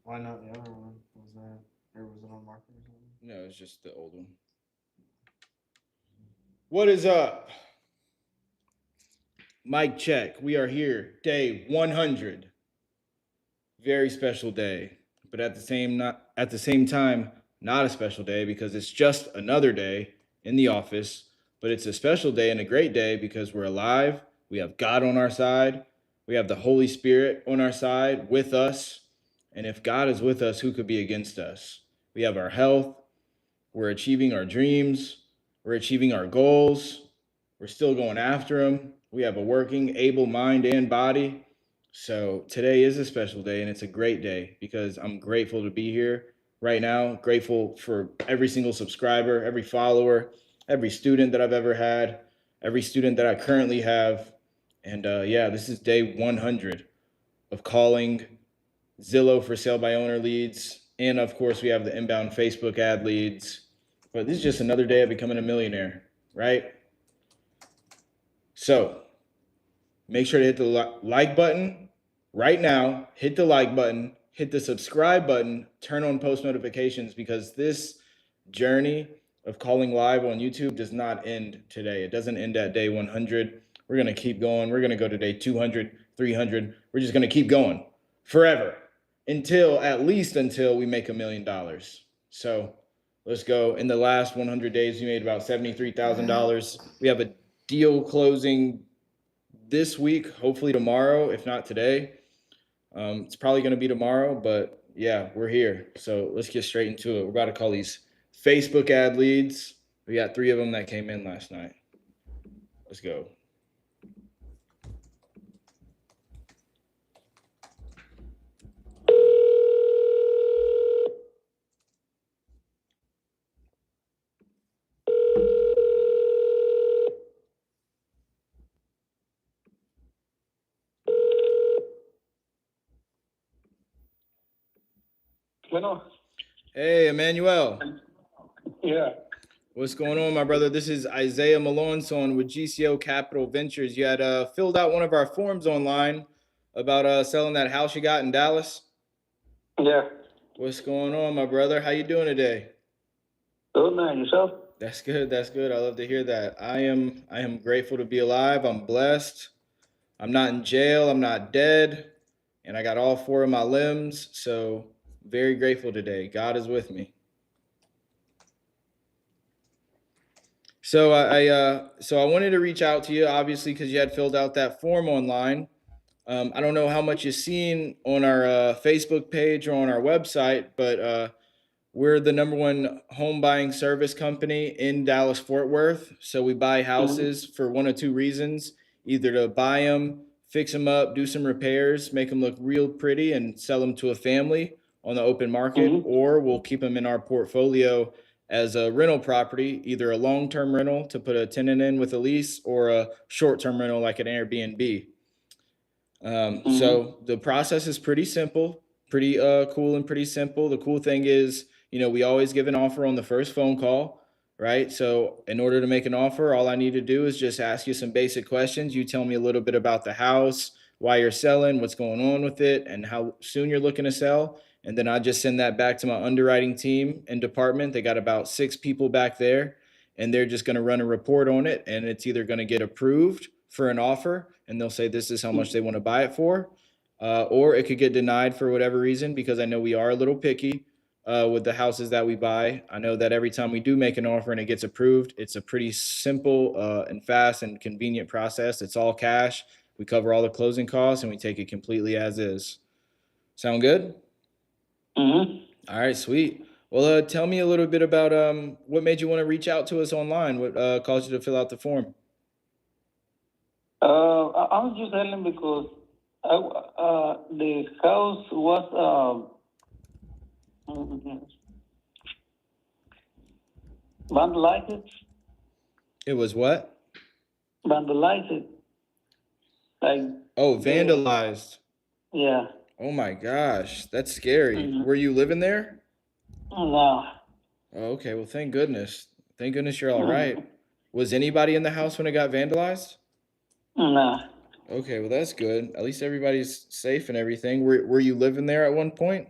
Why not the other one? Was that, or was it on market or something? No, it's just the old one. What is up? Mic check. We are here. Day 100. Very special day. But at the same time, not a special day because it's just another day in the office, but it's a special day and a great day because we're alive. We have God on our side. We have the Holy Spirit on our side with us. And if God is with us, who could be against us? We have our health. We're achieving our dreams. We're achieving our goals. We're still going after them. We have a working, able mind and body. So today is a special day and it's a great day because I'm grateful to be here right now. Grateful for every single subscriber, every follower, every student that I've ever had, every student that I currently have. And yeah, this is day 100 of calling Zillow for sale by owner leads. And of course, we have the inbound Facebook ad leads. But this is just another day of becoming a millionaire, right? So make sure to hit the like button right now. Hit the like button, hit the subscribe button, turn on post notifications because this journey of calling live on YouTube does not end today. It doesn't end at day 100. We're going to keep going. We're going to go to day 200, 300. We're just going to keep going forever at least until we make $1 million. So let's go. In the last 100 days, we made about $73,000. We have a deal closing this week, hopefully tomorrow, if not today. It's probably going to be tomorrow, but yeah, we're here. So let's get straight into it. We're about to call these Facebook ad leads. We got 3 of them that came in last night. Let's go. Bueno, Hey, Emmanuel. yeah. What's going on, my brother? This is Isaiah Malonson with GCO Capital Ventures. You had filled out one of our forms online about selling that house you got in Dallas. Yeah. What's going on, my brother? How you doing today? Good man, yourself? That's good. That's good. I love to hear that. I am grateful to be alive. I'm blessed. I'm not in jail. I'm not dead. And I got all 4 of my limbs. So very grateful today. God is with me. So I wanted to reach out to you, obviously, because you had filled out that form online. I don't know how much you've seen on our Facebook page or on our website, but we're the number one home buying service company in Dallas Fort Worth. So we buy Mm-hmm. houses for one of two reasons: either to buy them, fix them up, do some repairs, make them look real pretty, and sell them to a family on the open market, Mm-hmm. or we'll keep them in our portfolio as a rental property, either a long term rental to put a tenant in with a lease, or a short term rental like an Airbnb. Mm-hmm. So the process is pretty simple, pretty cool and pretty simple. The cool thing is, we always give an offer on the first phone call, right? So in order to make an offer, all I need to do is just ask you some basic questions. You tell me a little bit about the house, why you're selling, what's going on with it, and how soon you're looking to sell. And then I just send that back to my underwriting team and department. They got about 6 people back there, and they're just going to run a report on it, and it's either going to get approved for an offer, and they'll say this is how much they want to buy it for, or it could get denied for whatever reason, because I know we are a little picky with the houses that we buy. I know that every time we do make an offer and it gets approved, it's a pretty simple and fast and convenient process. It's all cash. We cover all the closing costs and we take it completely as is. Sound good? Mm-hmm. All right, sweet. Well, tell me a little bit about what made you want to reach out to us online. What caused you to fill out the form? I was just telling because the house was vandalized. It was what? Vandalized. Like Oh, the vandalized. yeah. Oh my gosh, that's scary. Mm-hmm. Were you living there? No. Oh, okay. Well, thank goodness. Thank goodness you're all right. Mm-hmm. Was anybody in the house when it got vandalized? No. Okay, well that's good. At least everybody's safe and everything. Were you living there at one point?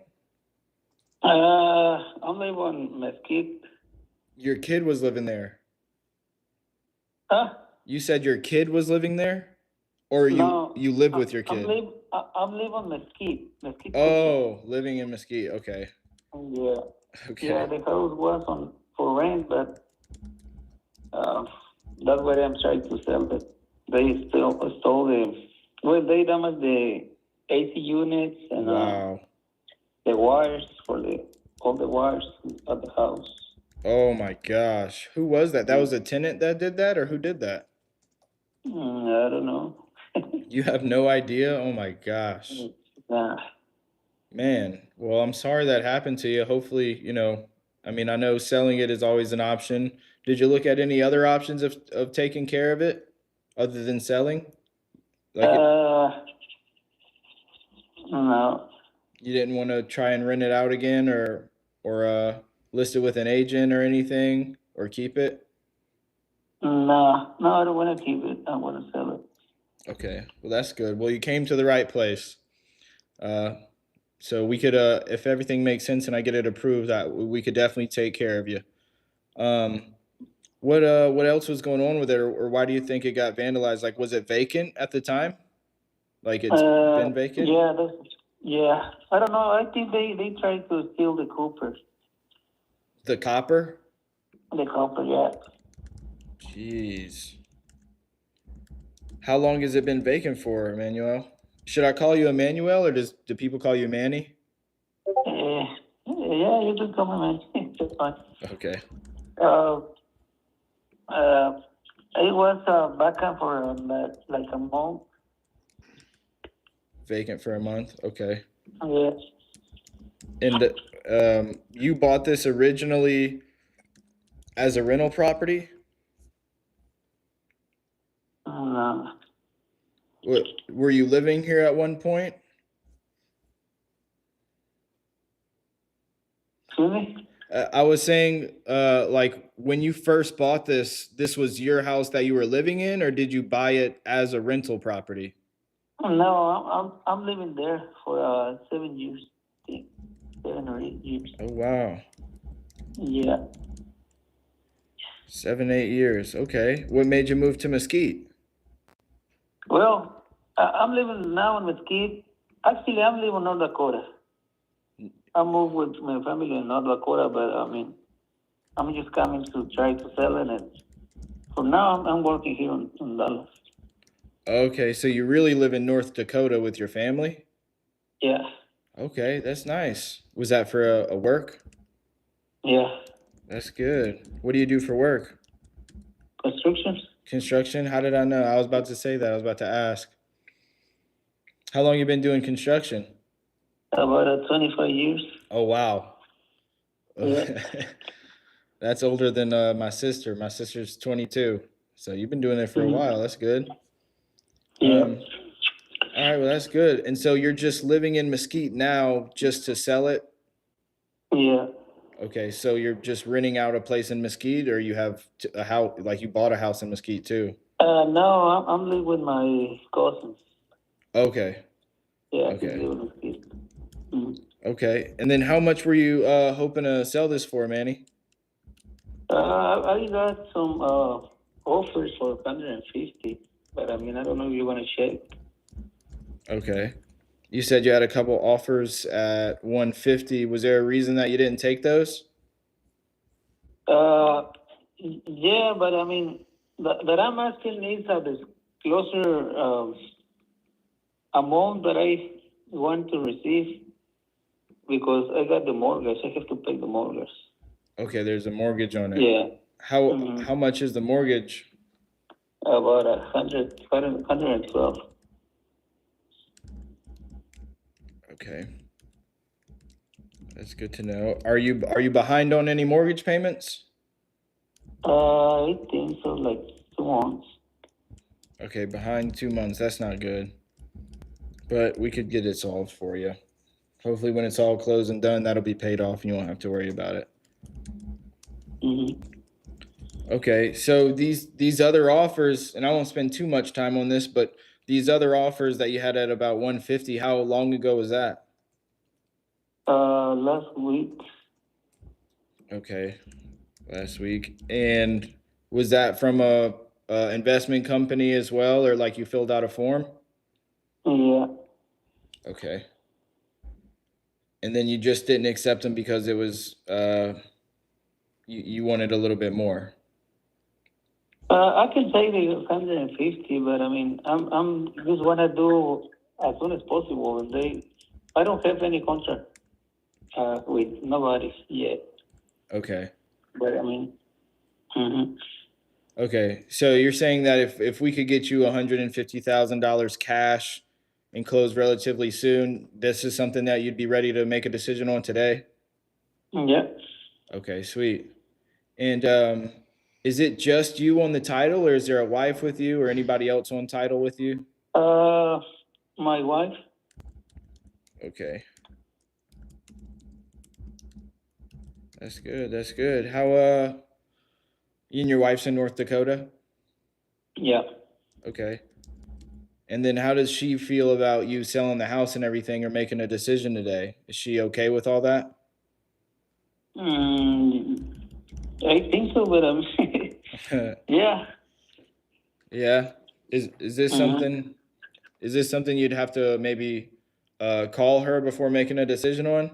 I live on Mesquite. Your kid was living there. Huh? You said your kid was living there, or No, you live with your I'm kid? live. I'm live on Mesquite. Mesquite County. Oh, living in Mesquite. Okay. Yeah, yeah. Okay. The house was on for rent, but uh, that's why I'm trying to sell it. They still stole the. Well, they damaged the AC units and Wow. the wires for the all the wires at the house. Oh my gosh. Who was that? That was a tenant that did that, or who did that? I don't know. You have no idea? Oh my gosh. Nah. Man, well, I'm sorry that happened to you. Hopefully, I mean, I know selling it is always an option. Did you look at any other options of taking care of it other than selling? Like No. you didn't want to try and rent it out again or list it with an agent or anything or keep it? No, I don't want to keep it. I want to sell it. Okay. Well, that's good. Well, you came to the right place. Uh, so we could, if everything makes sense and I get it approved, that we could definitely take care of you. Um, what else was going on with it, or why do you think it got vandalized? Like, was it vacant at the time? Like it's been vacant? Yeah, yeah. I don't know. I think they tried to steal the copper. The copper? The copper, yeah. Jeez. How long has it been vacant for, Emmanuel? Should I call you Emmanuel, or do people call you Manny? Yeah, you can come in, man. It's fine. Okay. Uh, uh, it was vacant for like a month. Vacant for a month. Okay. Yeah. And you bought this originally as a rental property? No. What, were you living here at one point? Excuse me? I was saying, like when you first bought this was your house that you were living in, or did you buy it as a rental property? No, I'm living there for 7 years. I think. 7 or 8 years. Oh wow, Yeah. 7, 8 years. Okay, what made you move to Mesquite? Well, I'm living now in Mesquite. Actually, I'm living in North Dakota. I moved with my family in North Dakota, but I mean, I'm just coming to try to sell it. And for now, I'm working here in Dallas. Okay, so you really live in North Dakota with your family? Yeah, Okay, that's nice. Was that for a work? yeah. That's good. What do you do for work? Construction, Construction? How did I know? I was about to say that. I was about to ask. How long you been doing construction? about 25 years. Oh wow. Yeah. That's older than my sister. My sister's 22. So you've been doing it for a Mhm. while. That's good. Yeah, All right, well that's good. And so you're just living in Mesquite now just to sell it? yeah. Okay, so you're just renting out a place in Mesquite, or you have a house, like you bought a house in Mesquite too? No, I'm living with my cousins. Okay. Yeah, he's Okay. living in Mesquite. Mhm. Okay. And then how much were you hoping to sell this for, Manny? I got some offers for 150, but I mean, I don't know if you want to check. Okay. You said you had a couple offers at 150. Was there a reason that you didn't take those? Uh, yeah, but I mean, that I'm asking is a disclosure amount that I want to receive because I got the mortgage. I have to pay the mortgage. Okay, there's a mortgage on it. Yeah. How much is the mortgage? About 112. Okay. That's good to know. Are you behind on any mortgage payments? I think so, like 2 months. Okay, behind 2 months. That's not good. But we could get it solved for you. Hopefully when it's all closed and done, that'll be paid off and you won't have to worry about it. Mm-hmm. Okay, so these other offers, and I won't spend too much time on this, but these other offers that you had at about 150, how long ago was that? last week. Okay, last week. And was that from a investment company as well, or like you filled out a form? Yeah. Okay. And then you just didn't accept them because it was you wanted a little bit more. I can take the 150, but I mean, I'm just want to do as soon as possible. I don't have any contract with nobody yet, Okay. but I mean, hmm Okay. So you're saying that if we could get you $150,000 cash and close relatively soon, this is something that you'd be ready to make a decision on today? yeah. Okay, sweet. And is it just you on the title, or is there a wife with you, or anybody else on title with you? Uh, my wife. Okay, that's good. That's good. How you and your wife's in North Dakota? Yeah. Okay. And then how does she feel about you selling the house and everything, or making a decision today? Is she okay with all that? Mm, I think so, but yeah. Yeah. Is this hmm something? Is this something you'd have to maybe call her before making a decision on?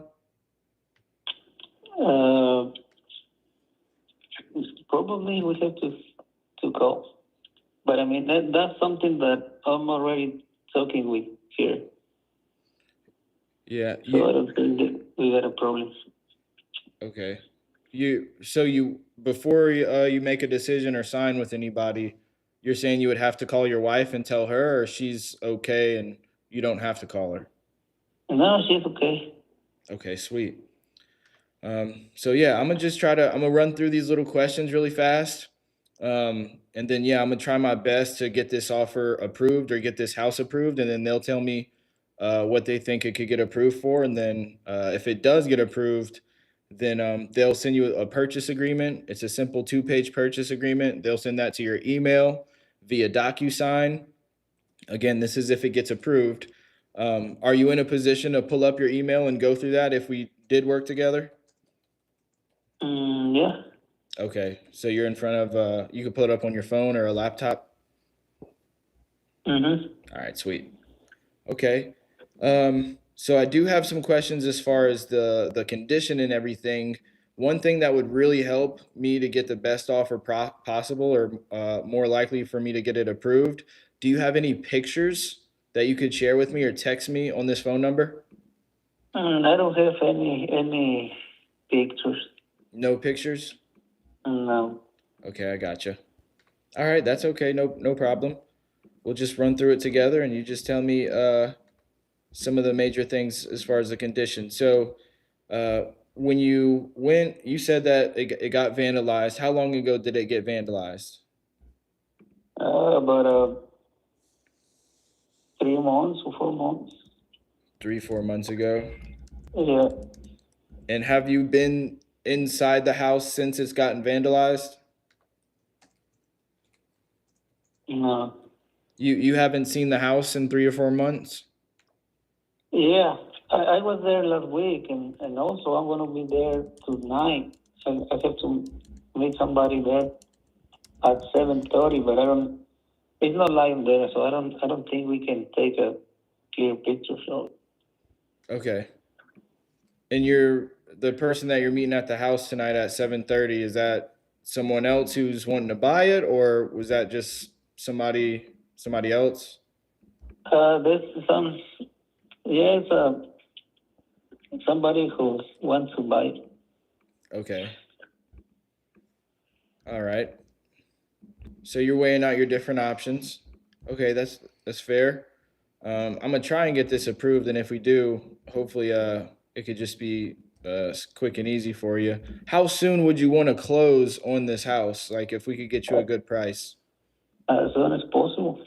Uh, probably we have to go, but I mean that's something that I'm already talking with here, Yeah. so I don't think that we got a problem. Okay. You before you make a decision or sign with anybody, you're saying you would have to call your wife and tell her, or she's okay and you don't have to call her. No, she's okay. Okay, sweet. So yeah, I'm gonna run through these little questions really fast. And then yeah, I'm gonna try my best to get this offer approved or get this house approved, and then they'll tell me what they think it could get approved for, and then if it does get approved, then they'll send you a purchase agreement. It's a simple 2-page purchase agreement. They'll send that to your email via DocuSign. Again, this is if it gets approved. Are you in a position to pull up your email and go through that if we did work together? Yeah. Okay, so you're in front of you can pull it up on your phone or a laptop. Mm-hmm. All right, sweet. Okay. So I do have some questions as far as the condition and everything. One thing that would really help me to get the best offer possible, or more likely for me to get it approved. Do you have any pictures that you could share with me or text me on this phone number? I don't have any pictures. No pictures? No. Okay, I gotcha. All right, that's okay. No problem. We'll just run through it together, and you just tell me some of the major things as far as the condition. So, when you went, you said that it got vandalized. How long ago did it get vandalized? About 3 months or 4 months. 3, 4 months ago. Yeah. And have you been inside the house since it's gotten vandalized? No. You haven't seen the house in 3 or 4 months? Yeah. I was there last week, and also I'm gonna be there tonight. I have to meet somebody there at 7:30, but I don't. It's not live there, so I don't think we can take a clear picture. So Okay. And you're the person that you're meeting at the house tonight at 7:30, is that someone else who's wanting to buy it, or was that just somebody else? there's some. Yes, somebody who wants to buy. Okay. All right. So you're weighing out your different options. Okay, that's fair. I'm gonna try and get this approved, and if we do, hopefully, it could just be quick and easy for you. How soon would you want to close on this house? Like, if we could get you a good price. As soon as possible.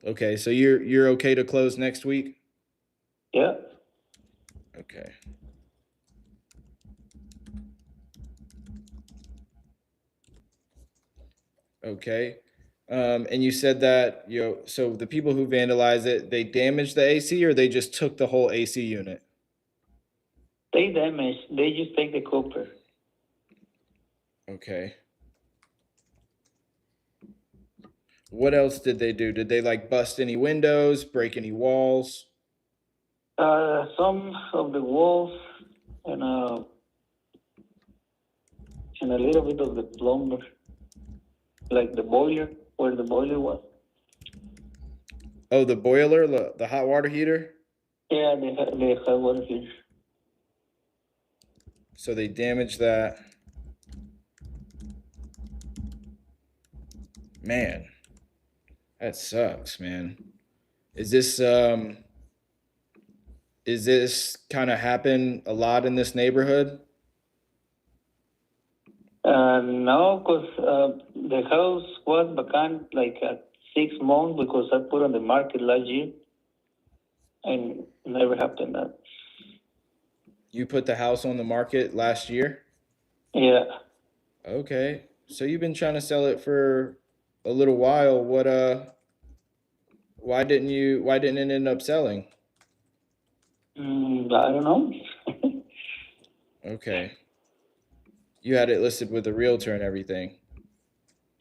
Okay, so you're okay to close next week? Yeah. Okay. Okay. And you said that so the people who vandalized it, they damaged the AC, or they just took the whole AC unit? They damage. They just take the copper. Okay. What else did they do? Did they like bust any windows, break any walls? Some of the walls and a little bit of the plumber, like the boiler, where the boiler was. Oh, the boiler, the hot water heater? Yeah, the hot water heater. So they damaged that. Man, that sucks, man. Is this kind of happen a lot in this neighborhood? No, because the house was vacant like 6 months because I put on the market last year, and never happened that. You put the house on the market last year? Yeah. Okay. So you've been trying to sell it for a little while. Why didn't it end up selling? I don't know. Okay. You had it listed with a realtor and everything.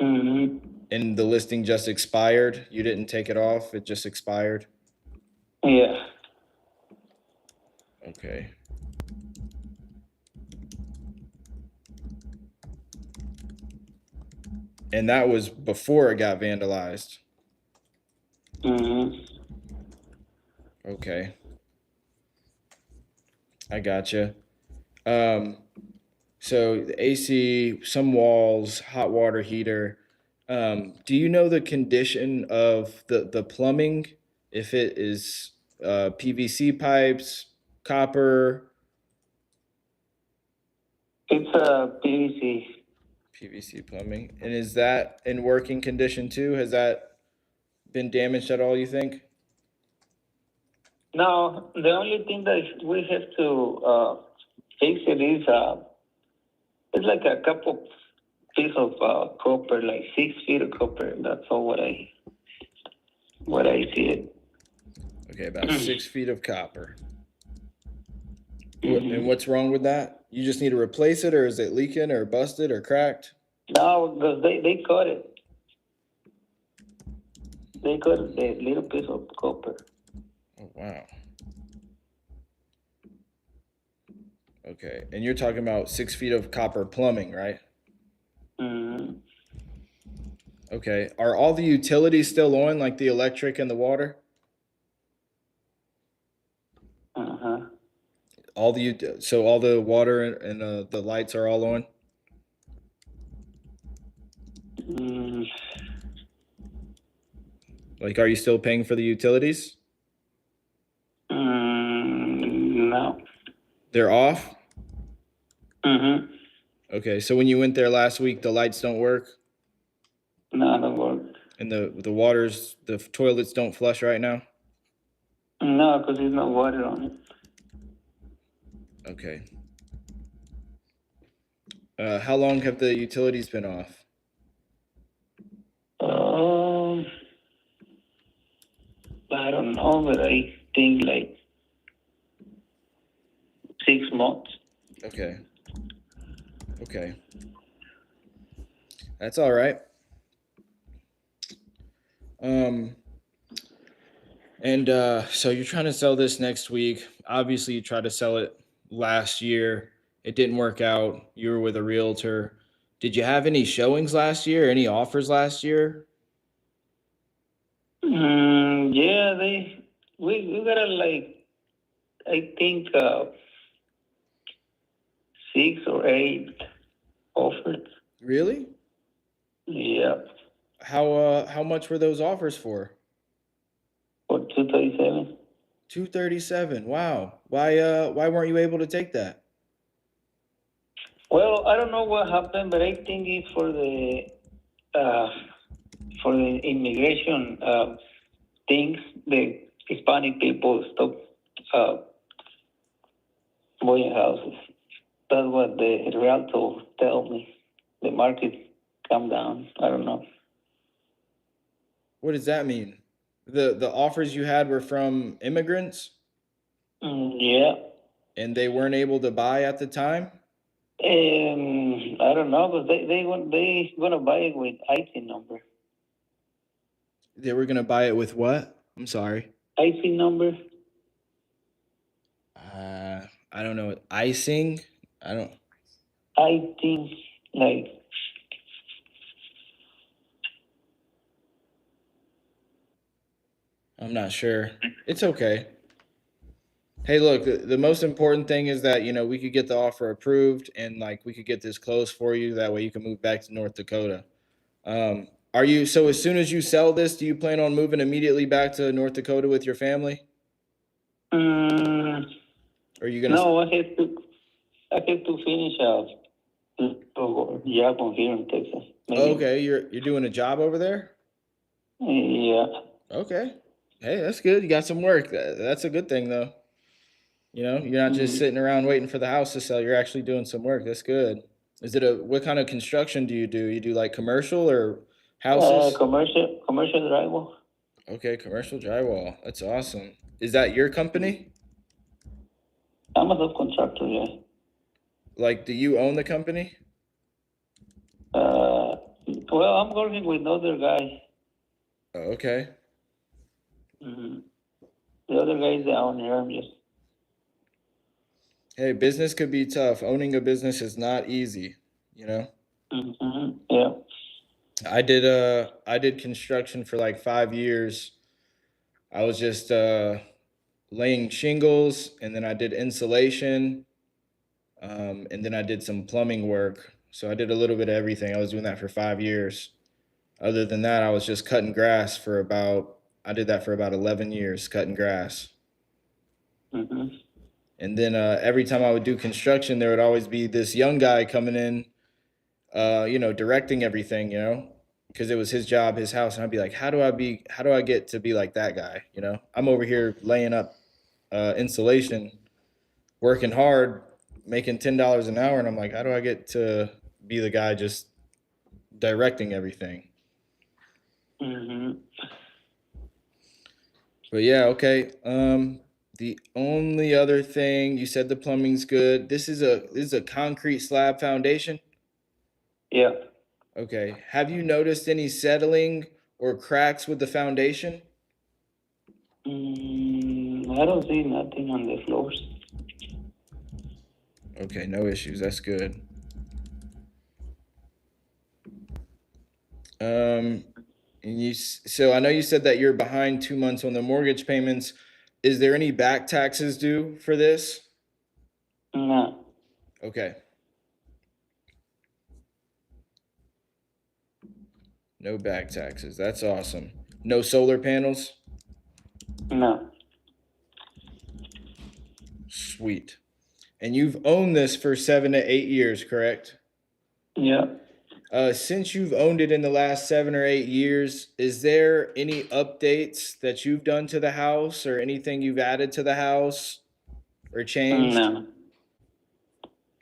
hmm And the listing just expired. You didn't take it off. It just expired. Yeah. Okay. And that was before it got vandalized. hmm Okay. I gotcha. Um, so the AC, some walls, hot water heater. Do you know the condition of the plumbing? If it is PVC pipes, copper, It's a PVC. PVC plumbing, and is that in working condition too? Has that been damaged at all, you think? No, the only thing that we have to fix it is it's like a couple piece of copper, like 6 feet of copper. That's all what I see it. Okay, about 6 feet of copper. Mhm. And what's wrong with that? You just need to replace it, or is it leaking, or busted, or cracked? No, because they cut it. They cut the little piece of copper. Oh, wow. Okay, and you're talking about 6 feet of copper plumbing, right? Mm-hmm. Okay, are all the utilities still on, like the electric and the water? Uh-huh. So all the water and the lights are all on? Mm, Like, are you still paying for the utilities? no. They're off? Mm-hmm. Okay, so when you went there last week, the lights don't work No, don't work. and the toilets don't flush right now? No, because there's no water on it. Okay. How long have the utilities been off? Um, I don't know, but I think like 6 months. Okay. Okay. That's all right. Um, and so you're trying to sell this next week. Obviously, you tried to sell it last year. It didn't work out. You were with a realtor. Did you have any showings last year? Any offers last year? Yeah, we got like I think 6 or 8 offers. Really? Yeah, How much were those offers for? for 237. 237. Wow. Why weren't you able to take that? Well, I don't know what happened, but I think it's uh, for the immigration things. The Hispanic people stop uh, buying houses. That's what the realtor tell me. The market come down. I don't know. What does that mean? The offers you had were from immigrants? Yeah. And they weren't able to buy at the time? I don't know, but they gonna buy it with IC number. They were gonna buy it with what? I'm sorry. IC number. I don't know. Icing? I don't. I think like I'm not sure. It's okay. Hey, look, the most important thing is that, we could get the offer approved and like we could get this closed for you. That way you can move back to North Dakota. Are you, so as soon as you sell this, do you plan on moving immediately back to North Dakota with your family? mm, Or are you gonna, no, I have to finish job on here in Texas. Maybe. okay, you're doing a job over there? Yeah. Okay. Hey, that's good. You got some work. That's a good thing though. You're not just sitting around waiting for the house to sell. You're actually doing some work. That's good. What kind of construction do you do? You do like commercial or houses? Commercial drywall. Okay, commercial drywall. That's awesome. Is that your company? I'm a subcontractor. Yeah. Like, do you own the company? Well, I'm working with another guy. Oh, okay. Mm-hmm. The other guy is the owner. I'm just. Hey, business could be tough. Owning a business is not easy, you know? Mm-hmm. Yeah. I did construction for like 5 years. I was just laying shingles, and then I did insulation, and then I did some plumbing work. So I did a little bit of everything. I was doing that for 5 years. Other than that, I was just cutting grass I did that for about 11 years, cutting grass. Mm-hmm. And then every time I would do construction, there would always be this young guy coming in, directing everything, because it was his job, his house. And I'd be like, how do I get to be like that guy? I'm over here laying up insulation, working hard, making $10 an hour. And I'm like, how do I get to be the guy just directing everything? Mm-hmm. But yeah, okay. The only other thing, you said the plumbing's good. This is a concrete slab foundation. Yeah. Okay. Have you noticed any settling or cracks with the foundation? I don't see nothing on the floors. Okay, no issues. That's good. Um, so I know you said that you're behind 2 months on the mortgage payments. Is there any back taxes due for this? No. Okay. No back taxes. That's awesome. No solar panels? No. Sweet. And you've owned this for 7 to 8 years, correct? Yeah. Since you've owned it in the last 7 or 8 years, is there any updates that you've done to the house or anything you've added to the house or changed? No.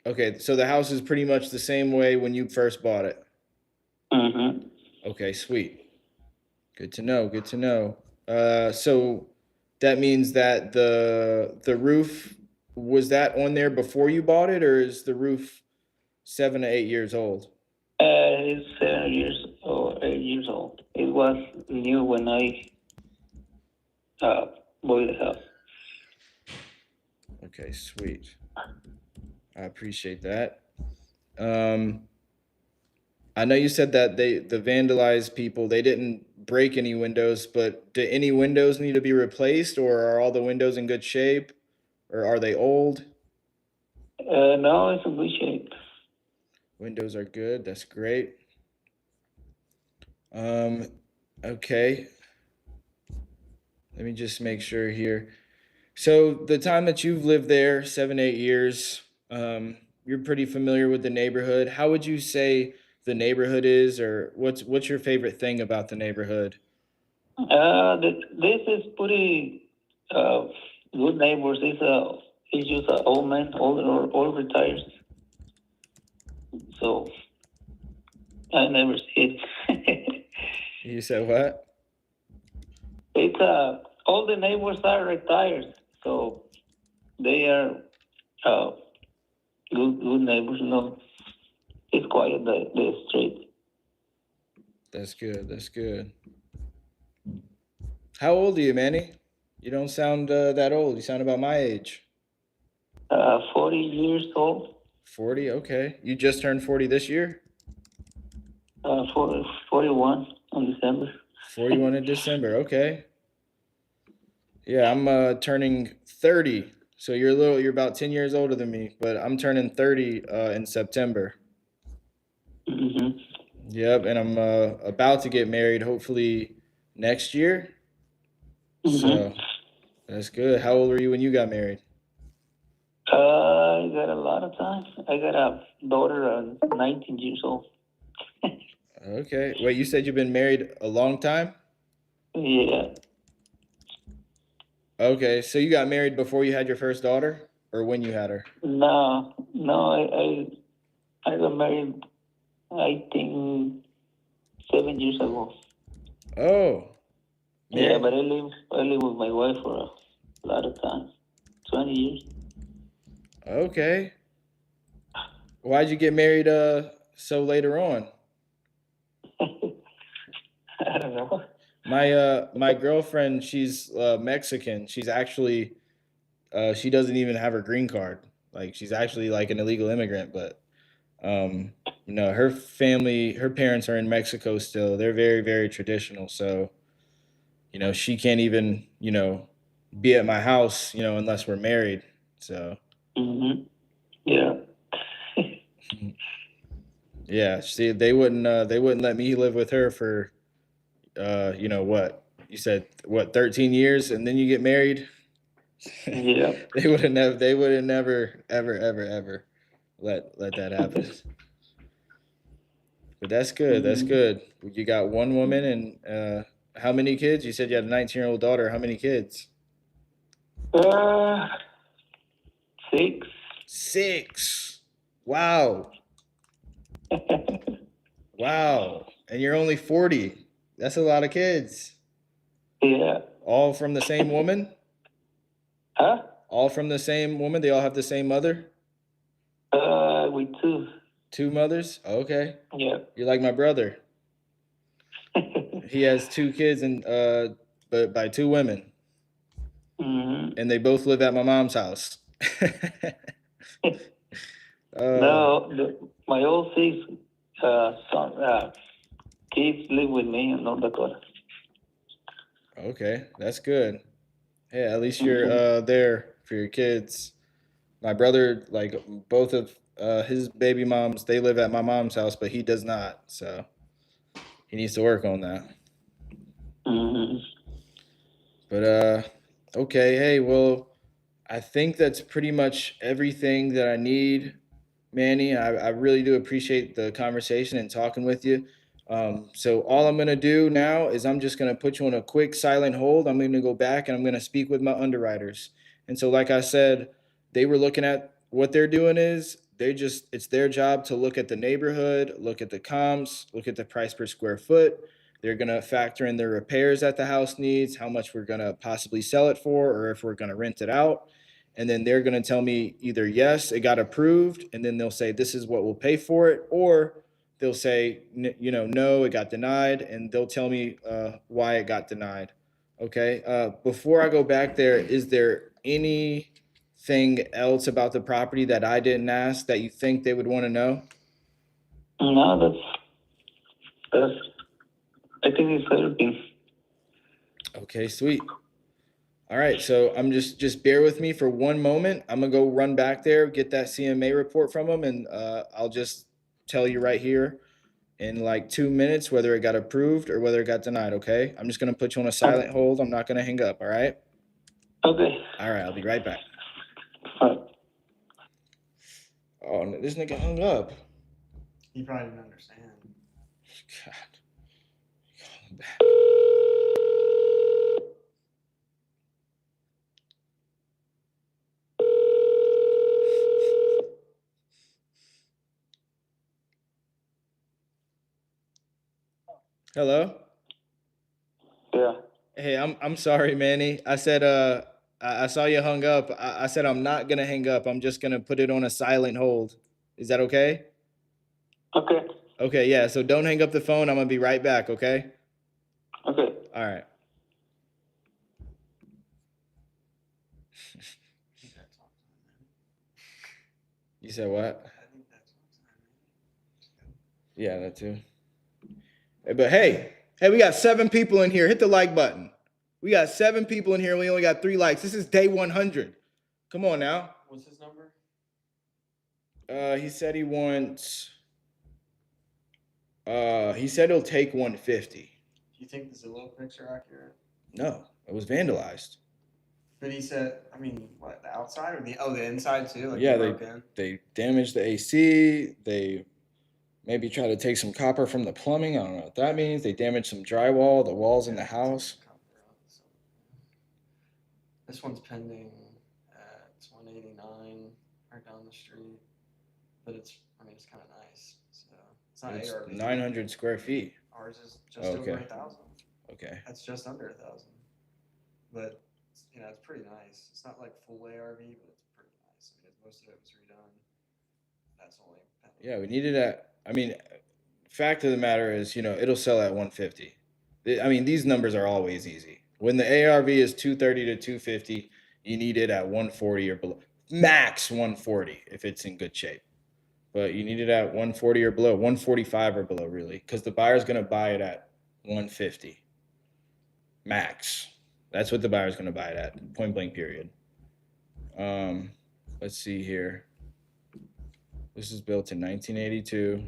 Okay, so the house is pretty much the same way when you first bought it. Mm-hmm. Okay, sweet. Good to know. Good to know. So that means that the roof, was that on there before you bought it, or is the roof 7 to 8 years old? It's 7 years or 8 years old. It was new when I bought the house. Okay, sweet. I appreciate that. Um, I know you said that the vandalized people, they didn't break any windows, but do any windows need to be replaced, or are all the windows in good shape, or are they old? No, it's in good shape. Windows are good. That's great. Um, okay. Let me just make sure here. So the time that you've lived there, 7, 8 years, you're pretty familiar with the neighborhood. How would you say the neighborhood is, or what's your favorite thing about the neighborhood? This is pretty good neighbors. It's just an old man, all retired. So I never see it. You said what? It's all the neighbors are retired, so they are uh, good neighbors. It's quiet the street. That's good. That's good. How old are you, Manny? You don't sound that old. You sound about my age. 40 years old. 40. Okay. You just turned 40 this year? 41 on December. 41 in December. Okay. Yeah, I'm turning 30. So you're about 10 years older than me, but I'm turning 30 in September. Mm-hmm. Yep, and I'm about to get married hopefully next year. Mm-hmm. So that's good. How old were you when you got married? I got a lot of time. I got a daughter, 19 years old. Okay. Wait, you said you've been married a long time? Yeah. Okay, so you got married before you had your first daughter or when you had her? No, I got married, I think, 7 years ago. Oh, Yeah, but married. I live with my wife for a lot of time, 20 years. Okay. Why'd you get married so later on? I don't know. My girlfriend, she's Mexican. She's actually she doesn't even have her green card. Like she's actually like an illegal immigrant, but um her family, her parents are in Mexico still. They're very very traditional, so she can't even, be at my house, unless we're married. So, Mm-hmm. Yeah. yeah, see, they wouldn't let me live with her for what? You said what, 13 years and then you get married? Yeah. They would have never ever let that happen. But that's good. That's Mm-hmm. good. You got one woman and how many kids? You said you had a 19-year-old daughter. How many kids? Uh, 6. 6. Wow. Wow. And you're only 40. That's a lot of kids. Yeah. All from the same woman? Huh? All from the same woman? They all have the same mother? With 2. 2 mothers? Okay. Yeah. You're like my brother. He has 2 kids and but by 2 women. Mm-hmm. And they both live at my mom's house. uh, No, my old 6 kids live with me in North Dakota. okay, that's good. Yeah, at least you're Mm-hmm. there for your kids. My brother, like both of his baby moms, they live at my mom's house, but he does not. So he needs to work on that. Mm-hmm. But okay, hey, well, I think that's pretty much everything that I need, Manny. I really do appreciate the conversation and talking with you. So all I'm gonna do now is I'm just gonna put you on a quick silent hold. I'm gonna go back and I'm gonna speak with my underwriters. And so, like I said, they were looking at what they're doing is it's their job to look at the neighborhood, look at the comps, look at the price per square foot. They're gonna factor in the repairs that the house needs, how much we're gonna possibly sell it for, or if we're gonna rent it out. And then they're going to tell me either yes, it got approved, and then they'll say this is what we'll pay for it, or they'll say no, it got denied, and they'll tell me why it got denied. Okay. Before I go back there, is there anything else about the property that I didn't ask that you think they would want to know? No, that's. I think it's everything. Okay, sweet. All right, so I'm just bear with me for one moment. I'm gonna go run back there, get that CMA report from them, and I'll just tell you right here in like 2 minutes whether it got approved or whether it got denied. Okay, I'm just gonna put you on a silent hold. I'm not gonna hang up. All right. Okay. All right, I'll be right back. All right. Oh, no, this nigga hung up. He probably didn't understand. God. Call him back. Hello. Yeah. Hey, I'm sorry, Manny. I said I saw you hung up. I said I'm not gonna hang up. I'm just gonna put it on a silent hold. Is that okay? Okay. Okay, yeah. So don't hang up the phone. I'm gonna be right back. Okay. Okay. All right. I think that's all time, man. You said what? I think that's all time, man. Yeah, that too. But hey, we got 7 people in here. Hit the like button. We got 7 people in here. We only got 3 likes. This is day 100. Come on now. What's his number? He said he wants. He said he'll take 150. Do you think the Zillow pics are accurate? No, it was vandalized. But he said, I mean, what, the outside or the inside too? Like Yeah, they broke in? they damaged the AC. They maybe tried to take some copper from the plumbing. I don't know what that means. They damaged some drywall, the walls in the house. This one's pending at 189 right down the street. But it's kind of nice. So it's not It's ARV. 900 square feet. Ours is just Okay. over 1,000. Okay. That's just under 1,000. But it's pretty nice. It's not like full ARV, but it's pretty nice. I mean, most of it was redone. That's only pending. Yeah, we needed that. I mean, fact of the matter is, it'll sell at 150. I mean, these numbers are always easy. When the ARV is 230 to 250, you need it at 140 or below. Max 140 if it's in good shape. But you need it at 140 or below, 145 or below, really, because the buyer's going to buy it at 150. Max. That's what the buyer's going to buy it at, point blank, period. Let's see here. This is built in 1982.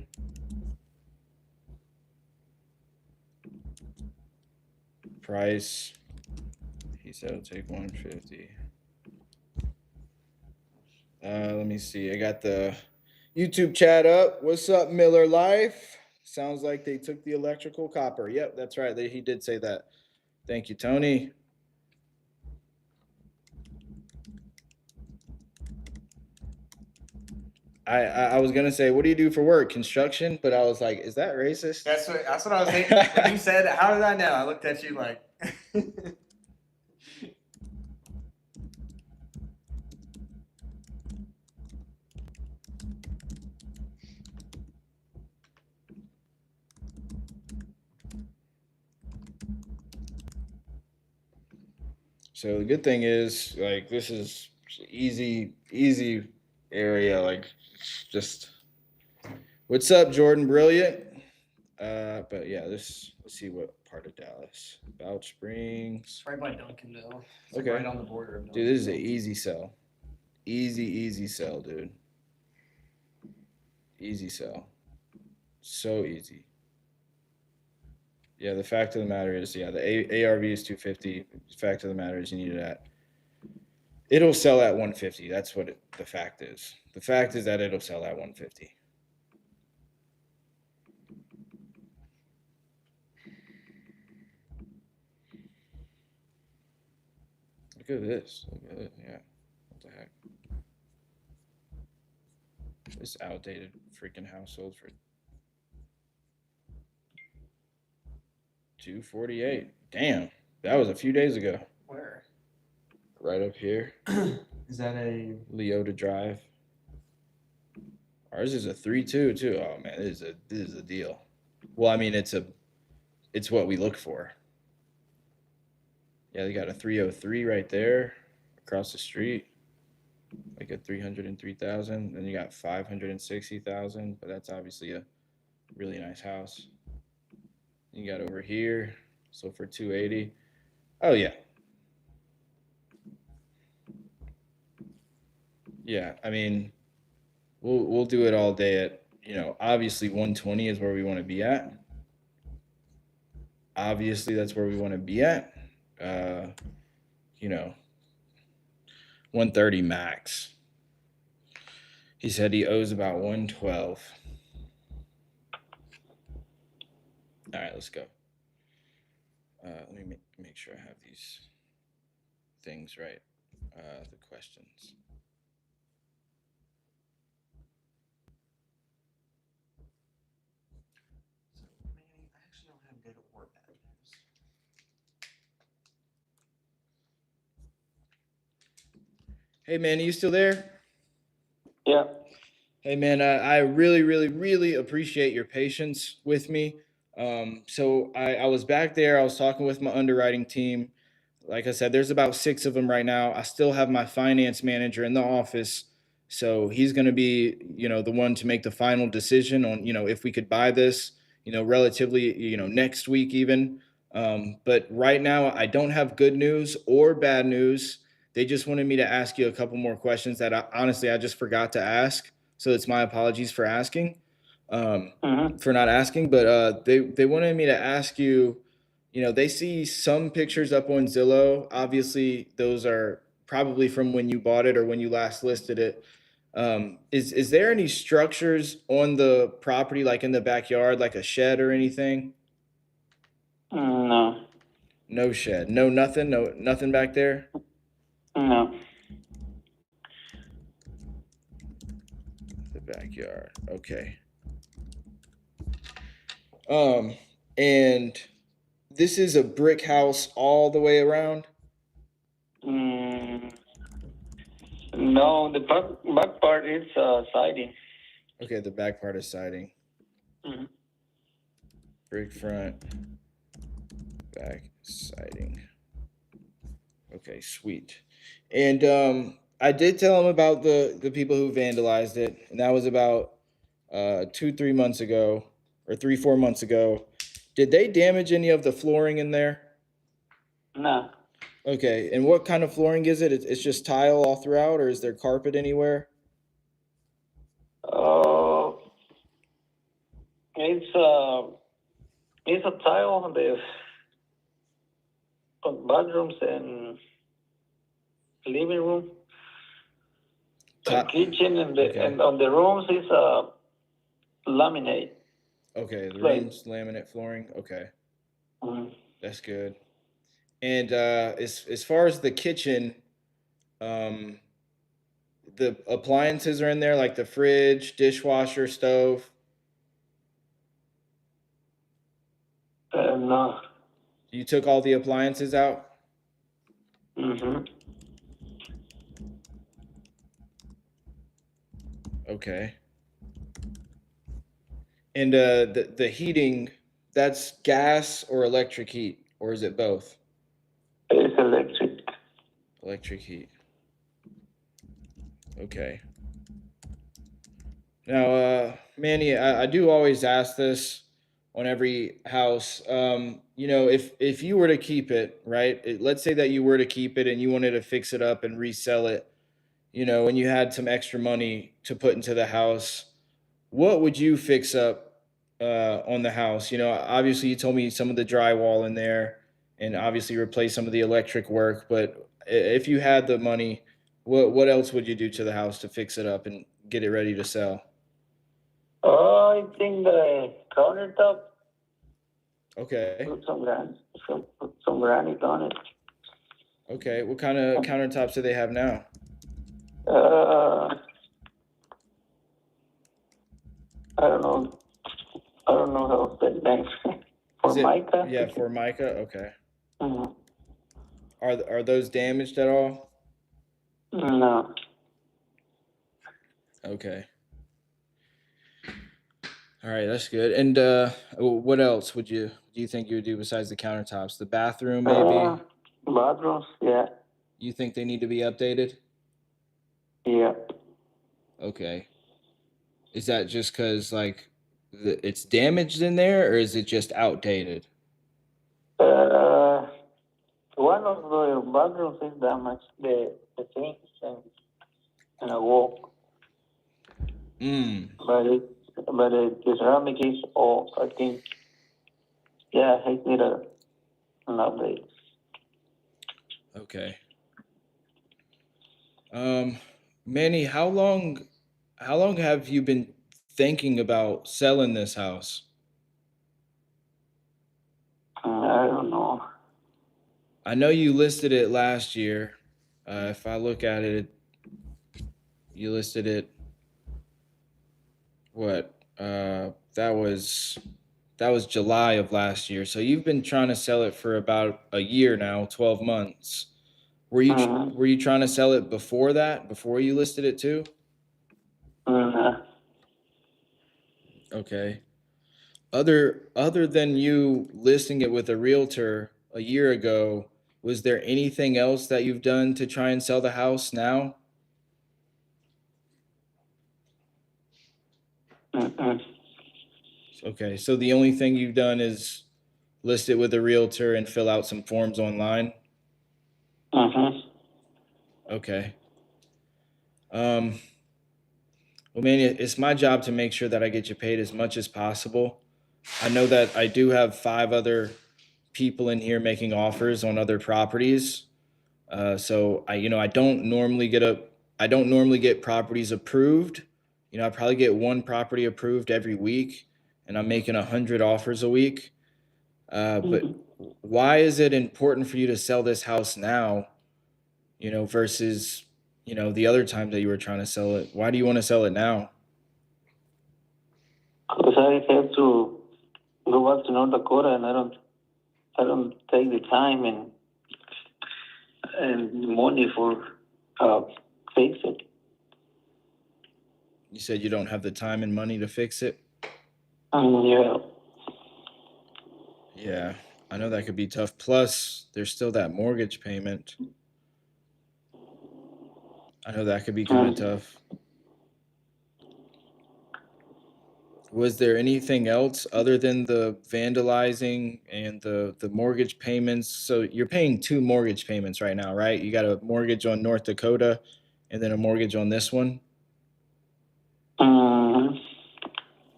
Price, he said it'll take 150. Let me see. I got the YouTube chat up. What's up, Miller Life? Sounds like they took the electrical copper. Yep, that's right. He did say that. Thank you, Tony. I was gonna say, what do you do for work? Construction, but I was like, is that racist? That's what I was thinking. When you said that, how did I know? I looked at you like. So the good thing is, like, this is easy area. Like, just what's up, Jordan Brilliant? But yeah, let's see what part of Dallas. Bouch Springs. It's right by Duncanville. It's Okay. right on the border of Duncanville. Dude, this is an easy sell. Easy sell, dude. Easy sell. So easy. Yeah, the fact of the matter is, the ARV is 250. The fact of the matter is, you need it at. It'll sell at 150. That's what the fact is. The fact is that it'll sell at 150. Look at this. Look at it. Yeah. What the heck? This outdated freaking house sold for $248. Damn. That was a few days ago. Where? Right up here. Is that a Leota Drive. Ours is a 3.2 too. Oh man, this is a deal. Well, I mean, it's what we look for. Yeah, they got a 303 right there across the street, like a 303,000. Then you got 560,000, but that's obviously a really nice house. You got over here, so for 280. Oh yeah. Yeah, I mean, we'll do it all day at, obviously 120 is where we want to be at. Obviously that's where we want to be at. 130 max. He said he owes about 112. All right, let's go. Let me make sure I have these things right. The questions. So, Manny, I actually don't have good or bad news. Hey man, are you still there? Yeah. Hey man, I really, really, really appreciate your patience with me. So I was back there. I was talking with my underwriting team. Like I said, there's about six of them right now. I still have my finance manager in the office, so he's going to be, the one to make the final decision on, if we could buy this, relatively, next week even. But right now, I don't have good news or bad news. They just wanted me to ask you a couple more questions that honestly I just forgot to ask. So it's my apologies for asking, Mm-hmm. for not asking. But they wanted me to ask you. They see some pictures up on Zillow. Obviously, those are probably from when you bought it or when you last listed it. Is there any structures on the property, like in the backyard, like a shed or anything? No. No shed, no nothing, no nothing back there. No. The backyard. Okay. Um, and this is a brick house all the way around. Mm, no, the back part is siding. Okay, the back part is siding, Mm-hmm. brick front, back siding. Okay, sweet. And I did tell him about the people who vandalized it, and that was about 2 3 months ago, or 3 4 months ago. Did they damage any of the flooring in there? No. Okay, and what kind of flooring is it? It's just tile all throughout, or is there carpet anywhere? Oh, it's a tile on the bedrooms and living room, the Ti- kitchen, and okay, on the rooms is laminate okay, the plate. room's laminate flooring. Okay, Mm. that's good. And as far as the kitchen, um, the appliances are in there, like the fridge, dishwasher, stove. No. You took all the appliances out? Mm-hmm. Okay. And the heating, that's gas or electric heat, or is it both? It's electric. Electric heat. Okay. Now, Manny, I do always ask this on every house. If you were to keep it, right? Let's say that you were to keep it and you wanted to fix it up and resell it, and you had some extra money to put into the house, what would you fix up on the house? Obviously you told me some of the drywall in there, and obviously replace some of the electric work. But if you had the money, what else would you do to the house to fix it up and get it ready to sell? Oh, I think the countertop, Okay. put some granite on it. Okay. What kind of countertops do they have now? Uh, I don't know. I don't know how that name for Is it mica. yeah, Formica? Okay. Mm, Are those damaged at all? no. Okay. All right, that's good. And what else do you think you would do besides the countertops? The bathroom, Uh, maybe? Bathrooms, yeah, You think they need to be updated? yeah. Okay. Is that just because like it's damaged in there, or is it just outdated? Uh, One of the bathrooms is damaged. The sinks and a wall, Mm. but the ceramic is all. I think, yeah, it need an update. Okay. Um, Manny, how long have you been thinking about selling this house? I don't know. I know you listed it last year. If I look at it, you listed it what? That was July of last year. So you've been trying to sell it for about a year now, 12 months. Were you trying to sell it before that? Before you listed it too? Okay. Other than you listing it with a realtor a year ago, was there anything else that you've done to try and sell the house now? Okay, so the only thing you've done is list it with a realtor and fill out some forms online? Okay. Well, man, it's my job to make sure that I get you paid as much as possible. I know that I do have 5 other people in here making offers on other properties. So I don't normally get properties approved. I probably get 1 property approved every week, and I'm making 100 offers a week. But why is it important for you to sell this house now, versus, the other time that you were trying to sell it? Why do you want to sell it now? Because I have to go back to North Dakota, and I don't take the time and money for fix it. You said you don't have the time and money to fix it? Yeah. Yeah, I know that could be tough. Plus, there's still that mortgage payment. I know that could be kind of tough. Was there anything else other than the vandalizing and the mortgage payments? So you're paying 2 mortgage payments right now, right? You got a mortgage on North Dakota and then a mortgage on this one?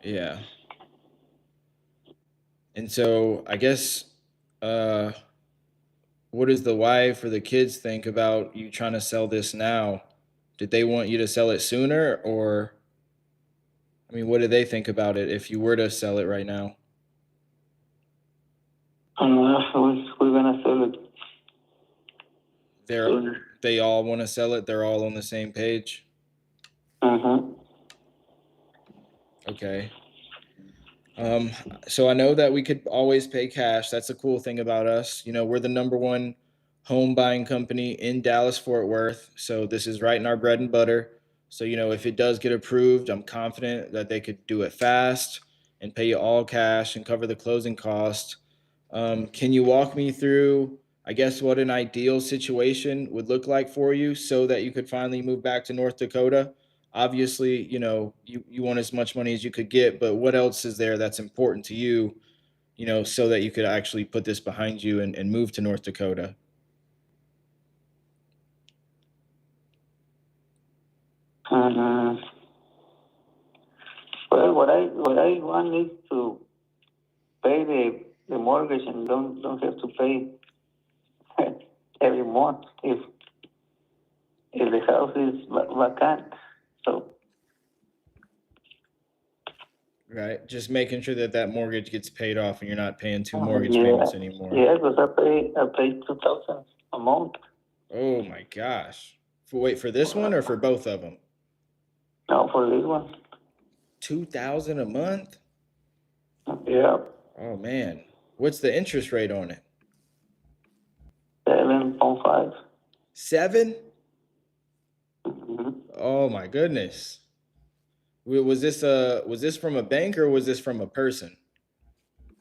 Yeah. And so I guess, what does the wife or the kids think about you trying to sell this now? Did they want you to sell it sooner, or, I mean, what do they think about it if you were to sell it right now? We're gonna sell it. They all want to sell it. They're all on the same page. Okay. So I know that we could always pay cash. That's a cool thing about us. We're the #1 home buying company in Dallas, Fort Worth. So this is right in our bread and butter. So, if it does get approved, I'm confident that they could do it fast and pay you all cash and cover the closing cost. Can you walk me through, I guess, what an ideal situation would look like for you so that you could finally move back to North Dakota? Obviously, you want as much money as you could get, but what else is there that's important to you, so that you could actually put this behind you and move to North Dakota? Well, what I want is to pay the mortgage and don't have to pay every month if the house is vacant. So Right. Just making sure that mortgage gets paid off and you're not paying 2 mortgage payments anymore. Yeah, because I pay 2,000 a month. Oh my gosh. For this one or for both of them? No, for this one. 2,000 a month? Yeah. Oh man. What's the interest rate on it? 7.5. 7? Oh my goodness. Was this from a bank or was this from a person?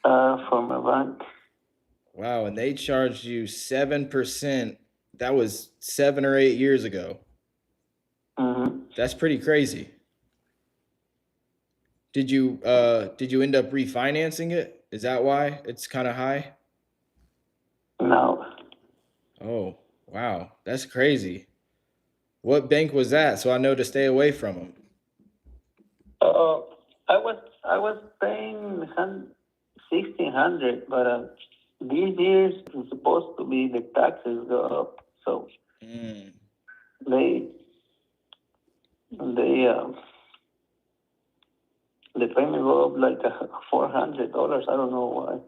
From a bank. Wow, and they charged you 7%. That was 7 or 8 years ago. That's pretty crazy. Did you end up refinancing it? Is that why it's kind of high? No. Oh, wow. That's crazy. What bank was that? So I know to stay away from them. I was paying 1,600, but these years it's supposed to be the taxes go up, so they the payment go up like $400. I don't know why.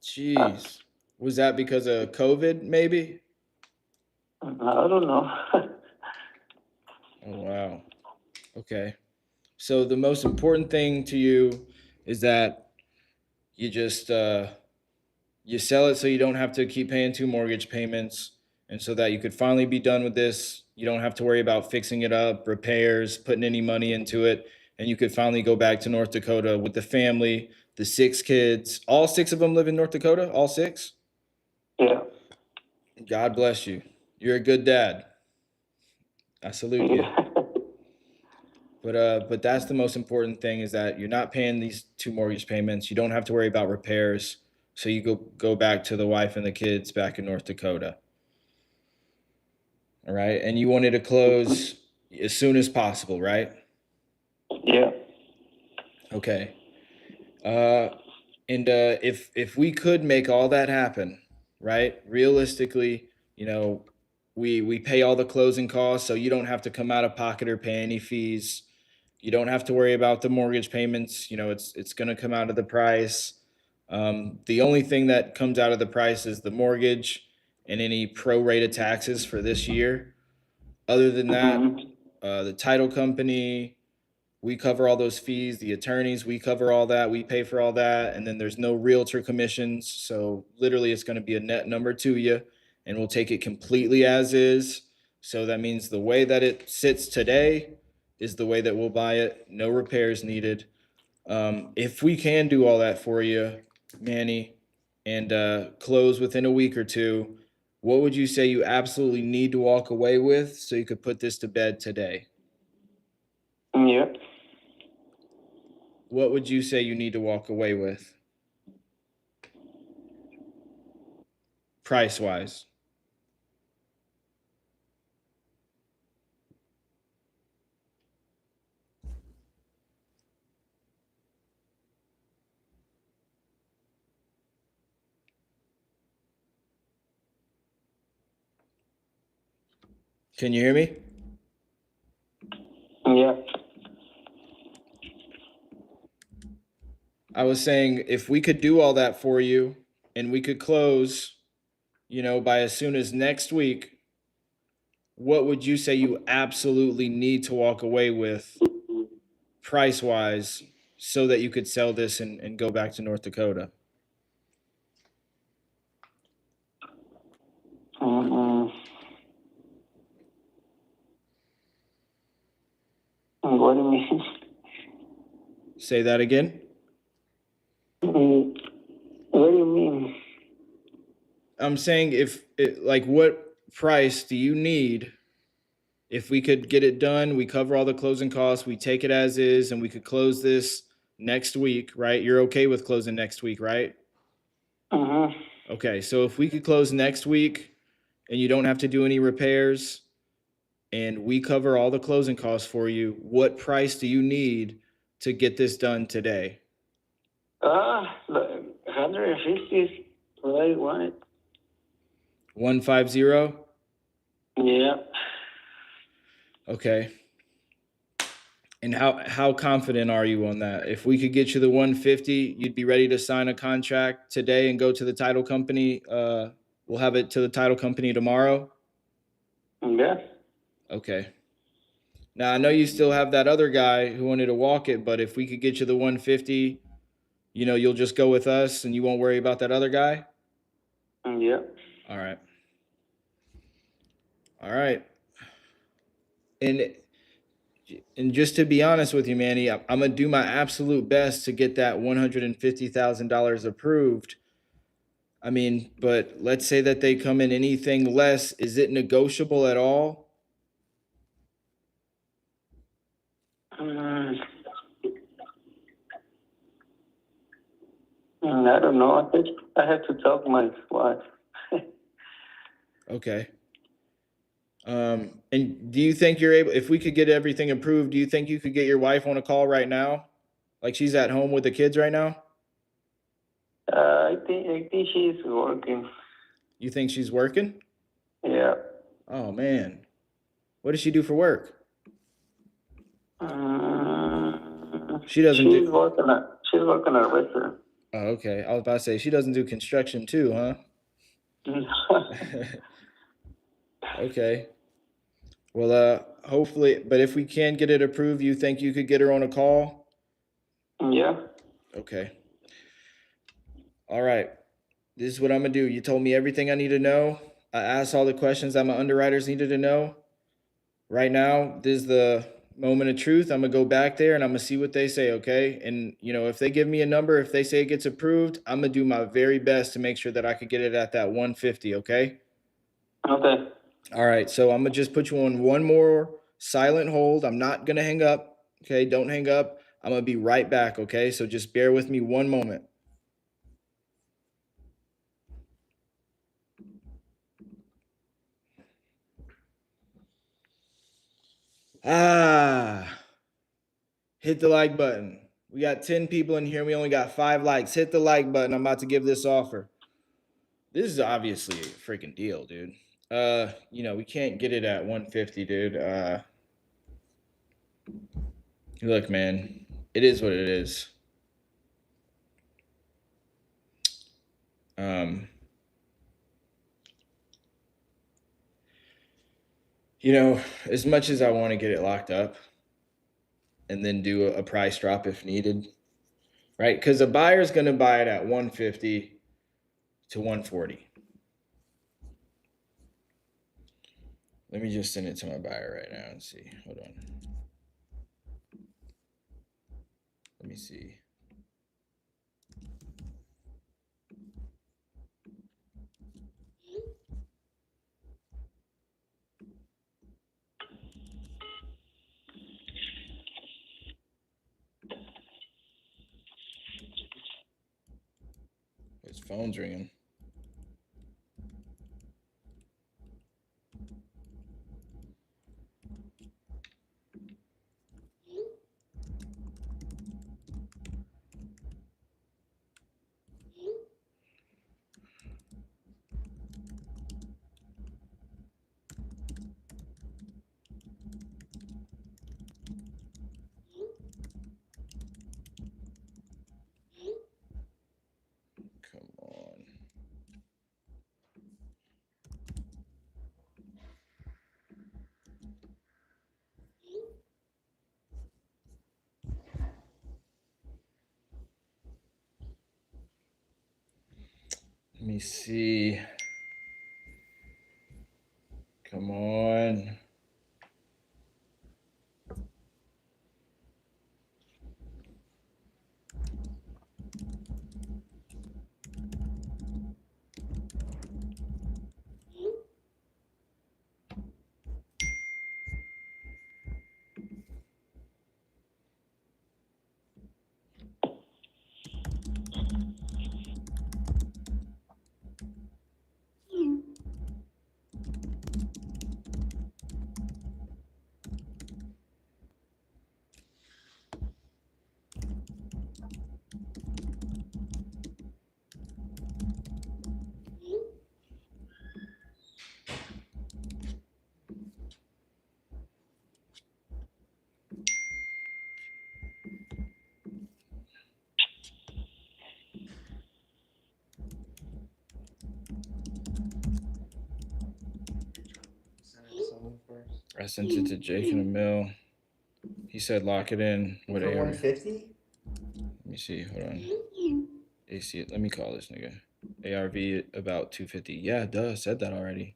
Jeez. Was that because of COVID, maybe? I don't know. Oh, wow. Okay. So the most important thing to you is that you just you sell it so you don't have to keep paying 2 mortgage payments. and so that you could finally be done with this. You don't have to worry about fixing it up, repairs, putting any money into it, and you could finally go back to North Dakota with the family, the 6 kids. All 6 of them live in North Dakota? All 6? Yeah. God bless you. You're a good dad. I salute you. Yeah. But that's the most important thing, is that you're not paying these 2 mortgage payments. You don't have to worry about repairs. So you go back to the wife and the kids back in North Dakota. All right. And you wanted to close as soon as possible, right? Yeah. Okay. If we could make all that happen, right? Realistically, we pay all the closing costs, so you don't have to come out of pocket or pay any fees. You don't have to worry about the mortgage payments. It's going to come out of the price. The only thing that comes out of the price is the mortgage and any prorated taxes for this year. Other than that, the title company, we cover all those fees. The attorneys, we cover all that. We pay for all that. And then there's no realtor commissions. So literally it's going to be a net number to you, and we'll take it completely as is. So that means the way that it sits today is the way that we'll buy it. No repairs needed. If we can do all that for you, Manny, and close within a week or two, what would you say you absolutely need to walk away with so you could put this to bed today? Yeah. What would you say you need to walk away with? Price wise. Can you hear me? Yeah. I was saying, if we could do all that for you and we could close, by as soon as next week, what would you say you absolutely need to walk away with price wise so that you could sell this and go back to North Dakota? Mm-mm. What do you mean? Say that again. What do you mean? I'm saying, what price do you need? If we could get it done, we cover all the closing costs, we take it as is, and we could close this next week, right? You're okay with closing next week, right? Okay, so if we could close next week and you don't have to do any repairs and we cover all the closing costs for you, what price do you need to get this done today? 150 is what I wanted. 150? Yeah. Okay. And how confident are you on that? If we could get you the 150, you'd be ready to sign a contract today and go to the title company. We'll have it to the title company tomorrow. Yeah. Okay. Now I know you still have that other guy who wanted to walk it, but if we could get you the 150, you'll just go with us and you won't worry about that other guy. Yeah. All right. All right. And just to be honest with you, Manny, I'm gonna do my absolute best to get that $150,000 approved. I mean, but let's say that they come in anything less. Is it negotiable at all? I don't know. I have to talk to my wife. Okay. And do you think you're able, if we could get everything approved, do you think you could get your wife on a call right now? Like she's at home with the kids right now? I think she's working. You think she's working? Yeah. Oh man. What does she do for work? She doesn't She's working at a restaurant. Oh, okay. I was about to say, she doesn't do construction too, huh? Okay. Well, hopefully, but if we can get it approved, you think you could get her on a call? Yeah. Okay. All right. This is what I'm gonna do. You told me everything I need to know. I asked all the questions that my underwriters needed to know. Right now, this is the moment of truth. I'm gonna go back there and I'm gonna see what they say, okay? And if they give me a number, if they say it gets approved, I'm gonna do my very best to make sure that I could get it at that 150, okay? Okay. All right, so I'm gonna just put you on one more silent hold. I'm not gonna hang up, okay? Don't hang up. I'm gonna be right back, okay? So just bear with me one moment. Hit the like button. We got 10 people in here. We only got 5 likes. Hit the like button. I'm about to give this offer. This is obviously a freaking deal, dude. We can't get it at 150, dude. Look, man, it is what it is. As much as I want to get it locked up and then do a price drop if needed, right? Because a buyer's going to buy it at 150 to 140. Let me just send it to my buyer right now and see. Hold on. Let me see. His phone's ringing. Come on. Let me see. Come on. Send it to someone first. I sent it to Jake in the mail. He said lock it in. For What ARV? 150? Let me see. Hold on. AC. Let me call this nigga. ARV about 250. Yeah, duh. Said that already.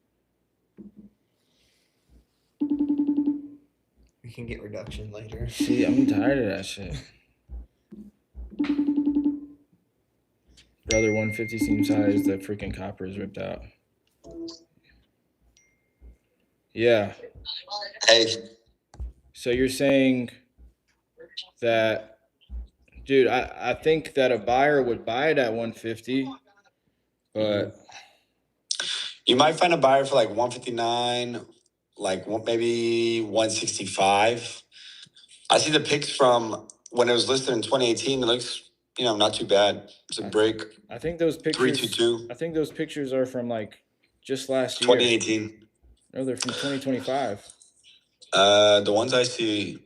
We can get reduction later. See, I'm tired of that shit. Brother, 150 seems high as the freaking copper is ripped out. Yeah. Hey, So you're saying that, dude, I think that a buyer would buy it at 150, but you might find a buyer for like 159, like maybe 165. I see the pics from when it was listed in 2018. It looks, not too bad. It's a break. I think those pictures 322. I think those pictures are from like just last year. 2018. No, they're from 2025. The ones I see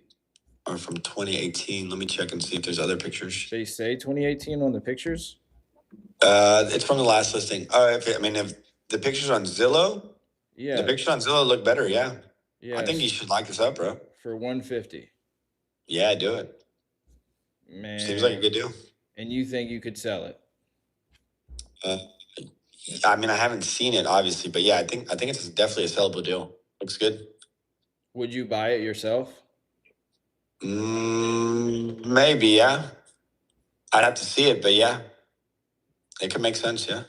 are from 2018. Let me check and see if there's other pictures. They say 2018 on the pictures? It's from the last listing. If the pictures on Zillow, Yeah. the pictures on Zillow look better. Yeah. Yes. I think you should lock this up, bro. For 150. Yeah, do it. Man. Seems like a good deal. And you think you could sell it? I mean, I haven't seen it obviously, but yeah, I think it's definitely a sellable deal. Looks good. Would you buy it yourself? Maybe, yeah. I'd have to see it, but yeah, it could make sense. Yeah.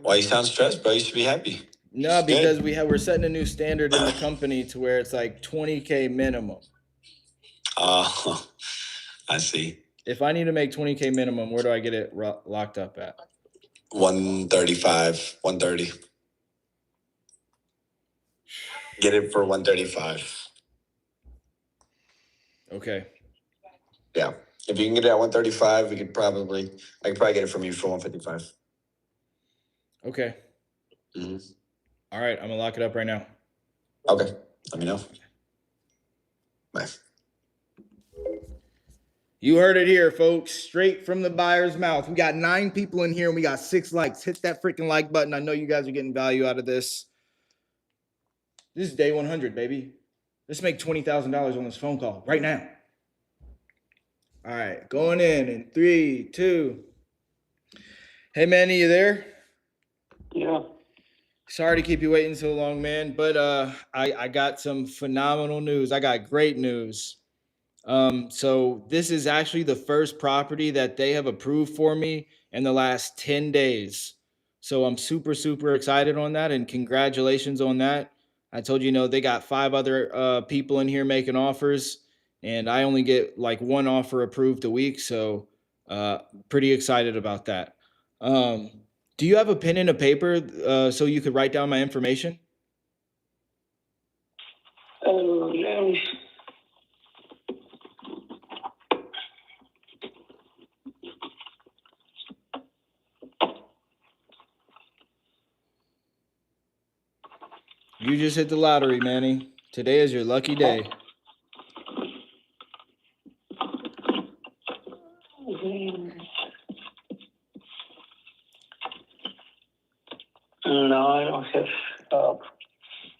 Why you sound stressed, bro? You should be happy. No, It's because good. we're setting a new standard in the company to where it's like 20K minimum. I see. If I need to make 20K minimum, where do I get it locked up at? 135, 130. Get it for 135. Okay. Yeah. If you can get it at 135, I could probably get it from you for 155. Okay. Mm-hmm. All right. I'm gonna lock it up right now. Okay. Let me know. Bye. You heard it here, folks. Straight from the buyer's mouth. We got 9 people in here and we got 6 likes. Hit that freaking like button. I know you guys are getting value out of this. This is day 100, baby. Let's make $20,000 on this phone call right now. All right, going in 3, 2. Hey, Manny, you there? Yeah. Sorry to keep you waiting so long, man, but I got some phenomenal news. I got great news. So this is actually the first property that they have approved for me in the last 10 days. So I'm super, super excited on that, and congratulations on that. I told you, they got 5 other people in here making offers, and I only get like 1 offer approved a week. So pretty excited about that. Do you have a pen and a paper so you could write down my information? Let me You just hit the lottery, Manny. Today is your lucky day. No, I don't have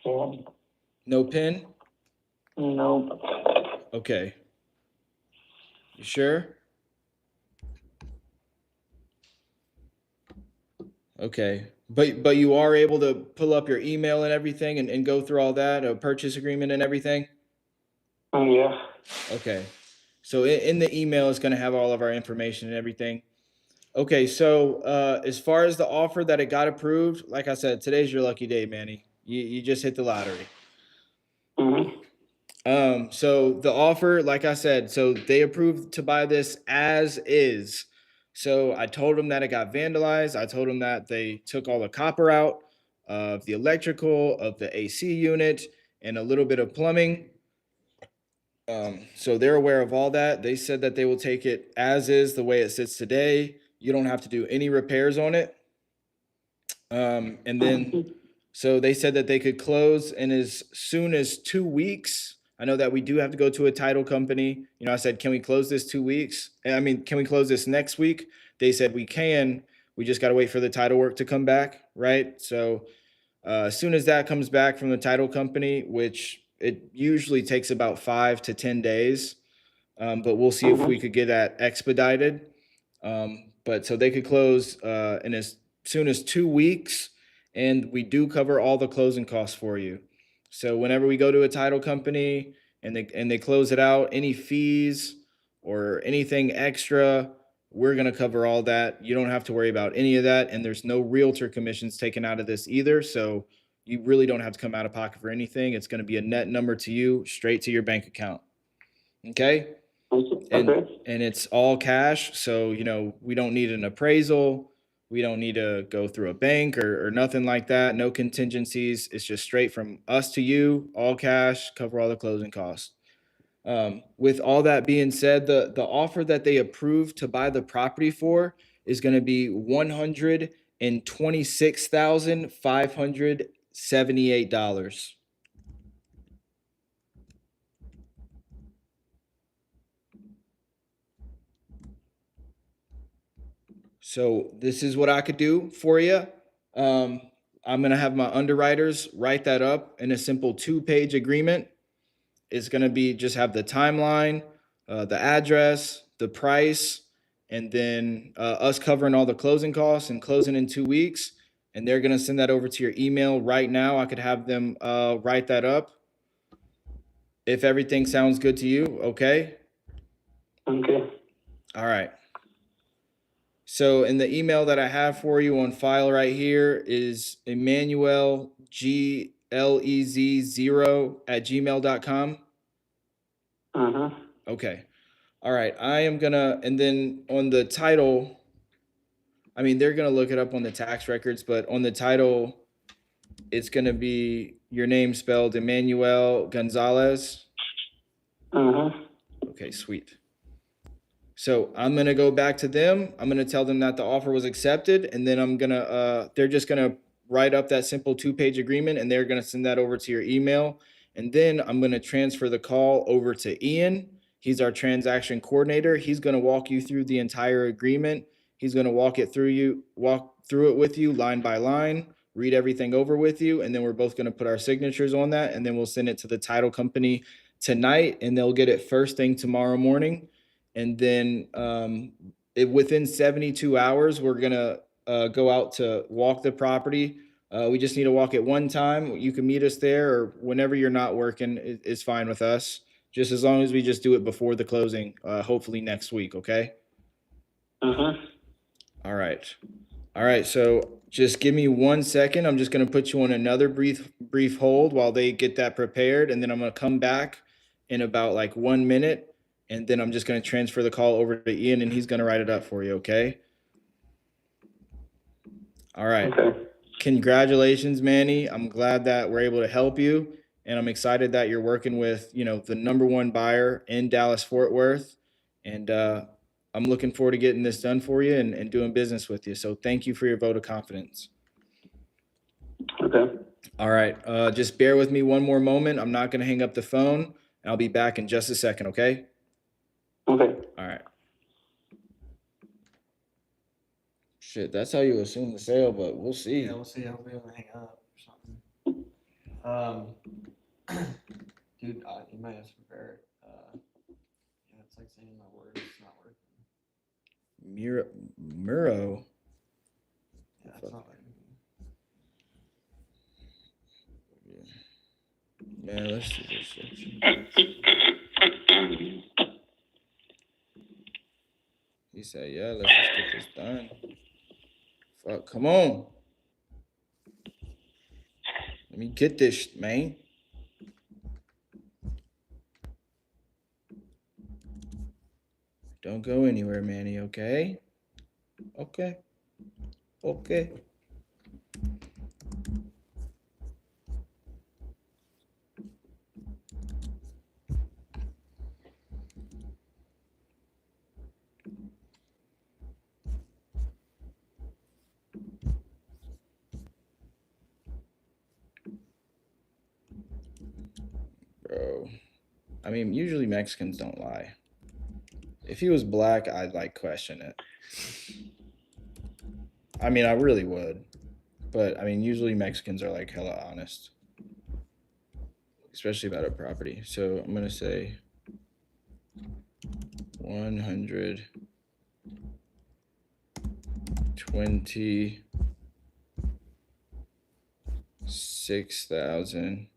phone. No pen? No. Okay. You sure? Okay. But you are able to pull up your email and everything and go through all that, a purchase agreement and everything? Yeah. Okay. So in the email, it's going to have all of our information and everything. Okay, so as far as the offer that it got approved, like I said, today's your lucky day, Manny. You just hit the lottery. So the offer, like I said, so they approved to buy this as is. So I told them that it got vandalized. I told them that they took all the copper out of the electrical, of the AC unit, and a little bit of plumbing. So they're aware of all that. They said that they will take it as is, the way it sits today. You don't have to do any repairs on it. And then, so they said that they could close in as soon as 2 weeks. I know that we do have to go to a title company. I said, can we close this 2 weeks? I mean, can we close this next week? They said we can. We just got to wait for the title work to come back, right? So as soon as that comes back from the title company, which it usually takes about 5 to 10 days, but we'll see if we could get that expedited. But so they could close in as soon as 2 weeks, and we do cover all the closing costs for you. So whenever we go to a title company and they close it out, any fees or anything extra, we're going to cover all that. You don't have to worry about any of that, and there's no realtor commissions taken out of this either. So you really don't have to come out of pocket for anything. It's going to be a net number to you, straight to your bank account. Okay? And it's all cash. So, we don't need an appraisal. We don't need to go through a bank or nothing like that. No contingencies. It's just straight from us to you, all cash, cover all the closing costs. With all that being said, the offer that they approved to buy the property for is going to be $126,578. So this is what I could do for you. I'm going to have my underwriters write that up in a simple 2-page agreement. It's going to be just have the timeline, the address, the price, and then us covering all the closing costs and closing in 2 weeks. And they're going to send that over to your email right now. I could have them write that up. If everything sounds good to you, okay? Okay. All right. So in the email that I have for you on file right here is Emmanuel GLEZ0@gmail.com. Mm-hmm. Okay. All right. I am gonna, and then on the title, I mean, they're gonna look it up on the tax records, but on the title, it's gonna be your name spelled Emmanuel Gonzalez. Mm-hmm. Okay, sweet. So I'm gonna go back to them. I'm gonna tell them that the offer was accepted, and then I'm gonna they're just gonna write up that simple 2-page agreement, and they're gonna send that over to your email. And then I'm gonna transfer the call over to Ian. He's our transaction coordinator. He's gonna walk you through the entire agreement. He's gonna walk through it with you line by line, read everything over with you, and then we're both gonna put our signatures on that, and then we'll send it to the title company tonight, and they'll get it first thing tomorrow morning. And then within 72 hours, we're gonna go out to walk the property. We just need to walk it one time. You can meet us there, or whenever you're not working is fine with us. Just as long as we just do it before the closing, hopefully next week. Okay. Mm-hmm. All right. All right. So just give me 1 second. I'm just gonna put you on another brief hold while they get that prepared, and then I'm gonna come back in about like 1 minute, and then I'm just going to transfer the call over to Ian, and he's going to write it up for you. Okay. All right. Okay. Congratulations, Manny. I'm glad that we're able to help you, and I'm excited that you're working with, the #1 buyer in Dallas Fort Worth. And I'm looking forward to getting this done for you and doing business with you. So thank you for your vote of confidence. Okay. All right. Just bear with me one more moment. I'm not going to hang up the phone, and I'll be back in just a second. Okay. Okay. All right. Shit, that's how you assume the sale, but we'll see. Yeah, we'll see. Hopefully, he doesn't hang up or something. Dude, you might have to prepare it. Yeah, it's like saying my words. It's not working. Muro. Yeah, it's not working. Yeah, let's do this shit. He said, yeah, let's just get this done. Fuck, come on. Let me get this, man. Don't go anywhere, Manny, okay? Okay. Okay. Bro. I mean, usually Mexicans don't lie. If he was black, I'd question it. I mean, I really would. But I mean, usually Mexicans are hella honest, especially about a property. So I'm gonna say 126,000.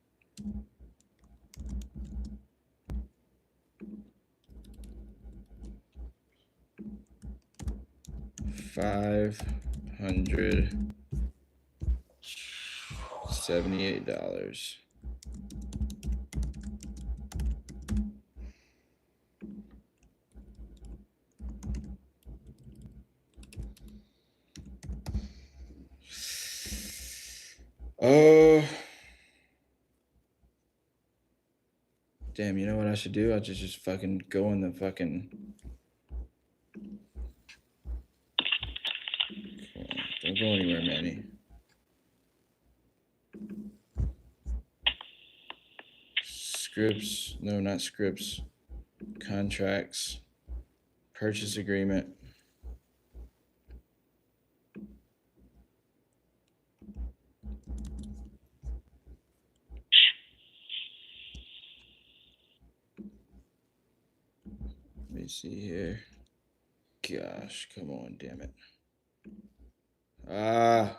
$578. Damn, you know what I should do? I just fucking go in the fucking. Don't go anywhere, Manny. Scripts. No, not scripts. Contracts. Purchase agreement. Let me see here. gosh, come on, damn it. Ah.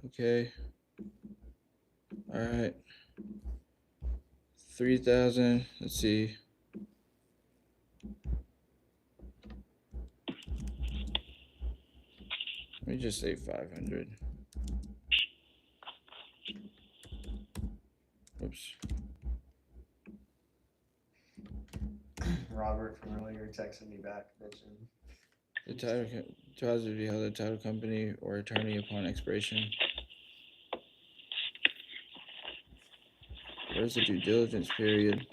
Okay. All right. 3,000. Let's see. Let me just say 500. Oops. Robert from earlier texted me back, mentioned. The title trials to be held at title company or attorney upon expiration. Where's the due diligence period?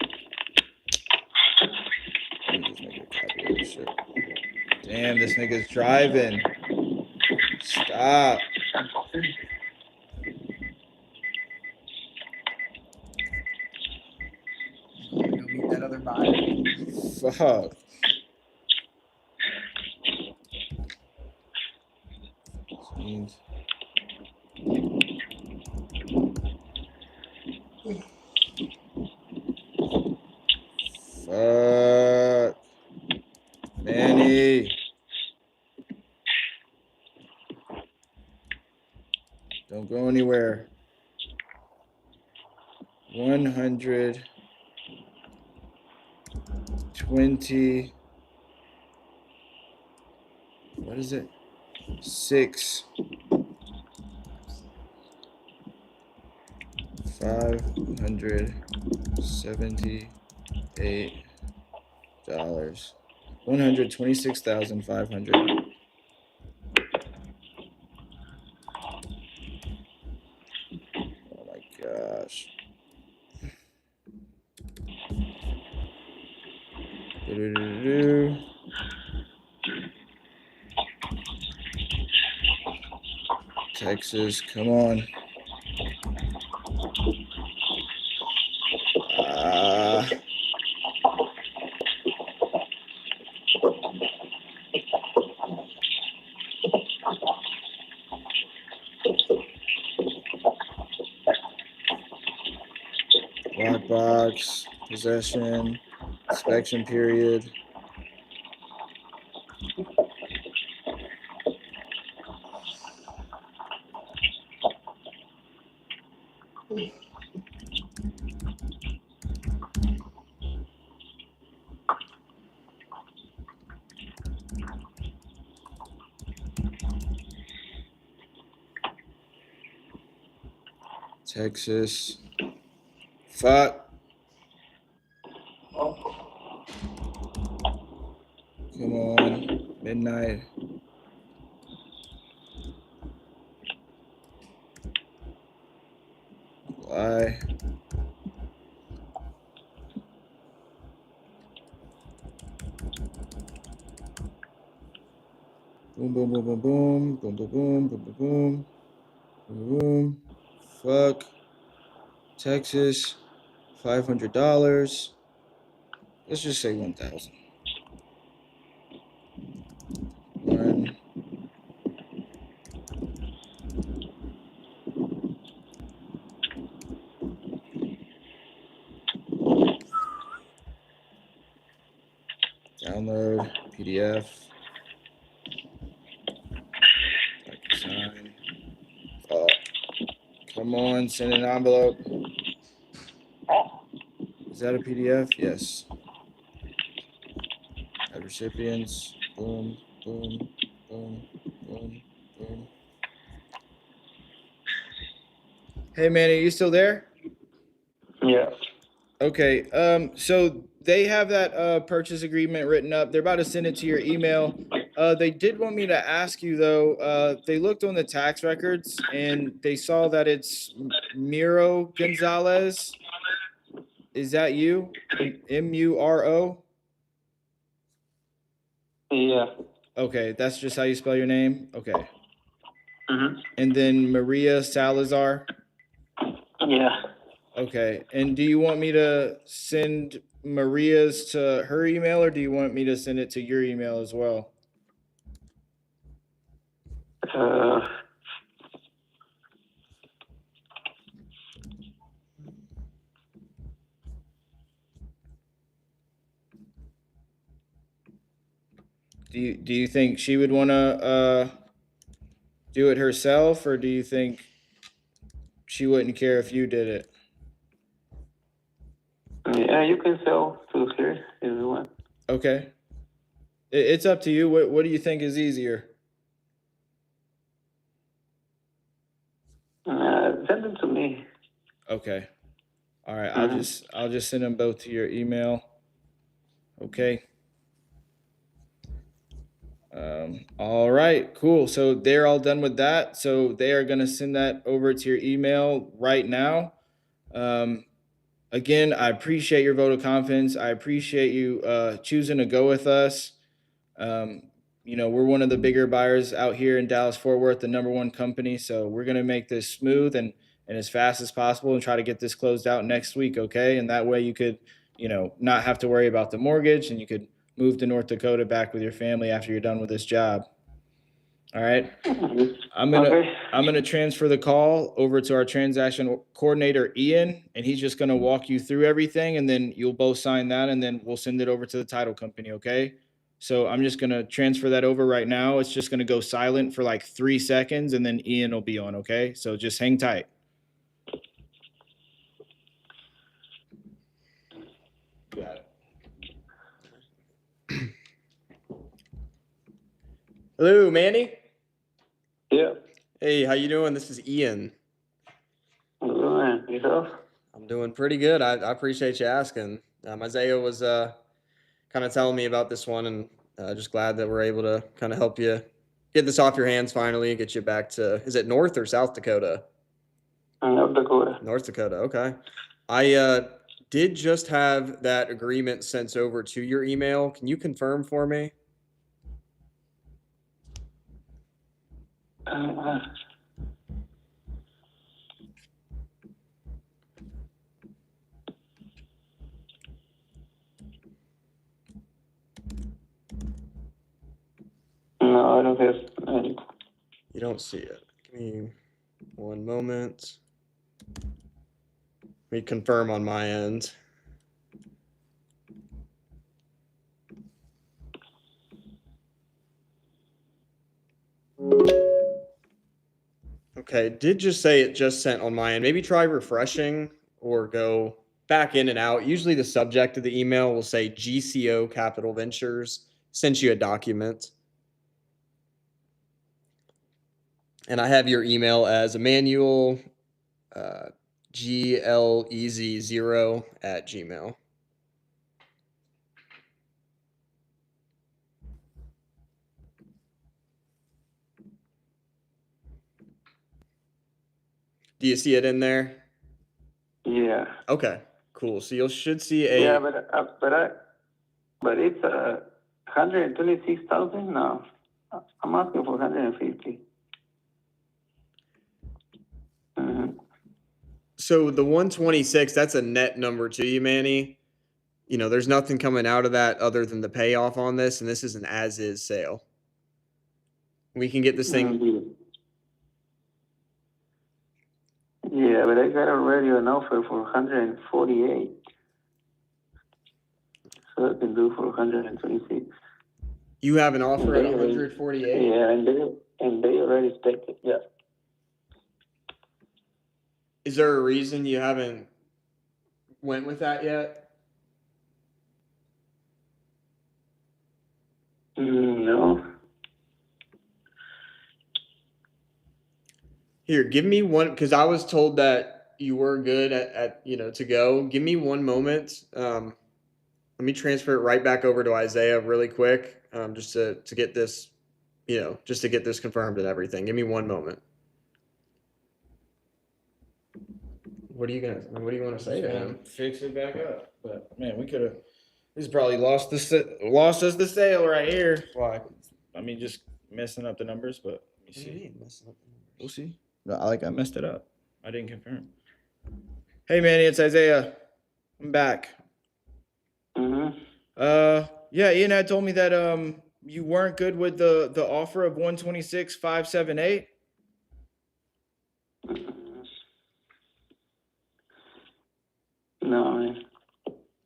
Let me just make a copy of this shit. Damn, this nigga's driving. Stop. Go meet that other buyer. Fuck. Scenes. Fuck. Manny. Don't go anywhere. 120. What is it? 6. 578. $126,500. Oh my gosh. Texas, come on. Lockbox, possession, inspection period. Texas. Fuck. Come on. Midnight. July. Boom, boom, boom, boom, boom. Boom, boom, boom, boom, boom, boom. Boom, boom. Fuck. Texas. $500. Let's just say 1,000. 1. Download PDF. Sign. Come on, send an envelope. Is that a PDF? Yes. Add recipients. Boom, boom, boom, boom, boom. Hey, Manny, are you still there? Yeah. Okay. So they have that purchase agreement written up. They're about to send it to your email. They did want me to ask you though. They looked on the tax records and they saw that it's Miro Gonzalez. Is that you? Muro? Yeah. Okay, that's just how you spell your name? Okay. Mm-hmm. And then Maria Salazar? Yeah. Okay. And do you want me to send Maria's to her email or do you want me to send it to your email as well? you think she would want to do it herself, or do you think she wouldn't care if you did it? Yeah, you can sell to her if you want. Okay. It's up to you. What do you think is easier? Send them to me. Okay. All right. Mhm. I'll just send them both to your email. Okay. All right, cool. So they're all done with that. So they are going to send that over to your email right now. Um, Again, I appreciate your vote of confidence. I appreciate you choosing to go with us. Um, we're one of the bigger buyers out here in Dallas Fort Worth, the number one company. So we're going to make this smooth and as fast as possible and try to get this closed out next week. Okay. And that way you could, not have to worry about the mortgage, and you could move to North Dakota back with your family after you're done with this job. All right. Okay. I'm gonna transfer the call over to our transaction coordinator, Ian, and he's just gonna walk you through everything, and then you'll both sign that, and then we'll send it over to the title company. Okay. So I'm just gonna transfer that over right now. It's just gonna go silent for like 3 seconds, and then Ian will be on. Okay. So just hang tight. Got it. Hello, Manny. Yeah. Hey, how you doing? This is Ian. Good man. Yourself? I'm doing pretty good. I appreciate you asking. Isaiah was kind of telling me about this one, and just glad that we're able to kind of help you get this off your hands finally and get you back to, is it North or South Dakota? North Dakota. North Dakota. Okay. I did just have that agreement sent over to your email. Can you confirm for me? Uh, no, I don't have any. You don't see it. Give me one moment. Let me confirm on my end. Okay, did just say it just sent on my end. Maybe try refreshing or go back in and out. Usually the subject of the email will say GCO Capital Ventures sent you a document. And I have your email as Emmanuel GLEZ0 @gmail. Do you see it in there? Yeah. Okay, cool. So you should see a. Yeah, but it's 126,000 now. I'm asking for 150. Mm-hmm. So the 126, that's a net number to you, Manny. There's nothing coming out of that other than the payoff on this, and this is an as-is sale. We can get this thing. Mm-hmm. Yeah, but I got already an offer for 148. So I can do for 126. You have an offer at 148? Yeah, and they already expected. Yeah. Is there a reason you haven't went with that yet? No. Here, give me one, because I was told that you were good at to go. Give me one moment. Let me transfer it right back over to Isaiah really quick, just to get this, just to get this confirmed and everything. Give me one moment. What do you want to say to him? Fix it back up. But man, we could have. This probably lost us the sale right here. Why? I mean, just messing up the numbers, but let me What do you see. mean, messing up the numbers? We'll see. No, I messed it up. I didn't confirm. Hey, Manny, it's Isaiah. I'm back. Mm-hmm. Yeah, Ian had told me that you weren't good with the offer of 126,578. No, man.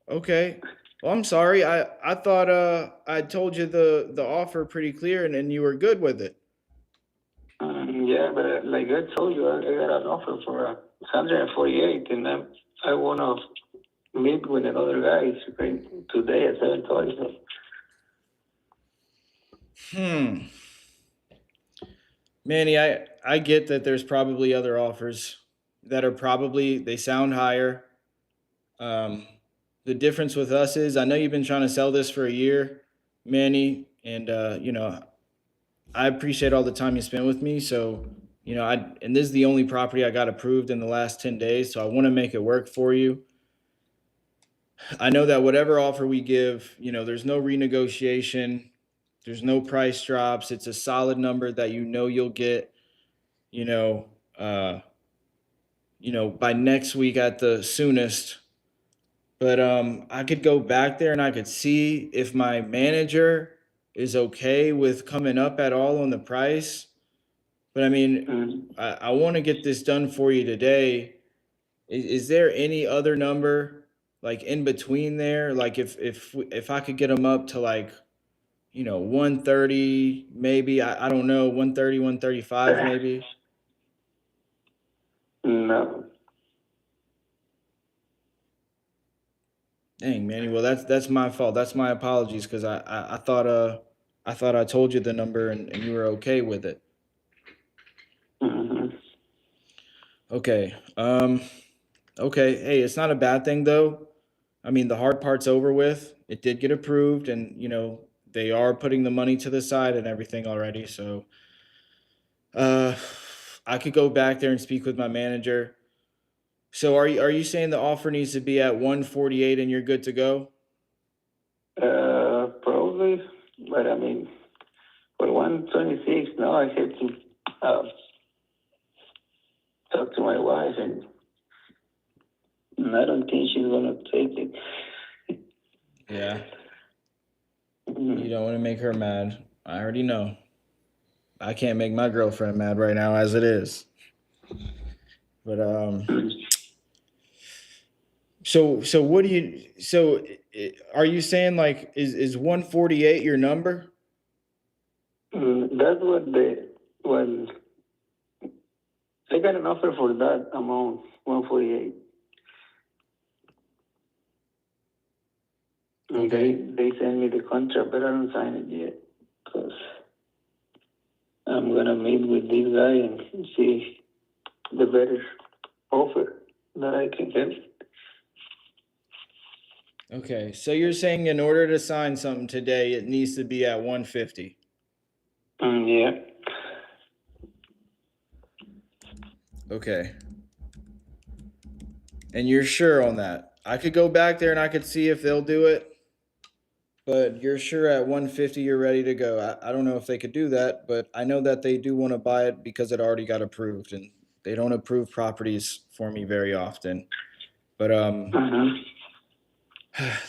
Okay. Well, I'm sorry. I thought I told you the offer pretty clear and you were good with it. Yeah, but like I told you, I got an offer for 148, and I want to meet with another guy today at 7:30. Manny, I get that there's probably other offers that are probably they sound higher. Um, the difference with us is I know you've been trying to sell this for a year, Manny, and you know, I appreciate all the time you spent with me. So, you know, and this is the only property I got approved in the last 10 days, so I want to make it work for you. I know that whatever offer we give, you know, there's no renegotiation, there's no price drops. It's a solid number that you know you'll get, you know, uh, by next week at the soonest. But I could go back there and I could see if my manager is okay with coming up at all on the price. But I mean, I want to get this done for you today. Is there any other number like in between there? Like if I could get them up to like 130 maybe, I don't know, 130, 135 maybe. No. Dang, Manny. Well, that's my fault. That's my apologies because I thought I told you the number and you were okay with it. Mm-hmm. Okay. Okay. Hey, it's not a bad thing though. I mean, the hard part's over with. It did get approved, and they are putting the money to the side and everything already. So, uh, I could go back there and speak with my manager. So, are you saying the offer needs to be at 148 and you're good to go? Probably, but I mean, for 126, now I have to talk to my wife, and I don't think she's gonna take it. Yeah. Mhm. You don't want to make her mad. I already know. I can't make my girlfriend mad right now as it is. But so what do you are you saying like is 148 your number? That's when I got an offer for that amount, 148. And Okay. they sent me the contract, but I don't sign it yet because I'm gonna meet with this guy and see the better offer that I can get. Okay. So you're saying in order to sign something today it needs to be at 150. Yeah. Okay. And you're sure on that? I could go back there and I could see if they'll do it. But you're sure at 150 you're ready to go. I don't know if they could do that, but I know that they do want to buy it because it already got approved and they don't approve properties for me very often. But Mm-hmm.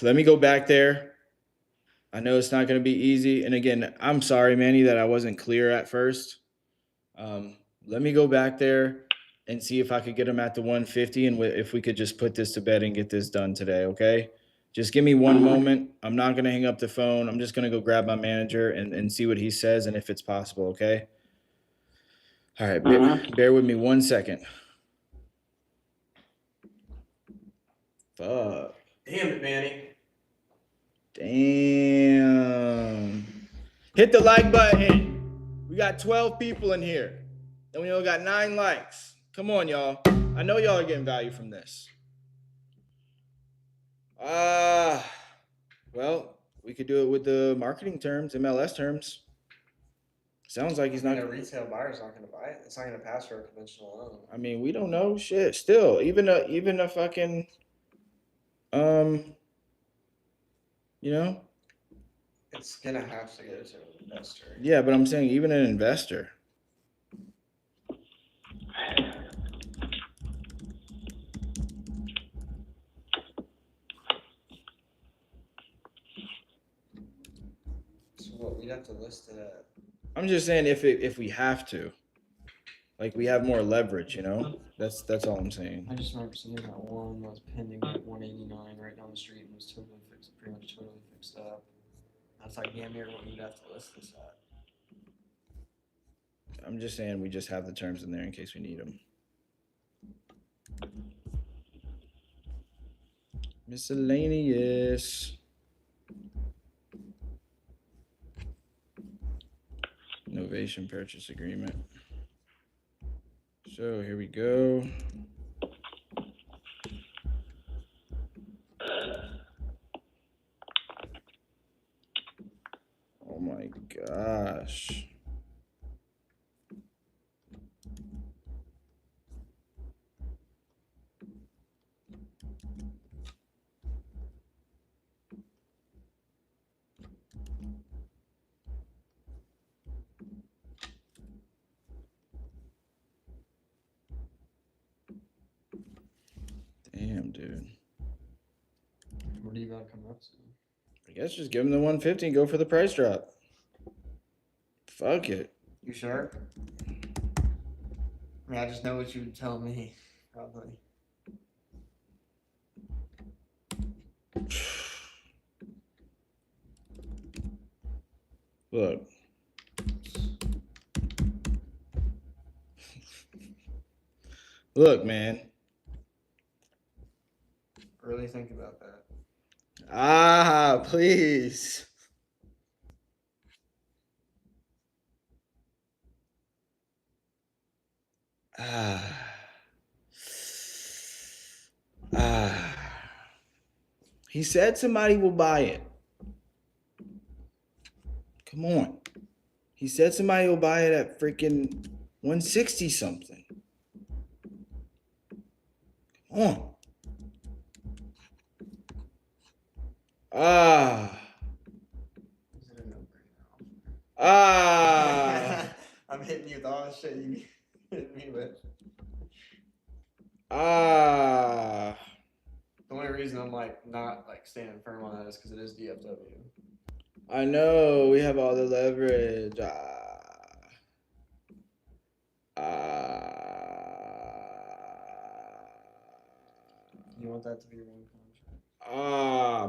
let me go back there. I know it's not going to be easy. And again, I'm sorry, Manny, that I wasn't clear at first. Let me go back there and see if I could get them at the 150 and if we could just put this to bed and get this done today, okay? Just give me one moment. I'm not going to hang up the phone. I'm just going to go grab my manager and see what he says and if it's possible, okay? All right, bear with me 1 second. Fuck. Damn it, Manny. Damn. Hit the like button. We got 12 people in here. And we only got 9 likes. Come on, y'all. I know y'all are getting value from this. Well, we could do it with the marketing terms, MLS terms. Sounds like he's not. A retail buyer's not going to buy it. It's not going to pass for a conventional loan. I mean, we don't know shit. Still, even a fucking It's going to have to go to an investor. Yeah, but I'm saying even an investor. So what, we'd have to list it at... I'm just saying if we have to, like we have more leverage, That's all I'm saying. I just remember seeing that one was pending at 189 right down the street and was totally It's pretty much totally fixed up. That's like damn near what you'd have to list this at. I'm just saying we just have the terms in there in case we need them. Miscellaneous. Novation purchase agreement. So here we go. Oh my gosh. Damn, dude. What do you got coming up soon? I guess just give him the 150 and go for the price drop. Fuck it. You sure? I mean, I just know what you would tell me, probably. Look. Look, man. Really think about that. Ah, please. Ah. Ah. He said somebody will buy it. Come on. He said somebody will buy it at freaking 160 something. Come on. Ah. Is it a no-brainer? Ah. I'm hitting you with all the shit you hit me with. Ah. The only reason I'm like not like standing firm on that is because it is DFW. I know we have all the leverage. Ah. You want that to be your one contract?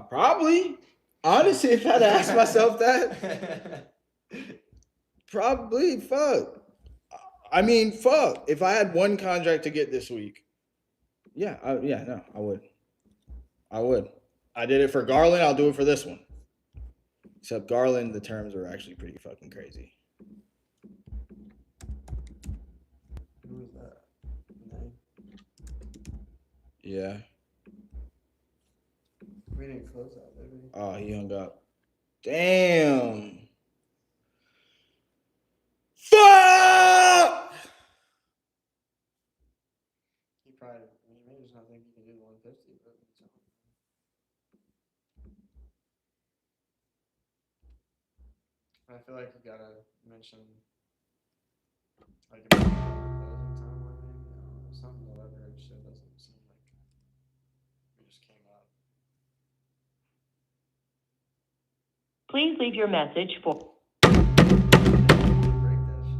Probably. Honestly, if I had to ask myself that, probably. Fuck. I mean, fuck. If I had one contract to get this week, yeah, I would. I would. I did it for Garland. I'll do it for this one. Except Garland, the terms are actually pretty fucking crazy. Who was that? Name? Yeah. We didn't close that, did we? Oh, he hung up. Damn. Fuck! He probably, he may just not think he can do the 150, but it's all. I feel like you gotta mention like a closing timeline, maybe. I don't know, something to leverage so it doesn't seem like we just came up. Please leave your message for. Break that shit.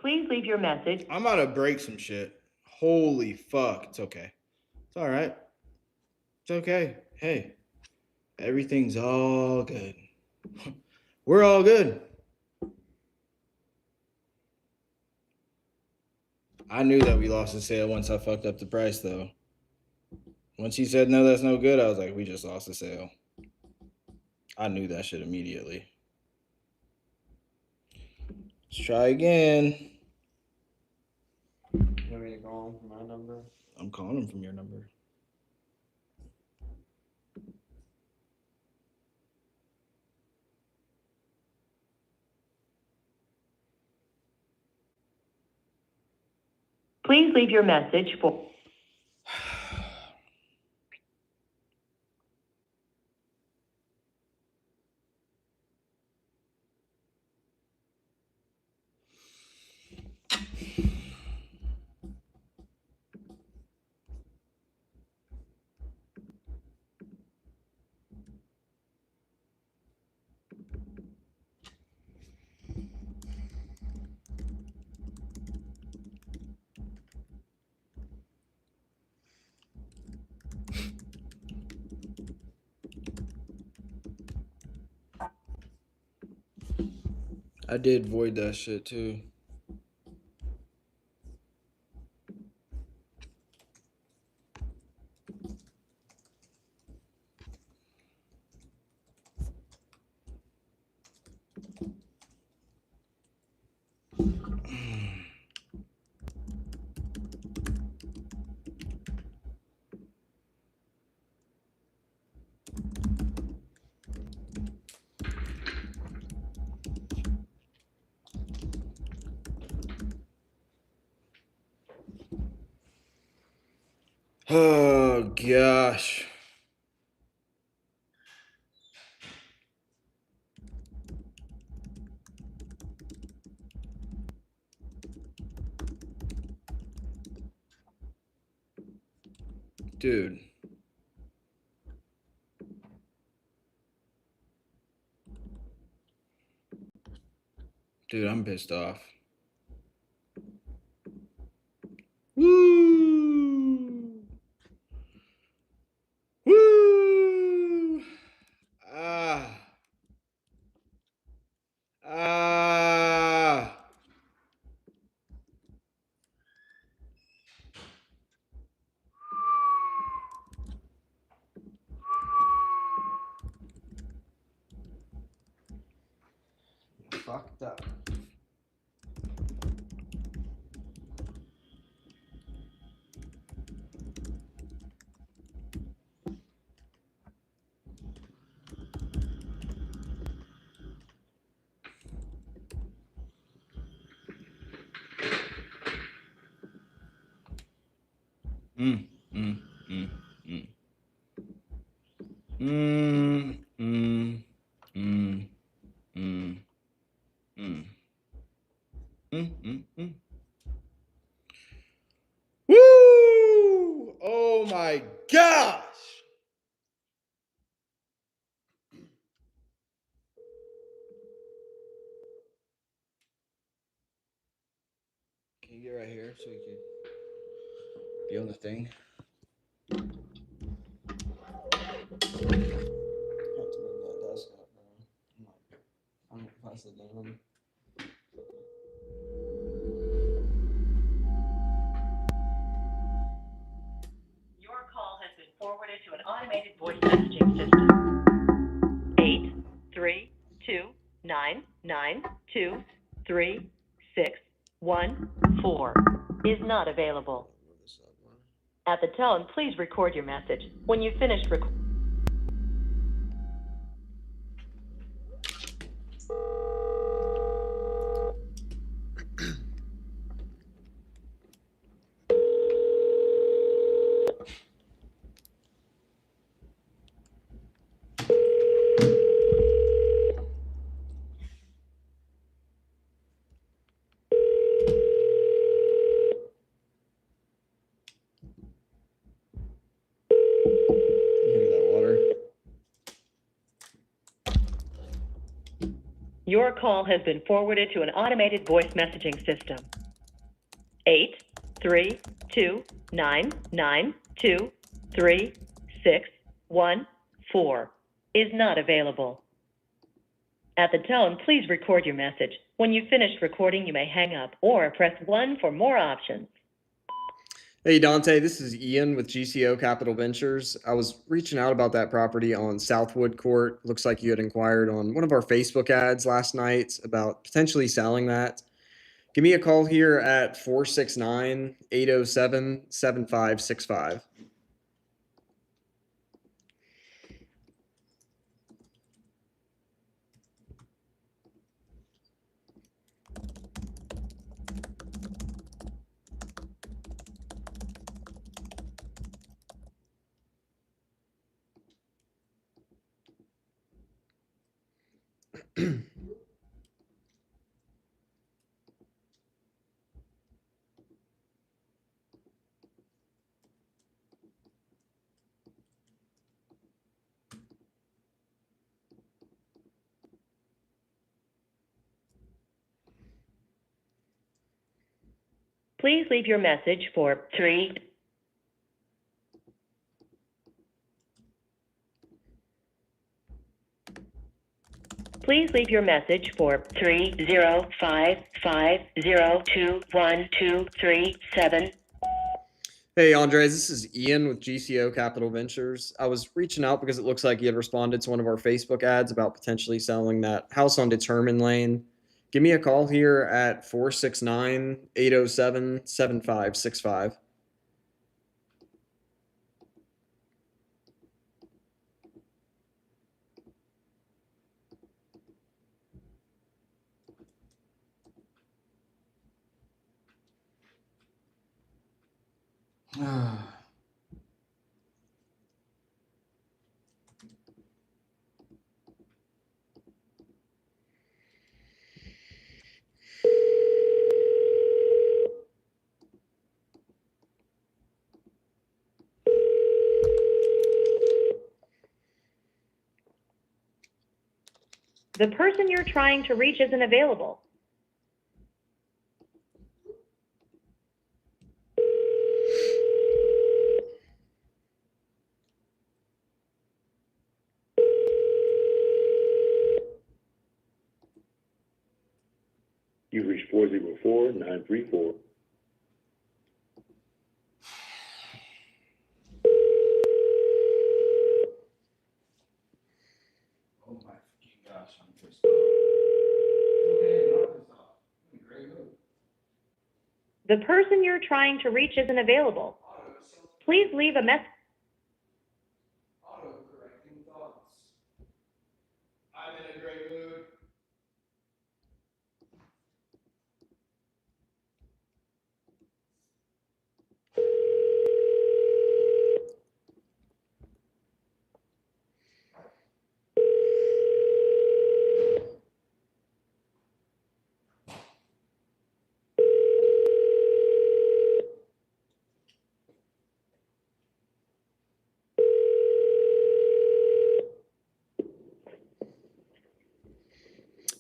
Please leave your message. I'm about to break some shit. Holy fuck. It's okay. It's all right. It's okay. Hey, everything's all good. We're all good. I knew that we lost the sale once I fucked up the price, though. Once he said, no, that's no good, I was like, we just lost the sale. I knew that shit immediately. Let's try again. You want me to go on from my number? I'm calling him from your number. Please leave your message for. I did void that shit too. Oh gosh. Dude. Dude, I'm pissed off. Woo! Woo! Ah. Ah. Fucked up. Mm, mm, mm, mm. Mm, mm, mm, mm, mm. Mm, mm, mm. Woo! Oh my gosh! Can you get right here so you can be on the thing? Have to move that desk up, bro. I'm not pass it down. Your call has been forwarded to an automated voice messaging system. 832-992-3614 is not available. At the tone, please record your message. When you've finished recording. Hear that water? Your call has been forwarded to an automated voice messaging system. 832-992-3614 is not available. At the tone, please record your message. When you've finished recording, you may hang up or press 1 for more options. Hey, Dante, this is Ian with GCO Capital Ventures. I was reaching out about that property on Southwood Court. Looks like you had inquired on one of our Facebook ads last night about potentially selling that. Give me a call here at 469-807-7565. Please leave your message for 3. Please leave your message for 30550212237. Hey, Andres, this is Ian with GCO Capital Ventures. I was reaching out because it looks like you had responded to one of our Facebook ads about potentially selling that house on Determined Lane. Give me a call here at 469-807-7565. The person you're trying to reach isn't available. You've reached 404-934. Oh my fucking gosh, I'm pissed off. Okay, not pissed off. I'm in a great mood. The person you're trying to reach isn't available. Please leave a message. Auto-correcting thoughts. I'm in a great mood.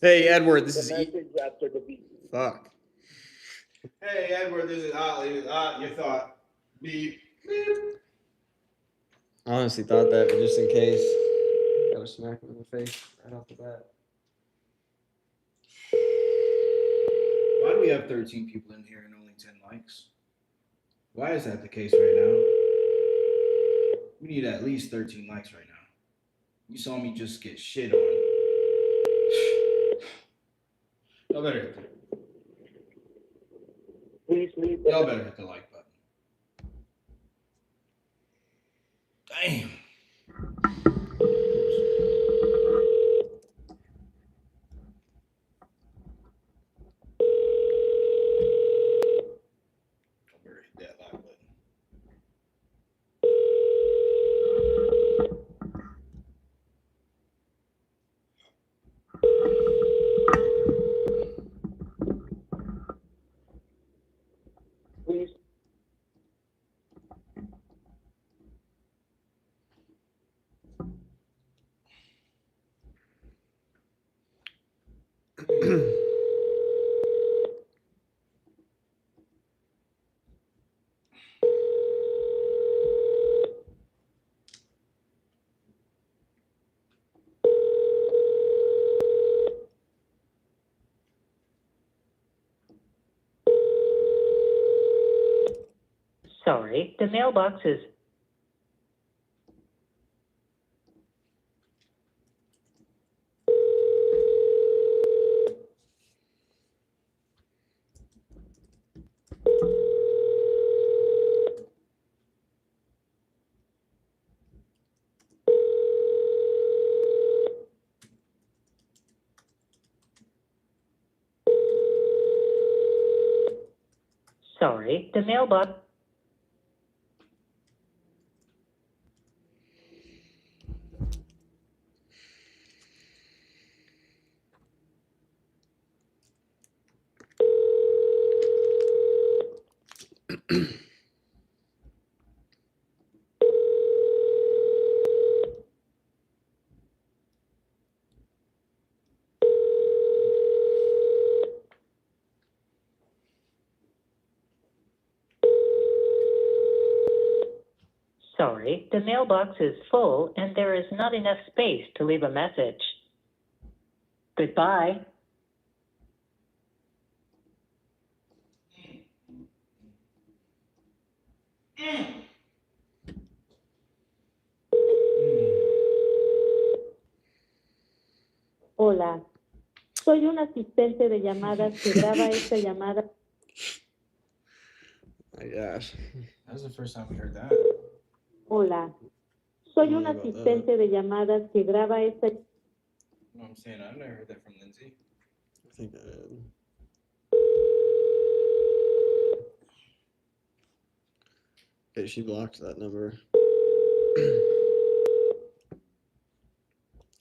Hey, Edward, this is Message after the beep. Fuck. Hey, Edward, this is Ollie. You thought. Beep. Beep. I honestly thought that, but just in case, gotta smack him in the face right off the bat. Why do we have 13 people in here and only 10 likes? Why is that the case right now? We need at least 13 likes right now. You saw me just get shit on. Y'all better hit the, Please leave y'all better hit the like button. Damn. Y'all better hit that like button. please. Sorry, the mailbox is. Sorry, the mailbox. Sorry, the mailbox is full and there is not enough space to leave a message. Goodbye. Hola, soy un asistente de llamadas que graba esta llamada. My gosh. That was the first time we heard that. Hola, soy un Sorry about that. asistente de llamadas que graba esta. You know what I'm saying? I've never heard that from Lindsay. I think I did. Okay, she blocked that number.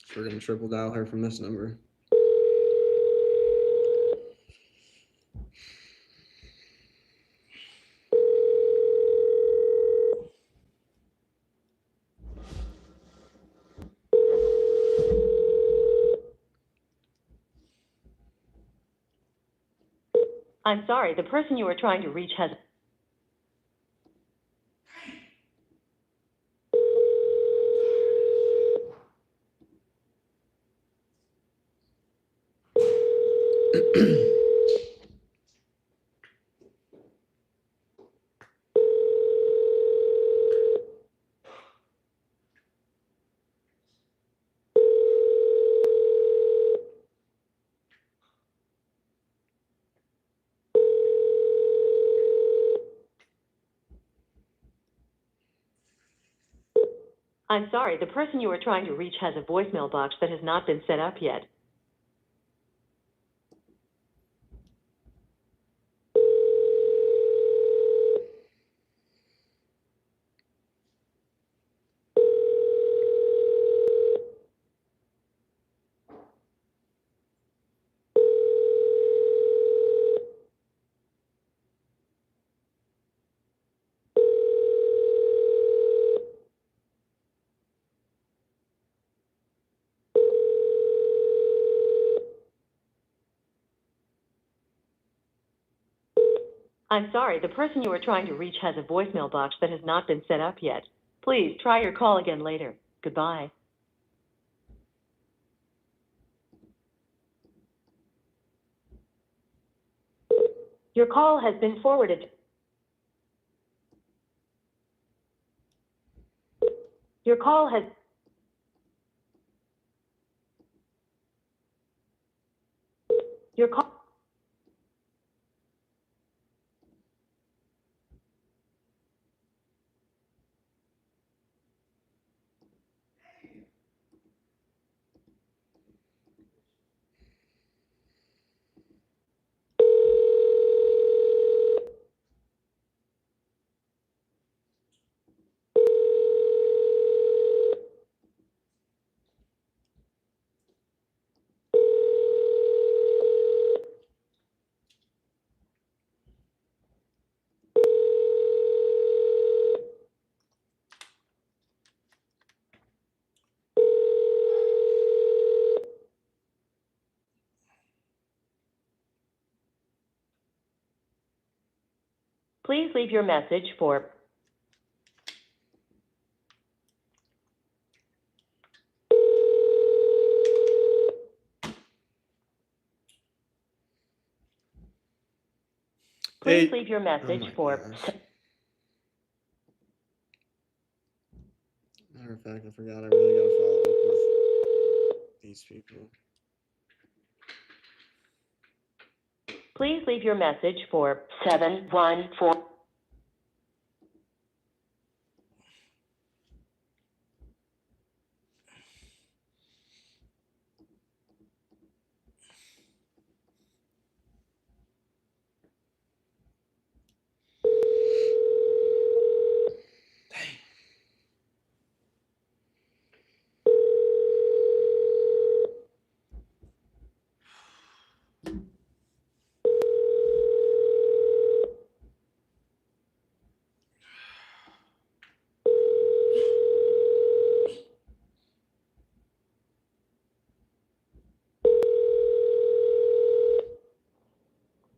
So we're gonna triple dial her from this number. I'm sorry, the person you are trying to reach has. I'm sorry, the person you are trying to reach has a voicemail box that has not been set up yet. I'm sorry, the person you are trying to reach has a voicemail box that has not been set up yet. Please try your call again later. Goodbye. Your call has been forwarded. Your call has. Your call. Please leave your message for. Please Hey. leave your Oh message my for. gosh. Matter of fact, I forgot I really gotta follow up with these people. Please leave your message for 714.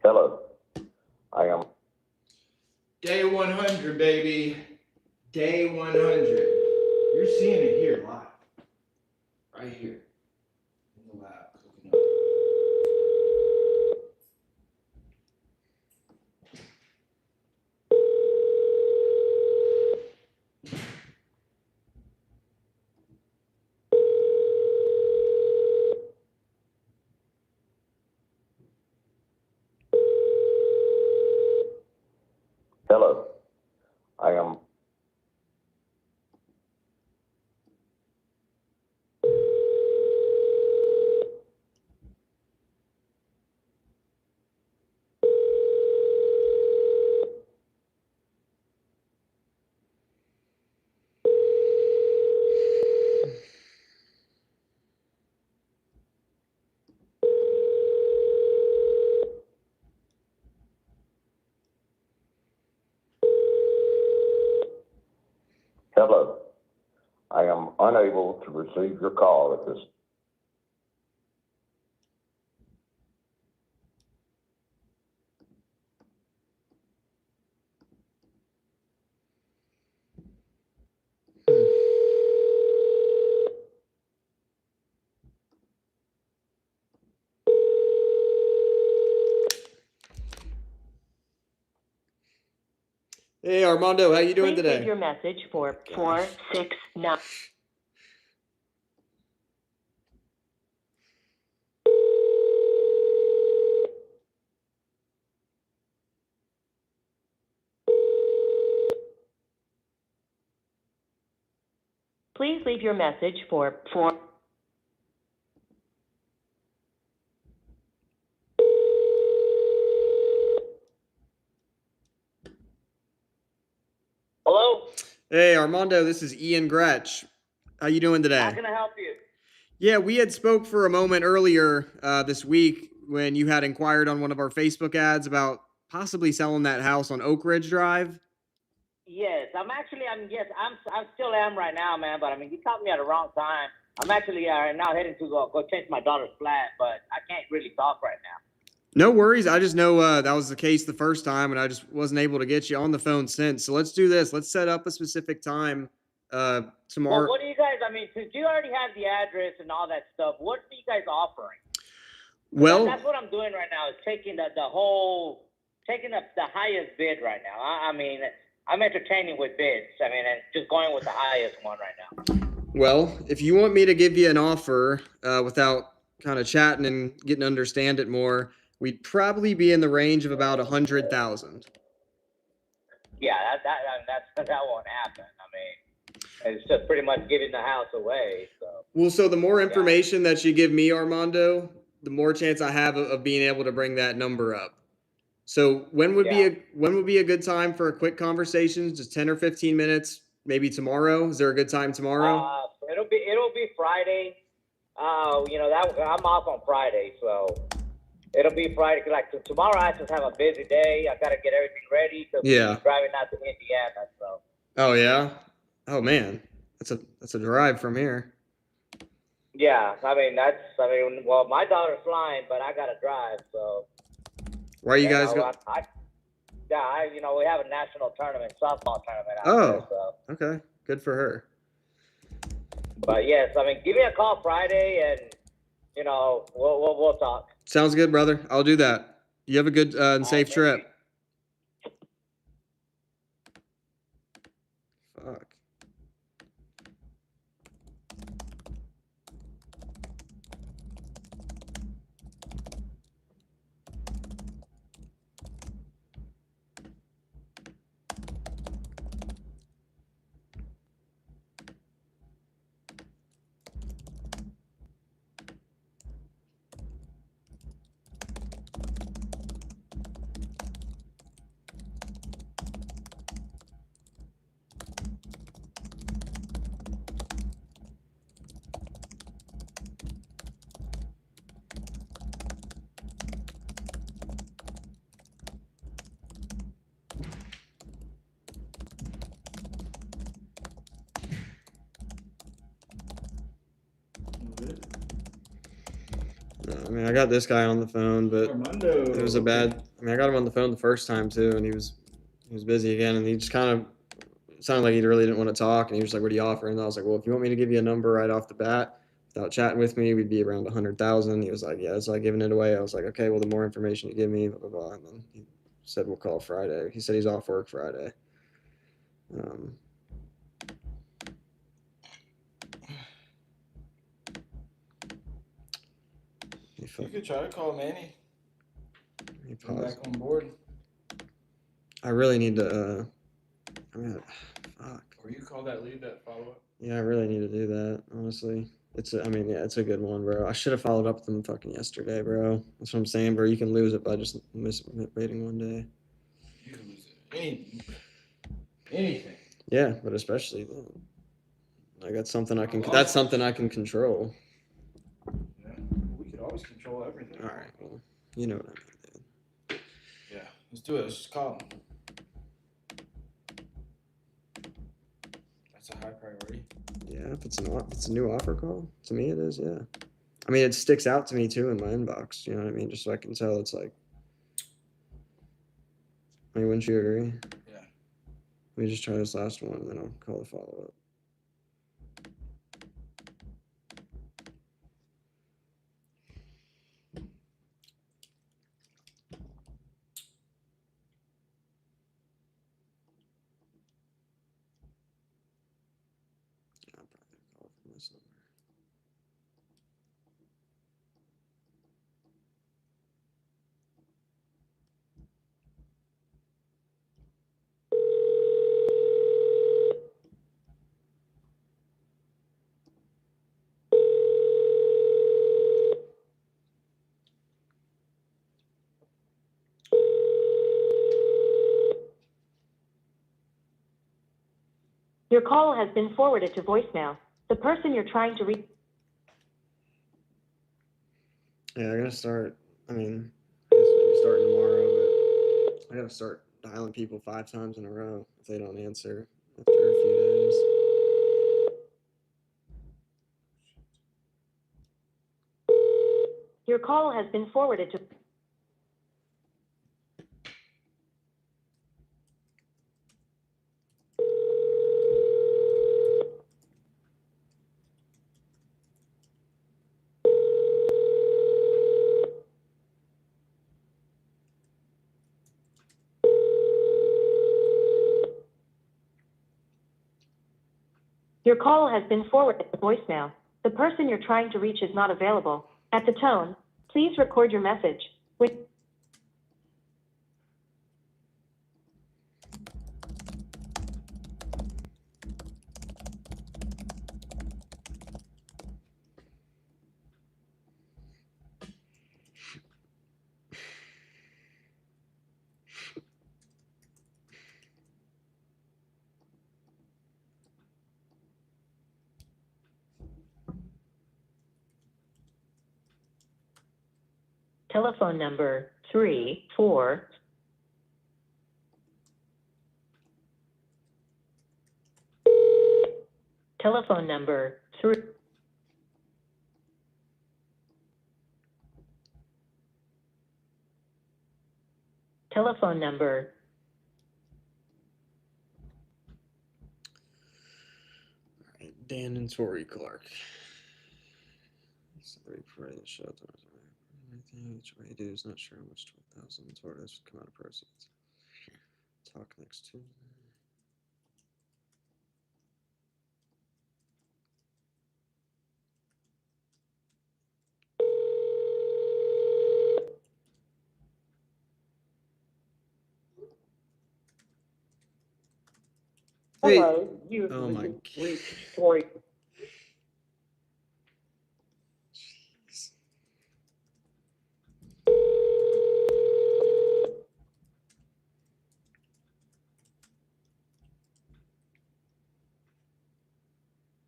Hello. I am. Day 100, baby. Day 100. You're seeing it here live. Right here. In the lab, cooking up. Hello. I am unable to receive your call at this. Hey Armando, how you doing Please leave today? your message for Gosh. 469. Please leave your message for 4. Hello? Hey Armando, this is Ian Gretsch. How you doing today? How can I help you? Yeah, we had spoke for a moment earlier this week when you had inquired on one of our Facebook ads about possibly selling that house on Oak Ridge Drive. Yes, I still am right now, man, but I mean, you caught me at the wrong time. I'm actually now heading to go change my daughter's flat, but I can't really talk right now. No worries. I just know that was the case the first time, and I just wasn't able to get you on the phone since. So let's do this. Let's set up a specific time tomorrow. Well, what do you guys, I mean, since you already have the address and all that stuff, what are you guys offering? Well, That's what I'm doing right now, is taking the highest bid right now. I mean, I'm entertaining with bids. I mean, and just going with the highest one right now. well, if you want me to give you an offer without kind of chatting and getting to understand it more, we'd probably be in the range of about 100,000. Yeah, that won't happen. I mean, it's just pretty much giving the house away. So. Well, so the more information that you give me, Armando, the more chance I have of being able to bring that number up. So when would be a good time for a quick conversation? Just 10 or 15 minutes, maybe tomorrow. Is there a good time tomorrow? It'll be Friday. That I'm off on Friday, so it'll be Friday. Like tomorrow, I just have a busy day. I gotta get everything ready because Yeah. we're driving out to Indiana. So. Oh yeah. Oh man, that's a drive from here. Yeah, well, my daughter's flying, but I gotta drive. So. Why are you guys going? We have a national tournament, softball tournament out there. So. Okay, good for her. But yes, I mean, give me a call Friday, and we'll talk. Sounds good, brother. I'll do that. You have a good and safe trip. Fuck. I mean, I got this guy on the phone, but Armando. it was a bad. I mean, I got him on the phone the first time too, and he was busy again, and he just kind of sounded like he really didn't want to talk, and he was like, "What do you offer?" And I was like, "Well, if you want me to give you a number right off the bat, without chatting with me, we'd be around 100,000." He was like, "Yeah, it's like giving it away." I was like, "Okay, well, the more information you give me, blah blah blah." And then he said, "We'll call Friday." He said he's off work Friday. You could try to call Manny. He Come paused. back on board. I really need to. Fuck. Or you call that lead that follow up. Yeah, I really need to do that. Honestly, it's a good one, bro. I should have followed up with them fucking yesterday, bro. That's what I'm saying, bro. You can lose it by just waiting one day. You can lose it. Anything. Yeah, but especially like that's something I can. That's something I can control. Yeah, we could always control everything. All right. Well, you know what I mean, dude. Yeah, let's do it. Let's just call him. That's a high priority. Yeah, if it's a new offer call, to me it is. Yeah, I mean it sticks out to me too in my inbox. You know what I mean? Just so I can tell it's like. I mean, wouldn't you agree? Yeah. Let me just try this last one, and then I'll call the follow up. I'll probably call from this number. Your call has been forwarded to voicemail. The person you're trying to reach. Yeah, I gotta start. I mean, I guess maybe starting tomorrow, but I gotta start dialing people 5 times in a row if they don't answer after a few days. Your call has been forwarded to. Your call has been forwarded to voicemail. The person you're trying to reach is not available. At the tone, please record your message. When telephone number 34. Telephone number 3. Telephone number. All right, Dan and Tori Clark. Sorry for the shut. Anything HOA dues, not sure how much 12,000 Tori has come out of proceeds. Talk next Tuesday. Hey. Hello, you Oh my have reached Tori. Jeez.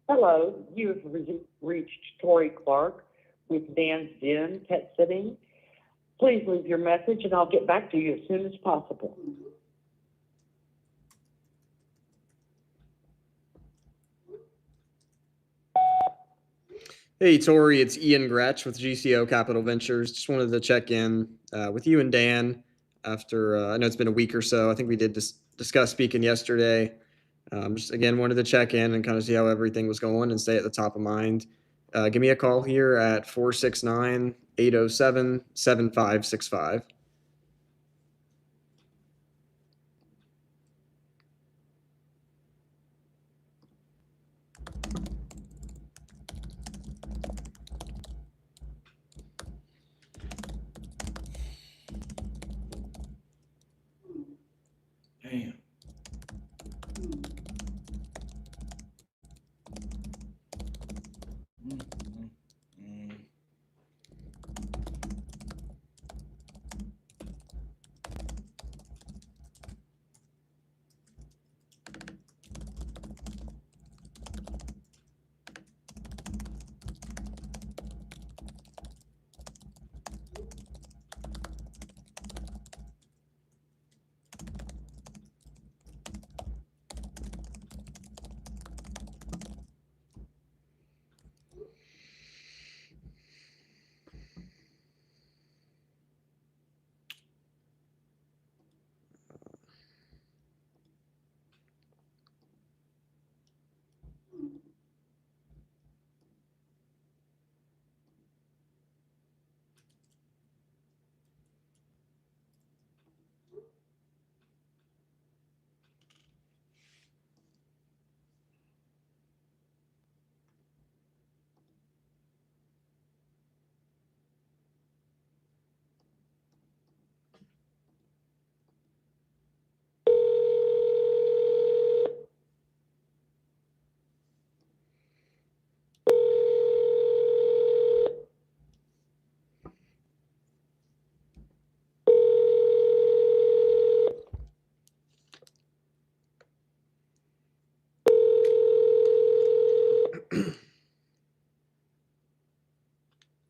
Hello, you have reached Tori Clark with Dan's Den Pet Sitting. Please leave your message and I'll get back to you as soon as possible. Hey, Tori, it's Ian Gretsch with GCO Capital Ventures. Just wanted to check in with you and Dan after, I know it's been a week or so. I think we did discuss speaking yesterday. Just again, wanted to check in and kind of see how everything was going and stay at the top of mind. Give me a call here at 469-807-7565. Damn.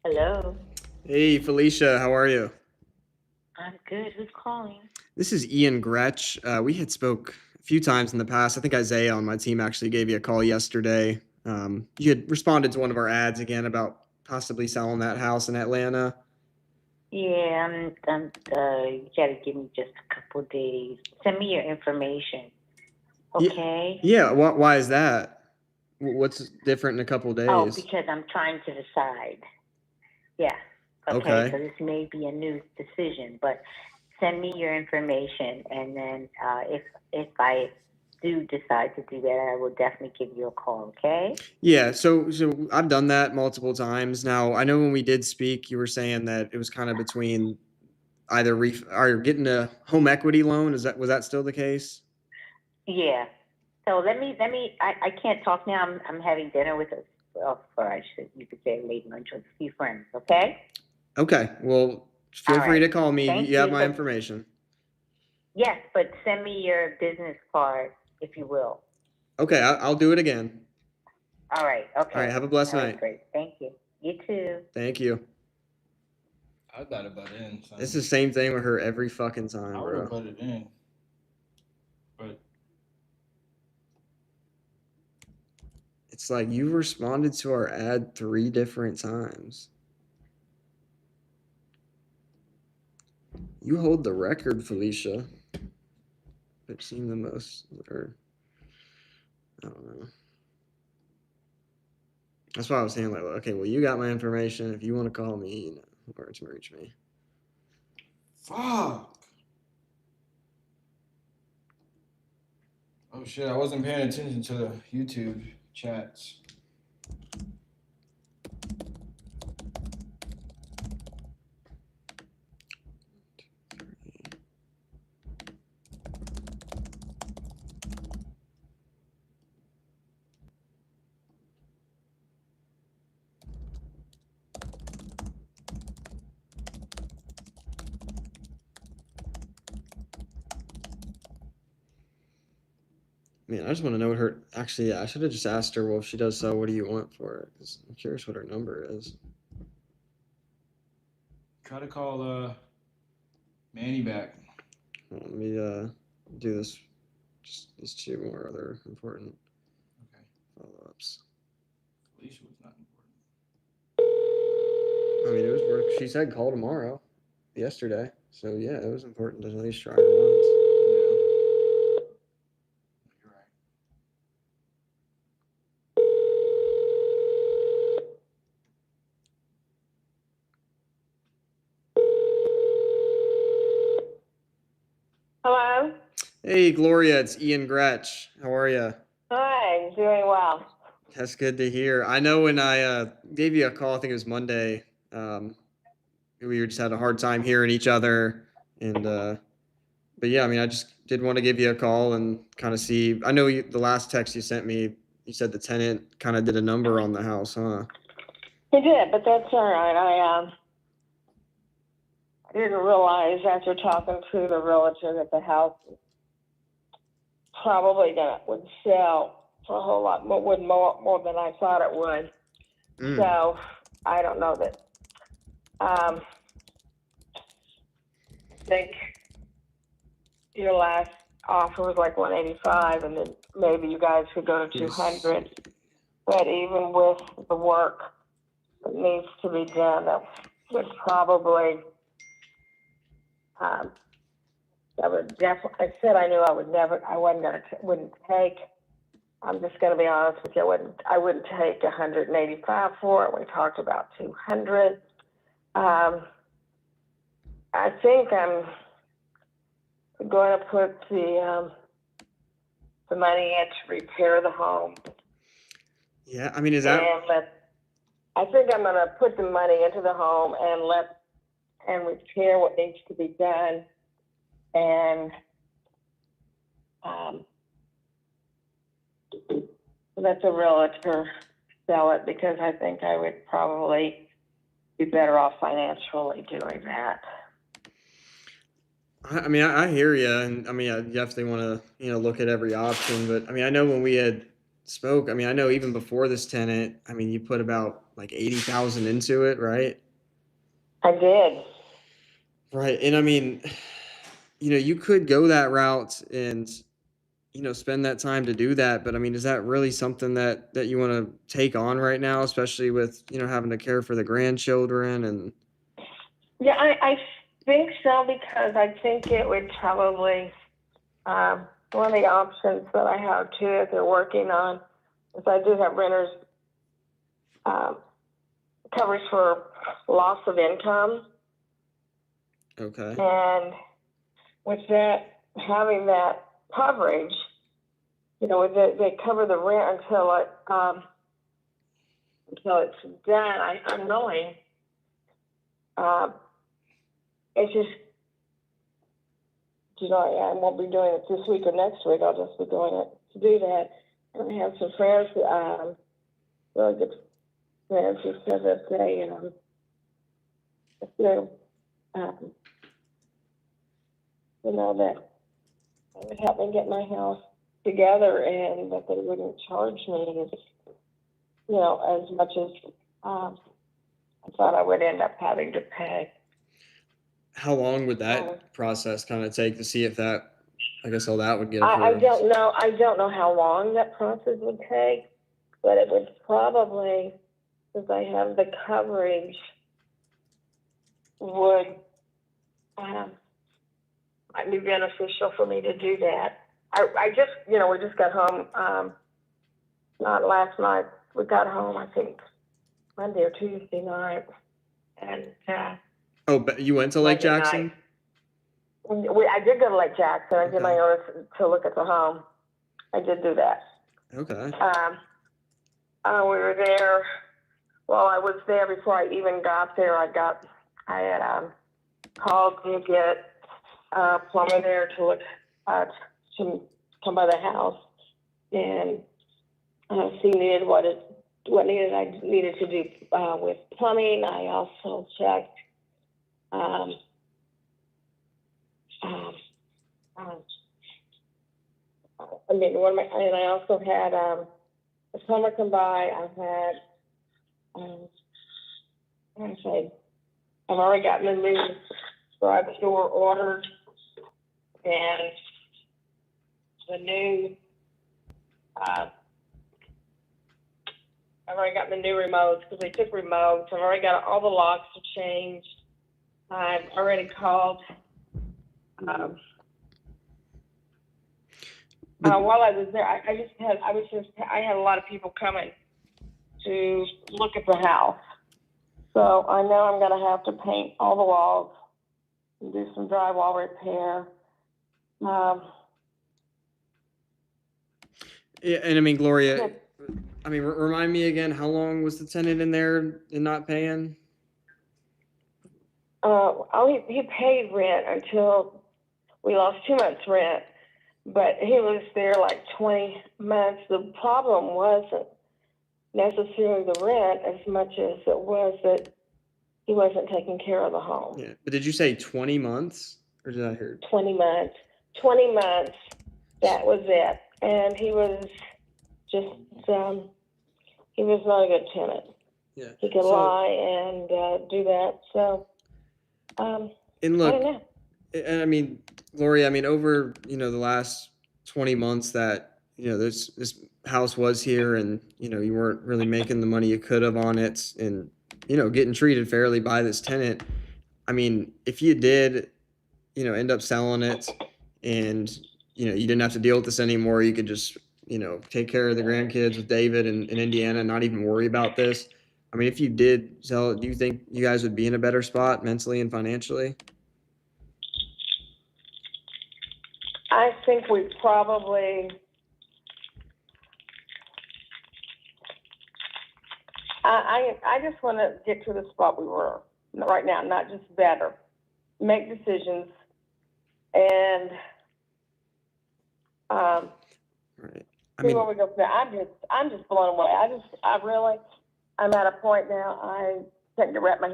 Hello. Hey, Felicia, how are you? I'm good. Who's calling? This is Ian Gretsch. We had spoke a few times in the past. I think Isaiah on my team actually gave you a call yesterday. You had responded to one of our ads again about possibly selling that house in Atlanta. Yeah, you gotta give me just a couple days. Send me your information. Okay? Yeah, why is that? What's different in a couple Oh, days? because I'm trying to decide. Yeah. Okay. So this may be a new decision, but send me your information, and then if I do decide to do that, I will definitely give you a call. Okay? Yeah, so I've done that multiple times. Now, I know when we did speak, you were saying that it was kind of between either or getting a home equity loan. Was that still the case? Yeah. So let me. I can't talk now. I'm having dinner with you could say late lunch with a few friends. Okay. Okay. Well, feel All free to right. call me. Thank You have you. my But information. yes, but send me your business card if you will. Okay, I'll do it again. All right. All Okay. right. Have a blessed All right. night. Great. Thank you. You too. Thank you. I got to butt in. Son. It's the same thing with her every fucking time, I would have bro. butted in, but It's like you responded to our ad 3 different times. You hold the record, Felicia. I've seen the most, or I don't know. That's why I was saying, like, okay, well, you got my information. If you want to call me, you know where to reach me. fuck. Oh shit! I wasn't paying attention to the YouTube chats. Man, I just want to know what her. Actually, yeah, I should have just asked her. Well, if she does so, what do you want for it? 'Cause I'm curious what her number is. Try to call Manny back. Well, let me do this. Just these 2 more other important Okay. follow-ups. Felicia was not important. I mean, it was work. She said call tomorrow, yesterday. So yeah, it was important to at least try her once. Yeah. You're right. Hello? Hey, Gloria, it's Ian Gretsch. How are you? Hi, doing well. That's good to hear. I know when I gave you a call, I think it was Monday. We just had a hard time hearing each other, and but yeah, I mean, I just did want to give you a call and kind of see. I know the last text you sent me, you said the tenant kind of did a number on the house, huh? He did, but that's all right. I didn't realize after talking to the realtor that the house was probably would sell for a whole lot more than I thought it would. So I don't know that. I think your last offer was like 185, and then maybe you guys could go to 200. But even with the work that needs to be done, that would probably. I would definitely. I said I knew I would never. I wouldn't take. I'm just going to be honest with you. I wouldn't take 185 for it. We talked about 200. I think I'm going to put the money in to repair the home. Yeah, I mean, is that? I think I'm going to put the money into the home and repair what needs to be done, and let the realtor sell it, because I think I would probably be better off financially doing that. I mean, I hear you, and I mean, I definitely want to, look at every option. But I mean, I know when we had spoke, I mean, I know even before this tenant, I mean, you put about like 80,000 into it, right? I did. Right. And I mean, you could go that route and, spend that time to do that. But I mean, is that really something that you want to take on right now, especially with, having to care for the grandchildren and Yeah, I think so, because I think it would probably, one of the options that I have too, that they're working on, is I do have renters coverage for loss of income. okay. And with that, having that coverage, they cover the rent until it's done. I'm going. It's just, I won't be doing it this week or next week. I'll just be going to do that. And I have some friends, really good friends, who said that that it would help me get my house together, and that they wouldn't charge me, as much as I thought I would end up having to pay. How long would that process kind of take to see if that, I guess all that would get I approved? don't know. I don't know how long that process would take, but it would probably, since I have the coverage, would might be beneficial for me to do that. I just, we just got home, not last night. We got home, I think, Monday or Tuesday night. And, Oh, but you went to Lake Monday Jackson? night. I did go to Lake Jackson. I did Okay. my notice to look at the home. I did do that. Okay. We were there. Well, I was there before I even got there. I had called to get a plumber there to look to come by the house and see what I needed to do with plumbing. I also checked. And I also had a plumber come by. I had, I've already gotten the new garage door ordered, and the new, I've already got the new remotes, because they took remotes. I've already got all the locks changed. I've already called. While I was there, I had a lot of people coming to look at the house. So I know I'm going to have to paint all the walls and do some drywall repair. Yeah, and I mean, Gloria, I mean, remind me again, how long was the tenant in there and not paying? He paid rent until we lost 2 months rent, but he was there like 20 months. The problem wasn't necessarily the rent as much as it was that he wasn't taking care of the home. Yeah, but did you say 20 months, or did I hear? 20 months. 20 months, that was it. And he was just, he was not a good tenant. Yeah. He could lie and do that. So, and look, I don't know. And I mean, Gloria, I mean, over, the last 20 months that, this house was here and, you weren't really making the money you could have on it and, getting treated fairly by this tenant. I mean, if you did, end up selling it and, you didn't have to deal with this anymore, you could just, take care of the grandkids with David in Indiana and not even worry about this. I mean, if you did sell it, do you think you guys would be in a better spot mentally and financially? I think we probably, I just want to get to the spot we were right now, not just better. Make decisions and right. see where we go from there. I'm just blown away. I'm at a point now. I can't wrap my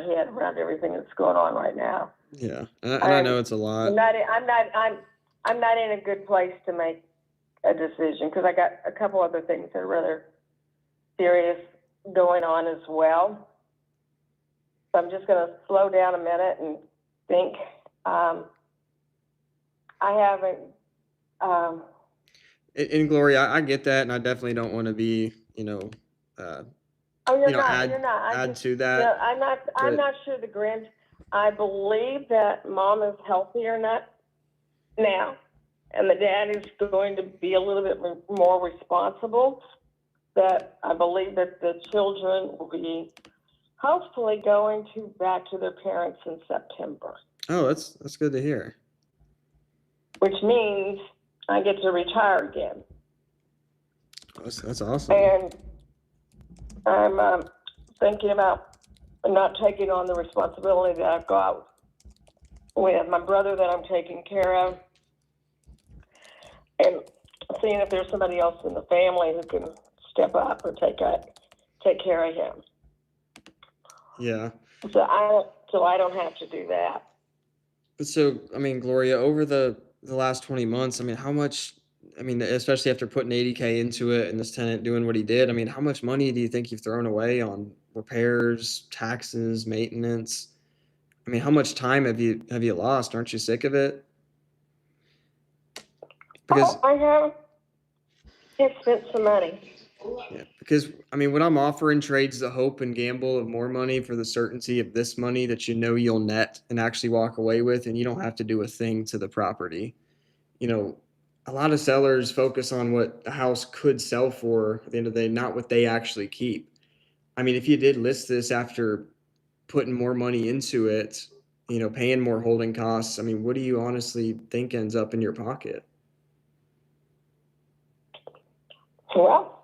head around everything that's going on right now. Yeah, and I know it's a lot. I'm not in a good place to make a decision because I got a couple other things that are rather serious going on as well. So I'm just going to slow down a minute and think. I haven't. And Gloria, I get that, and I definitely don't want to be, Oh, you're you know, not. add You're not. add to No, that. I'm not. I'm but- not sure the grand. I believe that mom is healthier now, and the dad is going to be a little bit more responsible. That I believe that the children will be hopefully going back to their parents in September, Oh, that's good to hear. which means I get to retire again. That's awesome. And I'm thinking about not taking on the responsibility that I've got with my brother that I'm taking care of, and seeing if there's somebody else in the family who can step up or take care of him. Yeah. So I don't have to do that. So, I mean, Gloria, over the last 20 months, I mean, how much, I mean, especially after putting 80K into it and this tenant doing what he did, I mean, how much money do you think you've thrown away on repairs, taxes, maintenance? I mean, how much time have you lost? Aren't you sick of it? Because I have. Just spent some money. Yeah, because I mean, when I'm offering trades the hope and gamble of more money for the certainty of this money that you know you'll net and actually walk away with, and you don't have to do a thing to the property. A lot of sellers focus on what the house could sell for at the end of the day, not what they actually keep. I mean, if you did list this after putting more money into it, paying more holding costs, I mean, what do you honestly think ends up in your pocket? Well,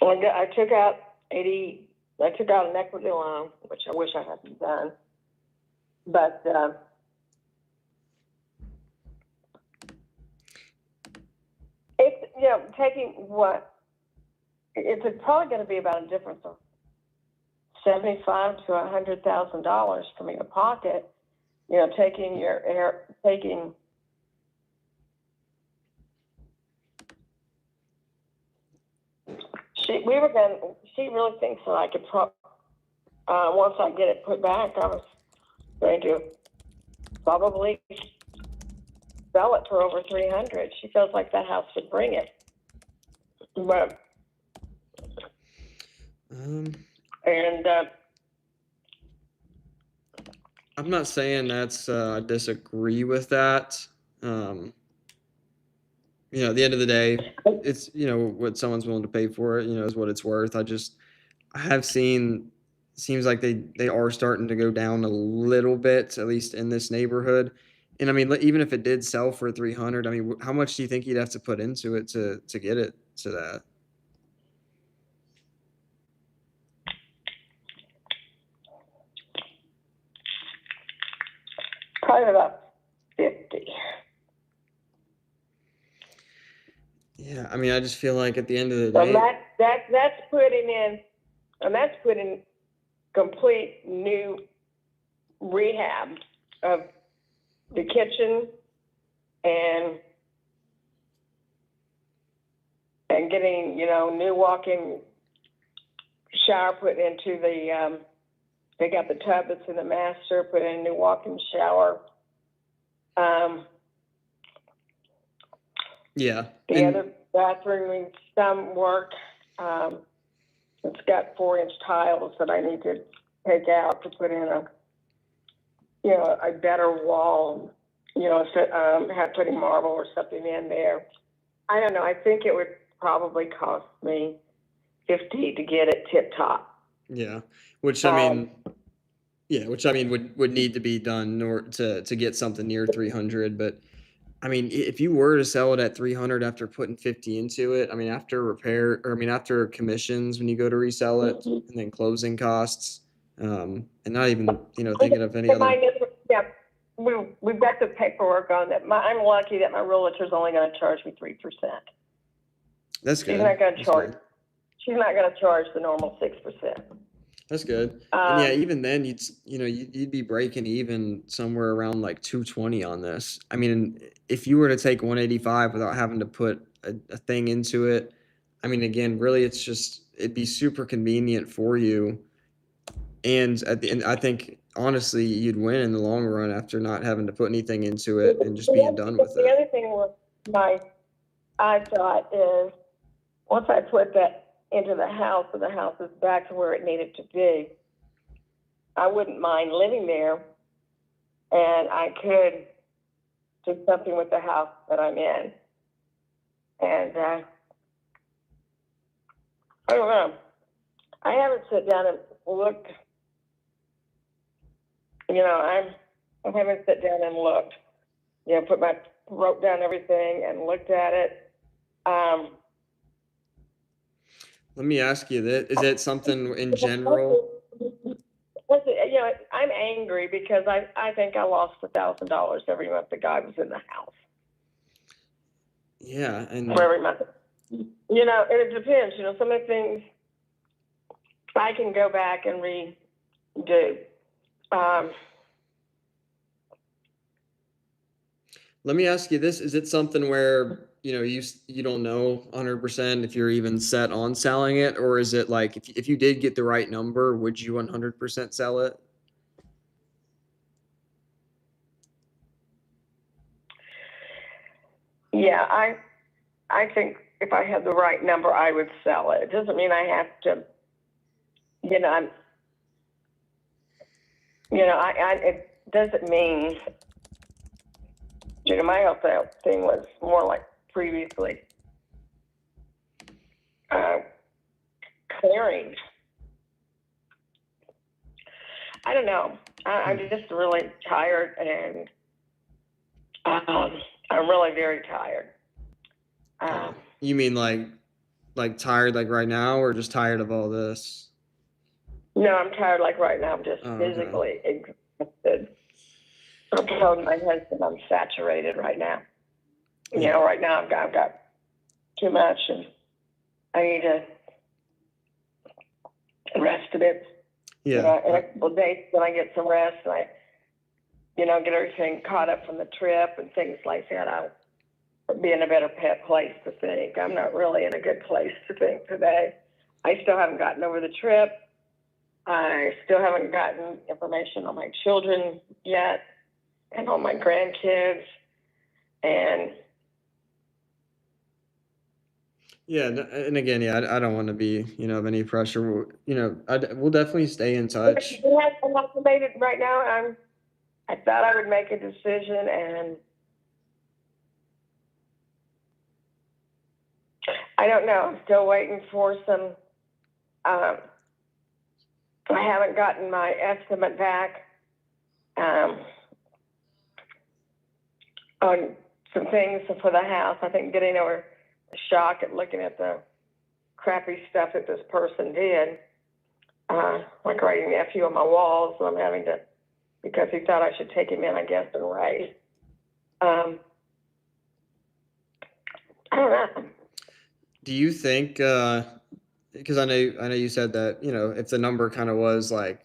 I took out an equity loan, which I wish I hadn't done. But it's taking it's probably going to be about a difference of $75,000 to $100,000 from your pocket. Taking. She really thinks that I could once I get it put back, I was going to probably sell it for over $300,000. She feels like that house would bring it, but I'm not saying I disagree with that. At the end of the day, it's, what someone's willing to pay for it, is what it's worth. I have seen, seems like they are starting to go down a little bit, at least in this neighborhood. And I mean, even if it did sell for 300, I mean, how much do you think you'd have to put into it to get it to that? probably about 50. Yeah, I mean, I just feel like at the end of the day, And that's putting complete new rehab of the kitchen and getting, new walk-in shower put into the, they got the tub that's in the master, put in a new walk-in shower. yeah. The other bathroom needs some work. It's got 4-inch tiles that I need to take out to put in a better wall, have putting marble or something in there. I don't know. I think it would probably cost me $50 to get it tip top. Yeah. Which I mean, would need to be done or to get something near 300. But I mean, if you were to sell it at 300 after putting 50 into it, I mean, after commissions when you go to resell it, and then closing costs, and not even, thinking of any other. We've got the paperwork on that. I'm lucky that my realtor's only going to charge me 3%. That's good. She's not going to charge. She's not going to charge the normal 6%. That's good. And yeah, Um, even then you'd be breaking even somewhere around like 220 on this. I mean, if you were to take 185 without having to put a thing into it, I mean, again, really it'd be super convenient for you. And at the end, I think honestly you'd win in the long run after not having to put anything into it and just being done with the it. other thing was I thought is once I put that into the house and the house is back to where it needed to be, I wouldn't mind living there, and I could do something with the house that I'm in. And I don't know. I haven't sat down and looked. I haven't sat down and looked. Wrote down everything and looked at it. Let me ask you that: is it something in general? I'm angry because I think I lost $1,000 every month the guy was in the house. Yeah, and For every month. And it depends. Some of the things I can go back and redo. let me ask you this: is it something where you don't know 100% if you're even set on selling it, or is it like if you did get the right number, would you 100% sell it? Yeah, I think if I had the right number, I would sell it. It doesn't mean I have to. It doesn't mean. My wholesale thing was more like previously clearing. I don't know. I'm just really tired, and I'm really very tired. You mean like tired like right now, or just tired of all this? No, I'm tired like right now. I'm just physically exhausted. I'm telling my husband I'm saturated right now. Right now I've got too much, and I need to rest a bit. Yeah. In a couple of days when I get some rest, and I, get everything caught up from the trip and things like that, I'll be in a better place to think. I'm not really in a good place to think today. I still haven't gotten over the trip. I still haven't gotten information on my children yet and on my grandkids. And yeah, and again, I don't want to be, of any pressure. We'll definitely stay in touch. I'm not made it right now. I thought I would make a decision, and I don't know. I'm still waiting for some. I haven't gotten my estimate back on some things for the house. I think getting over the shock at looking at the crappy stuff that this person did, like writing a few on my walls. So I'm having to, because he thought I should take him in, I guess, and write. I don't know. Do you think? Because I know you said that if the number kind of was like,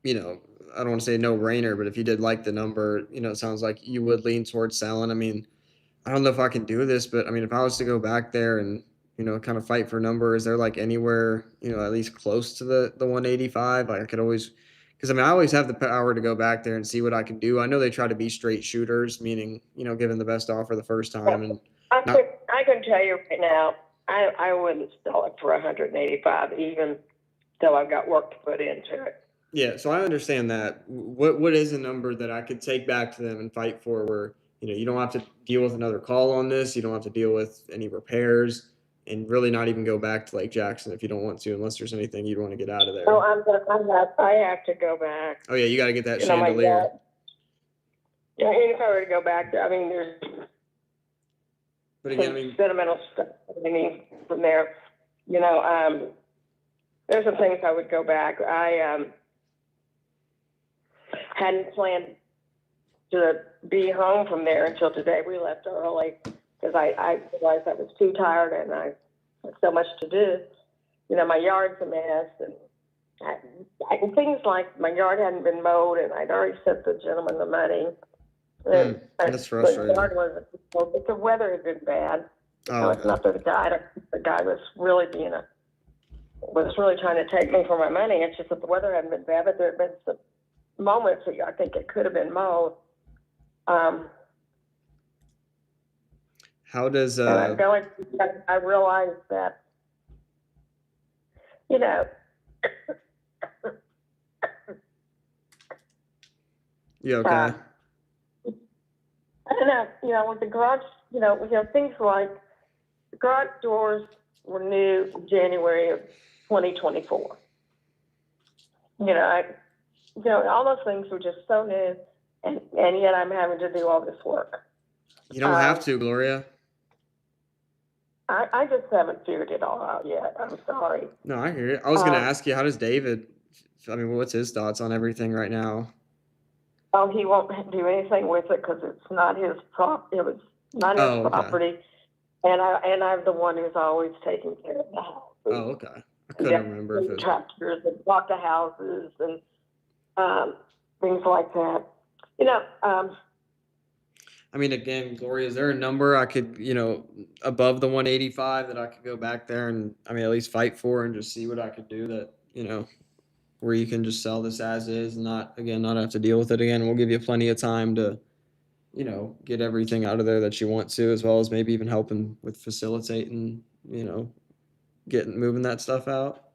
I don't want to say no brainer, but if you did like the number, it sounds like you would lean towards selling. I mean, I don't know if I can do this, but I mean, if I was to go back there and kind of fight for a number, is there like anywhere at least close to the 185? Like I could always, because I mean, I always have the power to go back there and see what I can do. I know they try to be straight shooters, meaning giving the best offer the first time. And I can tell you right now, I wouldn't sell it for 185, even though I've got work to put into it. Yeah, so I understand that. What is a number that I could take back to them and fight for where, you don't have to deal with another call on this, you don't have to deal with any repairs, and really not even go back to Lake Jackson if you don't want to, unless there's anything you'd want to get out of there. Oh, I have to go back. Oh yeah, you got to get that chandelier. Yeah, if I were to go back there, I mean, there's but again, sentimental stuff I mean from there. There's some things I would go back. I hadn't planned to be home from there until today. We left early because I realized I was too tired and I had so much to do. My yard's a mess, and things like my yard hadn't been mowed, and I'd already sent the gentleman the money. And That's frustrating. The yard wasn't, but the weather had been bad. Oh, It's not that the guy was really was really trying to take me for my money. It's just that the weather hadn't been bad, but there had been some moments that I think it could have been mowed. How does and I'm going, I realized that, you know, you okay? I don't know, with the garage, things like the garage doors were new in January of 2024. All those things were just so new, and yet I'm having to do all this work. You don't have to, Gloria. I just haven't figured it all out yet. I'm sorry. No, I hear you. I was going to ask you, how does David, what's his thoughts on everything right now? Oh, he won't do anything with it because it's not his it was not his property. And I'm the one who's always taking care of the house. Oh, okay. I couldn't remember if it was... tractors and bought the houses and things like that. Again, Gloria, is there a number I could, above the 185 that I could go back there and, at least fight for and just see what I could do that, where you can just sell this as is and not have to deal with it again. We'll give you plenty of time to, get everything out of there that you want to, as well as maybe even helping with facilitating, moving that stuff out.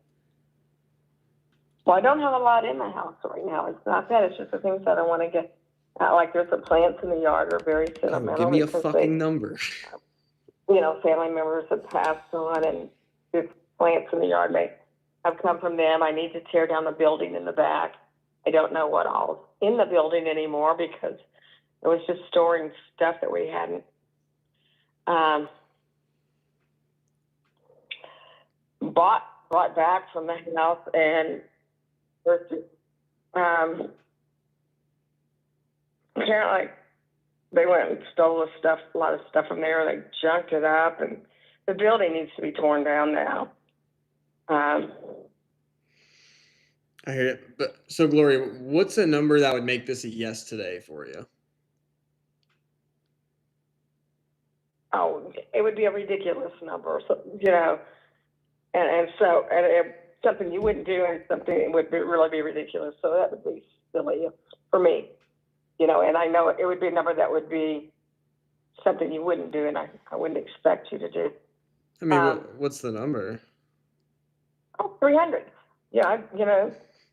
Well, I don't have a lot in the house right now. It's not that. It's just the things that I want to get. Like there's the plants in the yard are very sentimental. Give me a fucking number. Family members have passed on, and the plants in the yard may have come from them. I need to tear down the building in the back. I don't know what all's in the building anymore because it was just storing stuff that we hadn't brought back from the house, and apparently they went and stole a lot of stuff from there. They junked it up, and the building needs to be torn down now. I hear it. But so, Gloria, what's a number that would make this a yes today for you? Oh, it would be a ridiculous number, and something you wouldn't do, and something that would really be ridiculous. So that would be silly for me, and I know it would be a number that would be something you wouldn't do, and I wouldn't expect you to do. What's the number? 300. Yeah,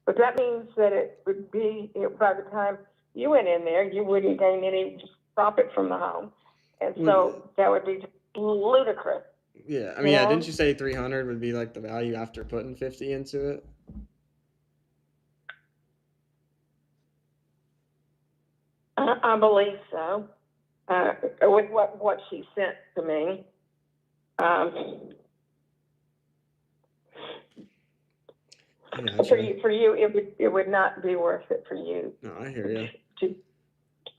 but that means that it would be, by the time you went in there, you wouldn't gain any profit from the home. And so that would be ludicrous. Yeah, didn't you say 300 would be like the value after putting 50 into it? I believe so. With what she sent to me. For you, it would not be worth it for you. No, I hear you.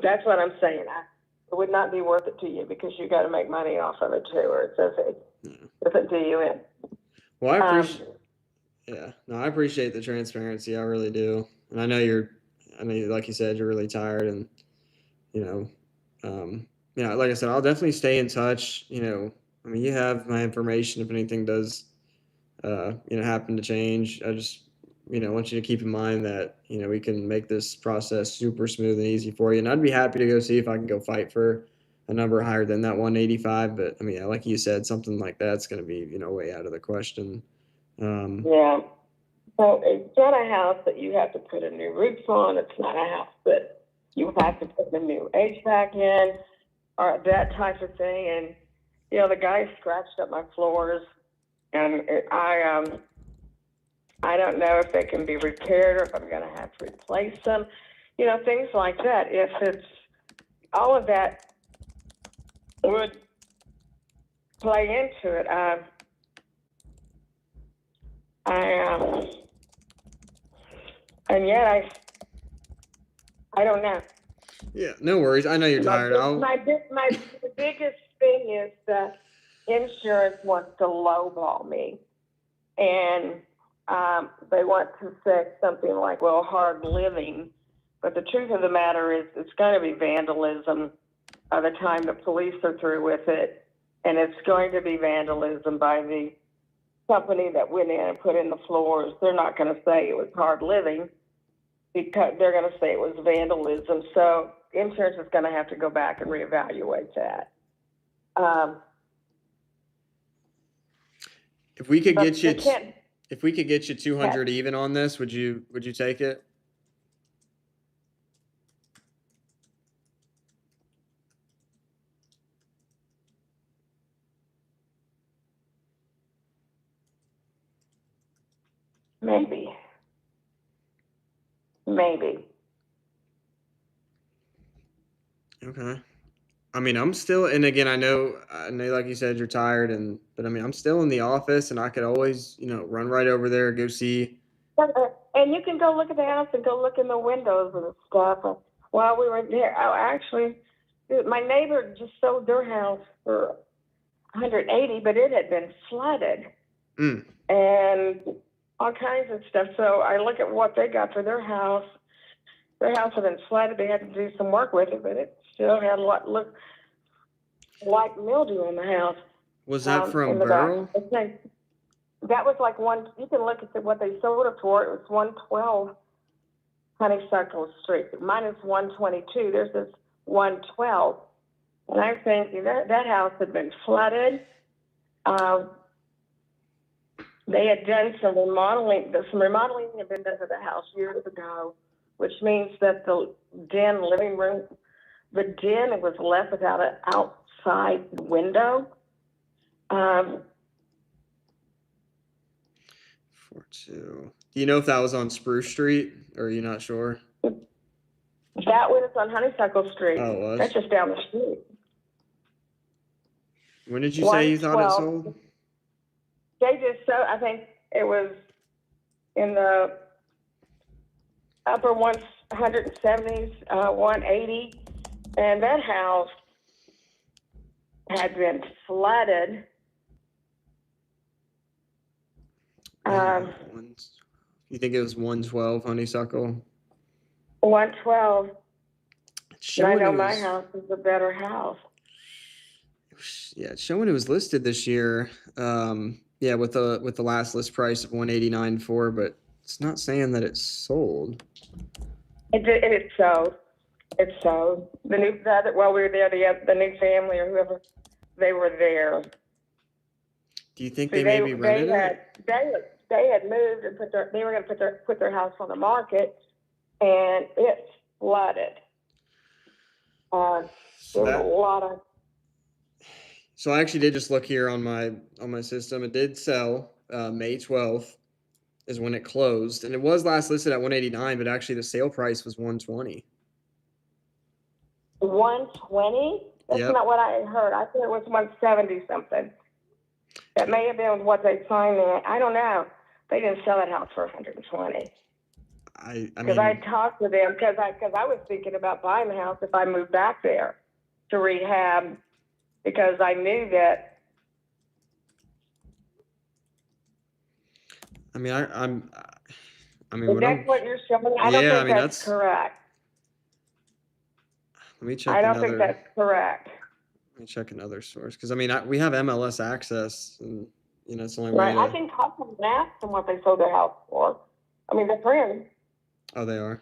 That's what I'm saying. It would not be worth it to you because you got to make money off of it too, or it says it do you in. Well, I appreciate the transparency. I really do, and I know like you said, you're really tired, and like I said, I'll definitely stay in touch. You have my information if anything does, happen to change. I just, want you to keep in mind that, we can make this process super smooth and easy for you. And I'd be happy to go see if I can go fight for a number higher than that 185. But like you said, something like that's going to be, way out of the question. Yeah. So it's not a house that you have to put a new roof on. It's not a house that you have to put a new HVAC in or that type of thing. And, the guy scratched up my floors, and I don't know if they can be repaired or if I'm going to have to replace them. Things like that. If it's all of that would play into it. And yet I don't know. Yeah, no worries. I know you're tired. My biggest thing is that insurance wants to lowball me, and they want to say something like, well, hard living. But the truth of the matter is it's going to be vandalism by the time the police are through with it. And it's going to be vandalism by the company that went in and put in the floors. They're not going to say it was hard living because they're going to say it was vandalism. So insurance is going to have to go back and reevaluate that. If we could But get you, they can't- if we could get you 200 even on this, would you take it? Maybe. Okay. I mean, I'm still, and again, I know, like you said, you're tired, but I mean, I'm still in the office, and I could always, run right over there, go see. And you can go look at the house and go look in the windows and stuff. While we were there, actually, my neighbor just sold their house for 180, but it had been flooded and all kinds of stuff. So I look at what they got for their house. Their house had been flooded. They had to do some work with it, but it still had a lot like mildew on the house. Was that from the Burl? back. That was like you can look at what they sold it for. It was 112 Honeysuckle Street. Mine is 122. There's this 112. And I'm thinking that house had been flooded. They had done some remodeling. Some remodeling had been done to the house years ago, which means that the living room, the den was left without an outside window. 42. Do you know if that was on Spruce Street, or are you not sure? That one is on Honeysuckle Street. Oh, it was? That's just down the street. When did you say you thought it sold? They just I think it was in the upper 170s, 180, and that house had been flooded. You think it was 112 Honeysuckle? 112. And I know my was, house is a better house. Yeah, it's showing it was listed this year. Yeah, with the last list price of 189.4, but it's not saying that it's sold. It sold. It sold. While we were there, the new family or whoever, they were there. Do you think they maybe rented it? They had moved and they were going to put their house on the market, and it flooded. There was a lot of. So I actually did just look here on my system. It did sell May 12th is when it closed, and it was last listed at 189, but actually the sale price was 120. 120? That's not what I heard. I thought it was 170 something. That may have been what they signed in. I don't know. They didn't sell that house for 120. Because I talked to them because I was thinking about buying the house if I moved back there to rehab, because I knew that. I mean, that's what you're showing. I don't think that's correct. Let me check. I don't think that's correct. Let me check another source, because I mean, we have MLS access, and it's the only way. Right, I can talk to them and ask them what they sold their house for. I mean, they're friends. Oh, they are.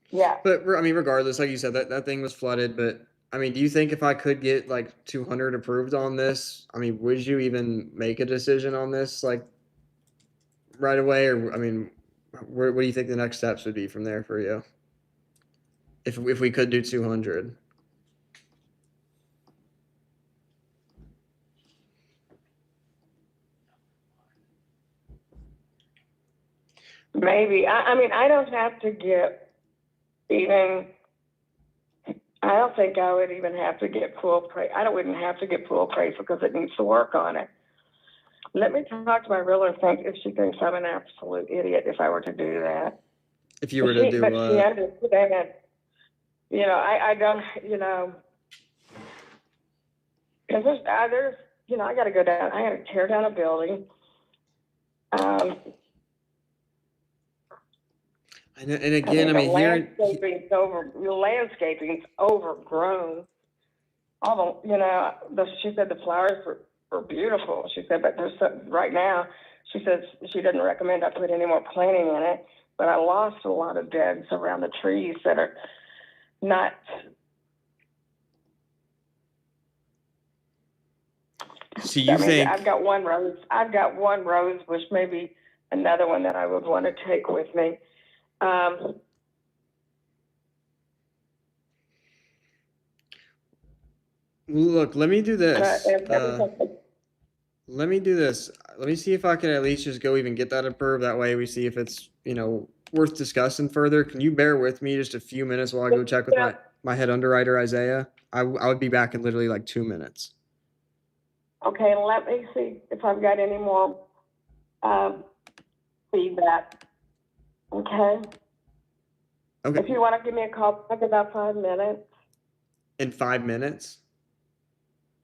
Yeah. But I mean, regardless, like you said, that thing was flooded. But I mean, do you think if I could get like 200 approved on this, I mean, would you even make a decision on this like right away, or I mean, what do you think the next steps would be from there for you? If we could do 200. Maybe. I mean, I don't have to get even. I don't think I would even have to get full price. I wouldn't have to get full price because it needs to work on it. Let me talk to my realtor if she thinks I'm an absolute idiot if I were to do that. If you were to do what? She understands. I don't, because there's, I got to go down. I got to tear down a building. And again, I mean, your landscaping's overgrown. All the, she said the flowers were beautiful. She said, but there's some, right now, she says she doesn't recommend I put any more planting in it, but I lost a lot of deads around the trees that are not. So you think I've got one rose bush, maybe another one that I would want to take with me. Look, let me do this. Let me do this. Let me see if I can at least just go even get that approved. That way we see if it's, worth discussing further. Can you bear with me just a few minutes while I go check with my head underwriter, Isaiah? I would be back in literally like 2 minutes. Okay, let me see if I've got any more feedback. Okay. If you want to give me a call back in about 5 minutes. In 5 minutes?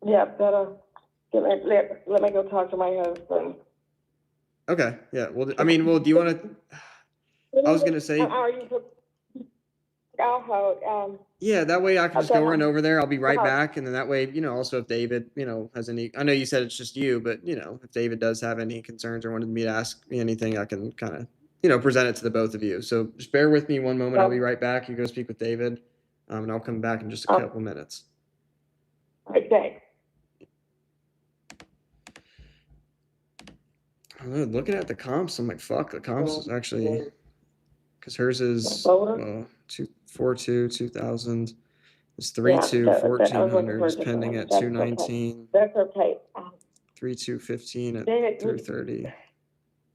Yeah, let me go talk to my husband. Okay. Yeah. Well, do you want to? I was gonna say. I'll hold. Yeah, that way I can just go run over there. I'll be right back, and then that way, also if David, has any. I know you said it's just you, but if David does have any concerns or wanted me to ask me anything, I can kind of, present it to the both of you. So just bear with me one moment. I'll be right back. You go speak with David, and I'll come back in just a couple minutes. Okay. I don't know, looking at the comps, I'm like, fuck, the comps is actually, because hers is 242, 2000. It's 32, 1400 is pending at 219. That's okay. 3215 at 330.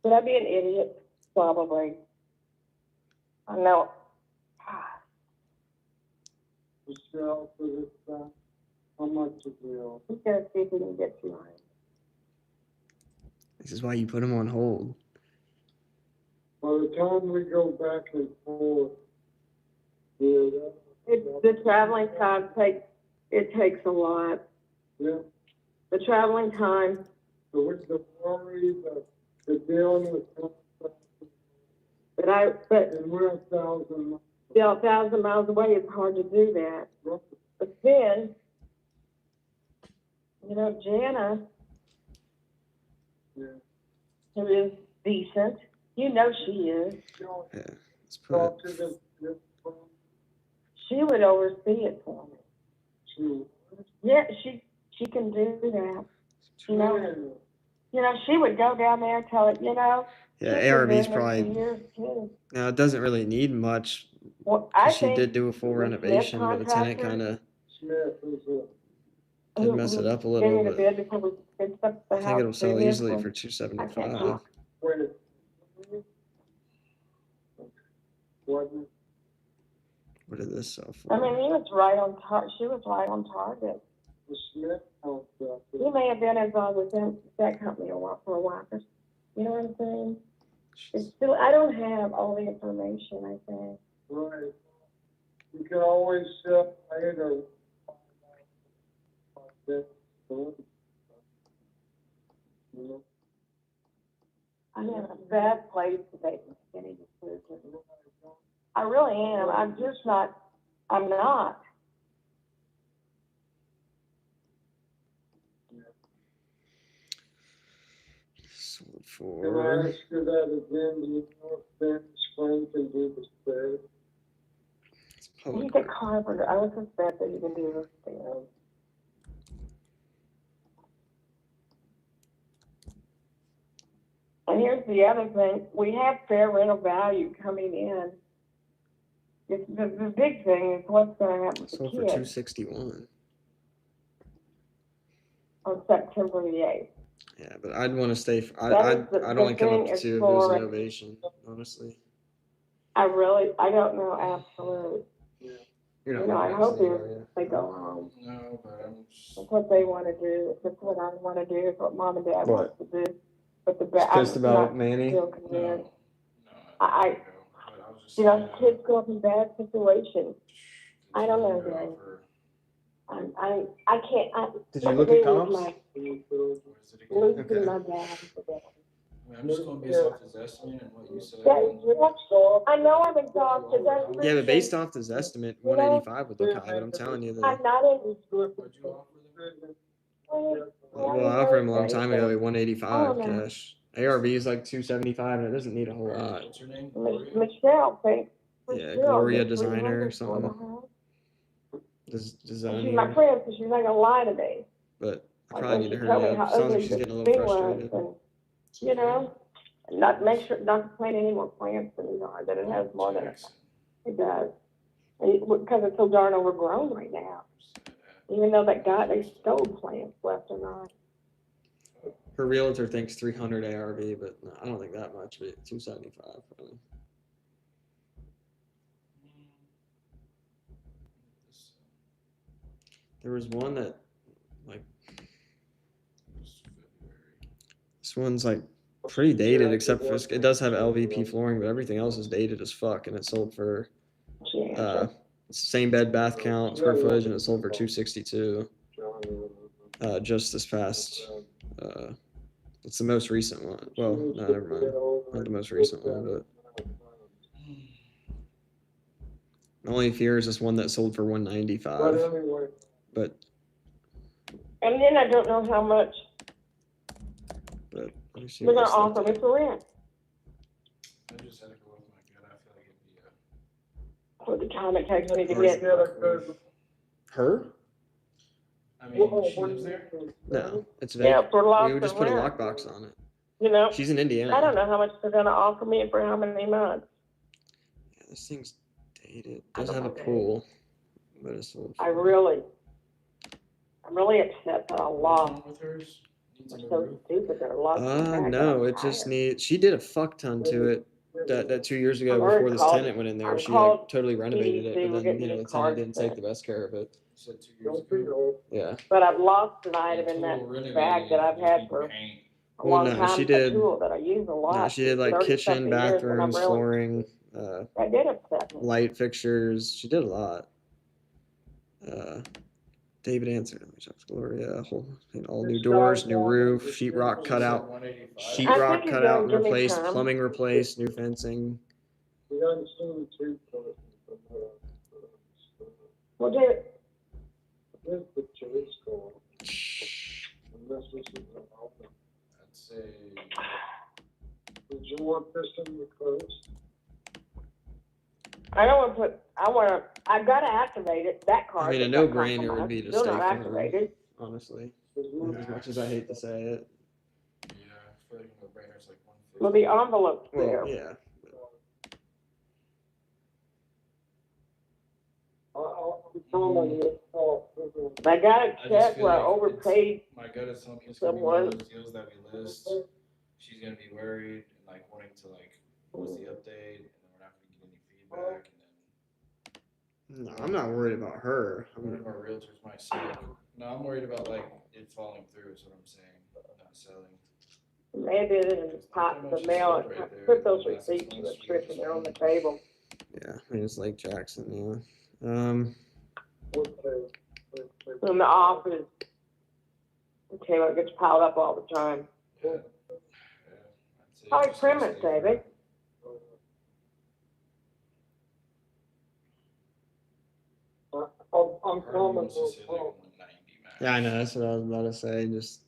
Would I be an idiot? Probably. I know. Michelle, for this how much is it? He's gonna see if we can get you on. This is why you put him on hold. By the time we go back and forth, The traveling time takes a lot. Yeah. The traveling time. So with the worry, the dealing with. And we're 1,000 miles. Yeah, 1,000 miles away. It's hard to do that. Right. But then, Jana, who is decent, she is. Yeah, let's put She would oversee it for me. Yeah, she can do that. She would go down there and tell it, Yeah, ARV's probably. Now it doesn't really need much. Well, she did do a full renovation, but the tenant kind of did mess it up a little. But I think it'll sell easily for $275. What did this sell for? I mean, he was right on target. She was right on target. He may have been involved with that company for a while. You know what I'm saying? It's still, I don't have all the information, I think. Right. You can always sell later. I'm in a bad place to make any decisions. I really am. I'm not. Sold Can I ask you that again? Do you know if Ben Spring can do the spread? He's a carpenter. I would suspect that he can do this thing. And here's the other thing. We have fair rental value coming in. The big thing is what's going to happen with sold the for kids. $261 On September the 8th. Yeah, but I'd want to stay. I'd only come up to 2 if it was an ovation, honestly. I don't know absolute. You're not I hope they go home. No, but I'm just. That's what they want to do. That's what I want to do. It's what Mom and Dad want to do. But Pissed about Manny? Still convinced. Kids go up in bad situations. I don't know, Dad. I can't. Did you look at comps? Losing my dad. mean, I'm just going based off his estimate and what you said. I know I'm exhausted, that's. Yeah, but based off this estimate, 185 would look high, but I'm telling you I'm that. not in. What'd you offer them? Well, I offered him a long time ago, Oh, 185 no. cash. ARV is like 275, and it doesn't need a whole lot. What's her name? Michelle, thanks. Yeah, Michelle, Gloria get Designer or 300 for the something. house. She's my Designer, friend, so she's not gonna lie to me. but I Like probably when need she to hurry told me up. how Sounds like ugly she's the getting a little thing was, frustrated. and, you know, not to plant any more plants anymore, that it has more than it does. Because it's so darn overgrown right now. Even though they stole plants left and right. Her realtor thinks 300 ARV, but no, I don't think that much. But 275 probably. There was one that, like, this one's like pretty dated, except for it does have LVP flooring, but everything else is dated as fuck, and it sold for same bed bath count square footage, and it sold for 262. Just this past. It's the most recent one. Well, no, never mind. Not the most recent one, but my only fear is this one that sold for 195. But And then I don't know how much let me see they're what gonna this offer looked me for rent I just had to go with my gut. I feel like it'd be a. for the time it takes me to like. get. Her? I mean, she lives there? No, it's Yeah, vacant. for lots We would just of put a rent. lockbox on it. You know, She's in Indiana. I don't know how much they're gonna offer me and for how many months. Yeah, this thing's dated. It does have a pool, but it's sold for. I'm really upset that I lost. With hers? Needs a I'm new so roof? stupid that I lost. No, it just needs. She did a fuck ton to it. That 2 years ago, I before this called- tenant went in there, I she called like totally renovated it, PDC, but we're then getting the new tenant cards didn't take sent. the best care of it. You said 2 years ago? Yeah. But I've lost an item in that bag that I've had for a Well, long no, time. she did. A tool that I use a lot. No, she did like 30 kitchen, something years, and I'm bathrooms, really- flooring, That did upset me. light fixtures. She did a lot. David answered. Gloria, all new doors, new roof, sheetrock cut out, sheetrock cut out and replaced, plumbing replaced, new fencing. Well, David, I'd say. Did you want this in the close? I don't want to I gotta activate it, that card. I mean, a is no not brainer would compromised. be to Still stay not for her, activated. honestly. As much as I hate to say it. Yeah, I feel like a no-brainer's like 150. Well, the envelope's there. Well, yeah. I got a I just check feel where I like overpaid. My gut is telling me it's gonna be one of those deals that we list. She's gonna be worried and like wanting to like, what's the update? And then we're not gonna get any feedback. And then No, I'm not worried about her. one of our realtors might say, no, I'm worried about like it falling through. Is what I'm saying, not selling. Maybe it didn't pop the mail and put those receipts in the strip and they're on the table. Yeah, I mean, it's Lake Jackson, yeah. In the office. Okay, well, it gets piled up all the time. Yeah. Probably premise, David. I'm calling. Yeah, I know, that's what I was about to say, just.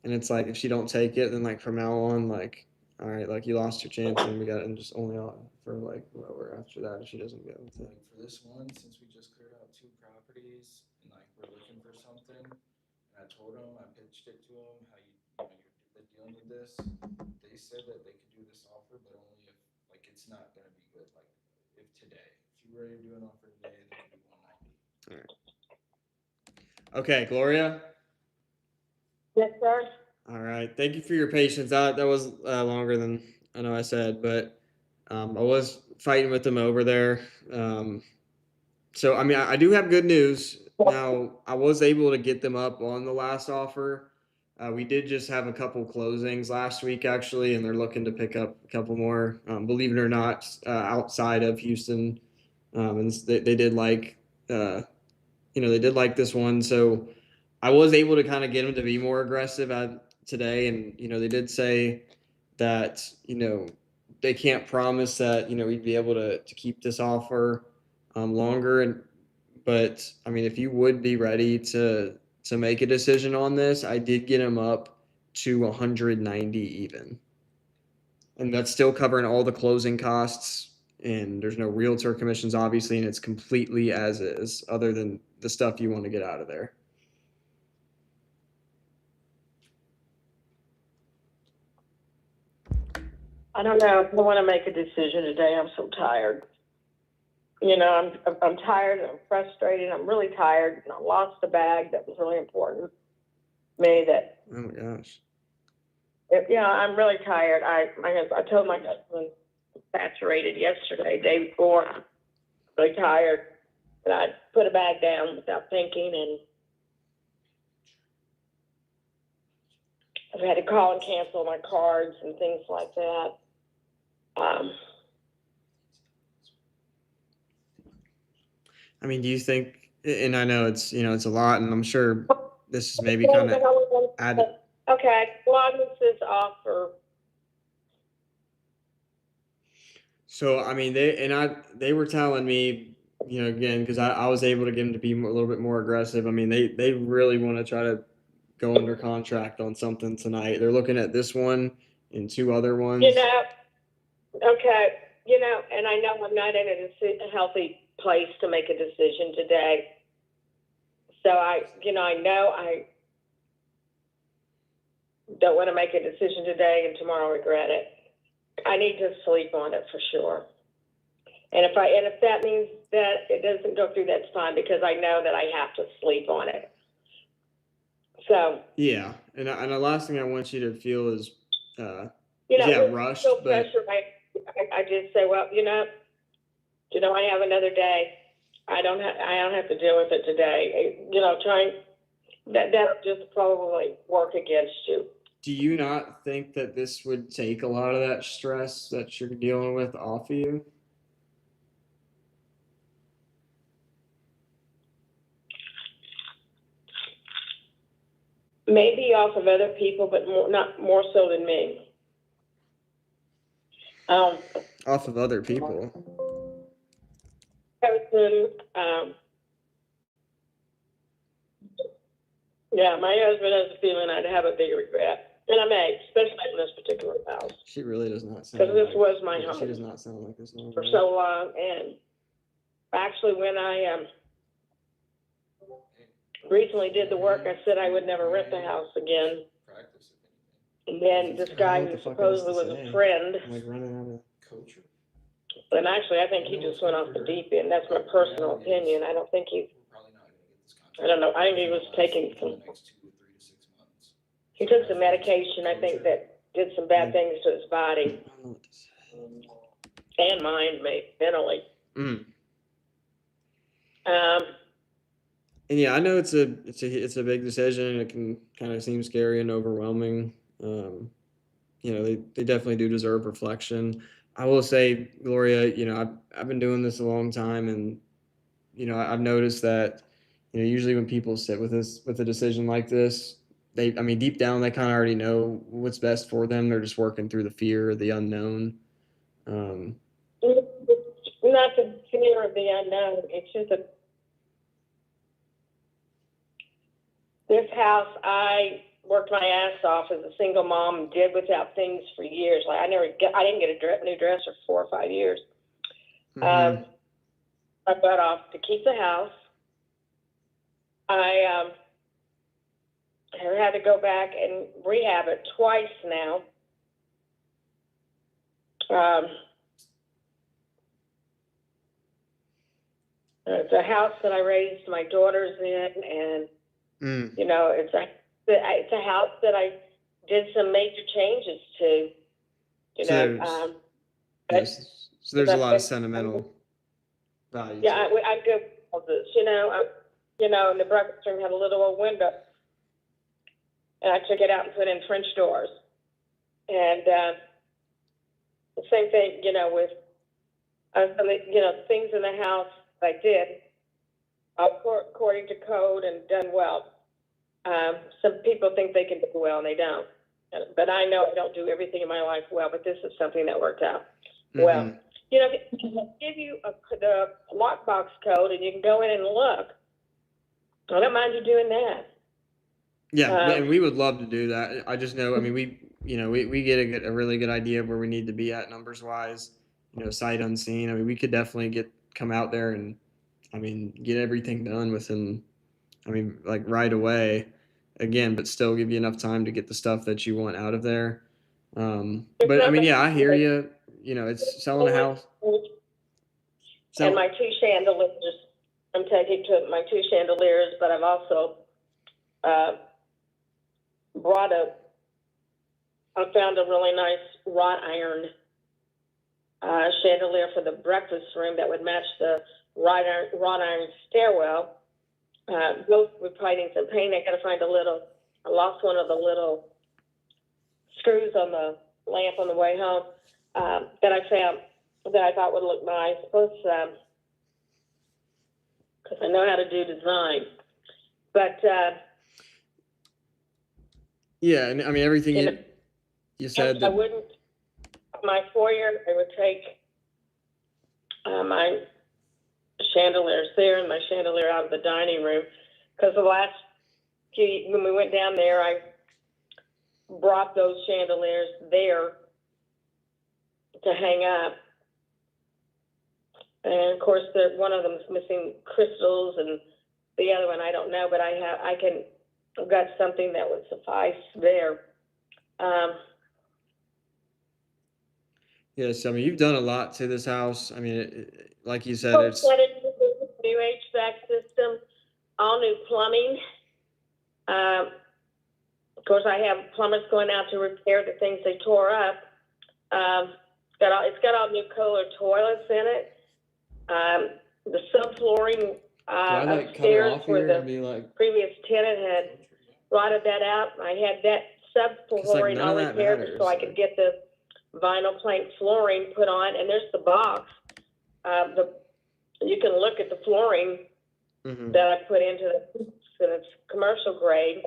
And it's like, if she don't take it, then like from now on, like, all right, like you lost your chance and we got and just only for like whatever after that if she doesn't go with it. Like for this one, since we just cleared out 2 properties and like we're looking for something, and I told them, I pitched it to them, how you're dealing with this. They said that they could do this offer, but only if like it's not gonna be good. Like if today, if you were to do an offer today, they could do 190. All right. Okay, Gloria. Yes, sir. All right. Thank you for your patience. That was longer than I know I said, but I was fighting with them over there. So, I mean, I do have good news. Now, I was able to get them up on the last offer. We did just have a couple closings last week, actually, and they're looking to pick up a couple more, believe it or not, outside of Houston. And they did like, they did like this one. So I was able to kind of get them to be more aggressive. today, and they did say that they can't promise that we'd be able to keep this offer longer, but I mean, if you would be ready to make a decision on this, I did get them up to 190 even, and that's still covering all the closing costs. And there's no realtor commissions, obviously, and it's completely as is, other than the stuff you want to get out of there. I don't know if I want to make a decision today. I'm so tired. I'm tired. I'm frustrated. I'm really tired. And I lost a bag that was really important to me. That Oh my gosh. I'm really tired. I told my husband saturated yesterday, day before. I'm really tired, and I put a bag down without thinking, and I've had to call and cancel my cards and things like that. I mean, do you think, and I know it's a lot, and I'm sure this is maybe kind of add. Okay, long as this offer. So I mean, they were telling me, again, because I was able to get them to be a little bit more aggressive. I mean, they really want to try to go under contract on something tonight. They're looking at this one and 2 other ones. Okay, and I know I'm not in a healthy place to make a decision today. So I know I don't want to make a decision today and tomorrow regret it. I need to sleep on it for sure. And if that means that it doesn't go through, that's fine, because I know that I have to sleep on it. So yeah, and the last thing I want you to feel is rushed. No pressure. I just say, well, I have another day. I don't have to deal with it today. Trying that'll just probably work against you. Do you not think that this would take a lot of that stress that you're dealing with off of you? Maybe off of other people, but not more so than me. Off of other people. My husband has a feeling I'd have a big regret, and I may, especially in this particular house. She really does not sound. Because this was my home. She does not sound like this for so long, and actually, when I recently did the work, I said I would never rent the house again. And then this guy who supposedly was a friend, and actually I think he just went off the deep end. That's my personal opinion. I don't think I don't know. I think he was taking he took some medication, I think, that did some bad things to his body and mind, mentally. And yeah, I know it's a big decision. It can kind of seem scary and overwhelming. They definitely do deserve reflection. I will say, Gloria, I've been doing this a long time, and I've noticed that usually when people sit with a decision like this, deep down they kind of already know what's best for them. They're just working through the fear of the unknown. Not the fear of the unknown. It's just this house, I worked my ass off as a single mom and did without things for years. Like I didn't get a new dress for 4 or 5 years. I got off to keep the house. I have had to go back and rehab it twice now. It's a house that I raised my daughters in, and it's a house that I did some major changes to. So there's a lot of sentimental value. Yeah, I go with this. And the breakfast room had a little old window, and I took it out and put in French doors. And the same thing, with things in the house I did according to code and done well. Some people think they can do well and they don't. but I know I don't do everything in my life well, but this is something that worked out well. Mhm. You know, I'll give you the lockbox code and you can go in and look. I don't mind you doing that. Yeah, and we would love to do that. I just know, I mean, we get a really good idea of where we need to be at numbers wise, sight unseen. I mean, we could definitely come out there and, I mean, get everything done within, I mean, like right away again, but still give you enough time to get the stuff that you want out of there. But I mean, yeah, I hear you. It's selling a house. And my two chandeliers, I'm taking to my two chandeliers, but I've also I found a really nice wrought iron chandelier for the breakfast room that would match the wrought iron stairwell. Both would probably need some paint. I lost one of the little screws on the lamp on the way home that I found that I thought would look nice. Plus, because I know how to do design. But yeah, and I mean everything you said. I wouldn't. My foyer, I would take my chandeliers there and my chandelier out of the dining room, because when we went down there, I brought those chandeliers there to hang up. And of course, one of them is missing crystals, and the other one I don't know. But I've got something that would suffice there. Yes, I mean you've done a lot to this house. I mean, like you said, it's New HVAC system, all new plumbing. Of course, I have plumbers going out to repair the things they tore up. It's got all new color toilets in it. The subflooring upstairs where the previous tenant had rotted that out. I had that subflooring all repaired so I could get the vinyl plank flooring put on. And there's the box. You can look at the flooring that I put into it's commercial grade.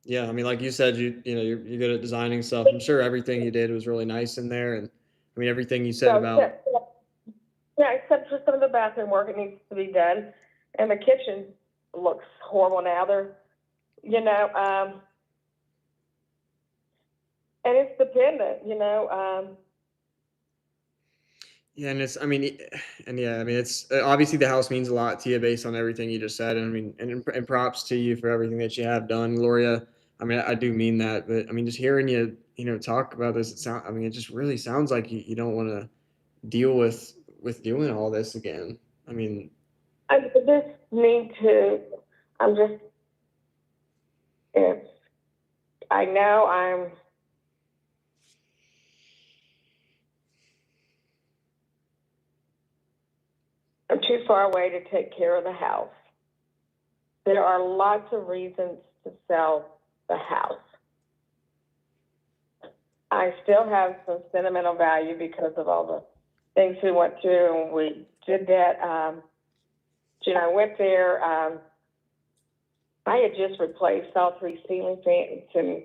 Yeah, I mean, like you said, you're good at designing stuff. I'm sure everything you did was really nice in there, and I mean everything you said about. Yeah, except for some of the bathroom work, it needs to be done, and the kitchen looks horrible now. And it's dependent, Yeah, and it's obviously the house means a lot to you based on everything you just said, and I mean, and props to you for everything that you have done, Gloria. I mean, I do mean that, but I mean, just hearing you, talk about this, it just really sounds like you don't want to deal with doing all this again. I mean, I just need to. I know I'm too far away to take care of the house. There are lots of reasons to sell the house. I still have some sentimental value because of all the things we went through, and we did that. I went there. I had just replaced all 3 ceiling fans, and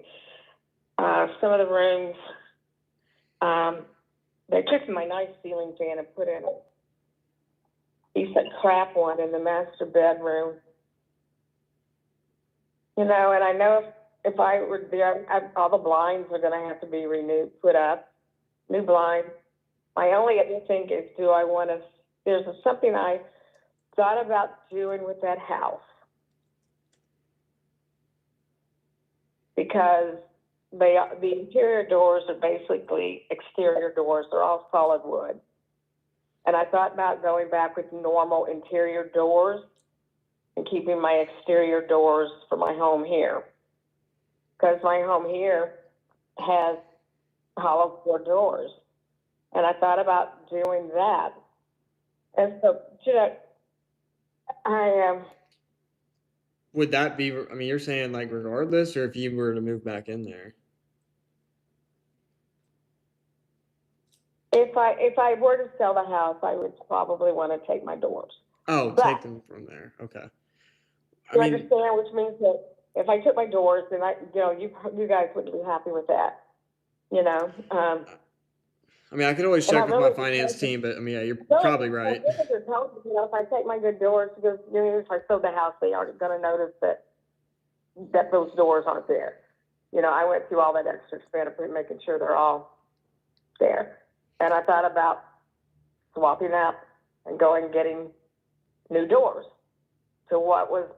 some of the rooms. They took my nice ceiling fan and put in a piece of crap one in the master bedroom. And I know if I were there, all the blinds are going to have to be renewed, put up, new blinds. My only other thing is, there's something I thought about doing with that house. Because the interior doors are basically exterior doors. They're all solid wood. And I thought about going back with normal interior doors and keeping my exterior doors for my home here. Because my home here has hollow core doors. And I thought about doing that. And so, would that be, I mean, you're saying like regardless, or if you were to move back in there? If I were to sell the house, I would probably want to take my doors. Oh, take them from there. Okay. You understand, which means that If I took my doors, then you guys wouldn't be happy with that, I mean, I could always And I check with my really- finance team, but I mean, yeah, you're No, probably right. they're telling me, if I take my good doors, because, if I sold the house, they aren't gonna notice that those doors aren't there. I went through all that extra expense of making sure they're all there. And I thought about swapping out and going and getting new doors to what was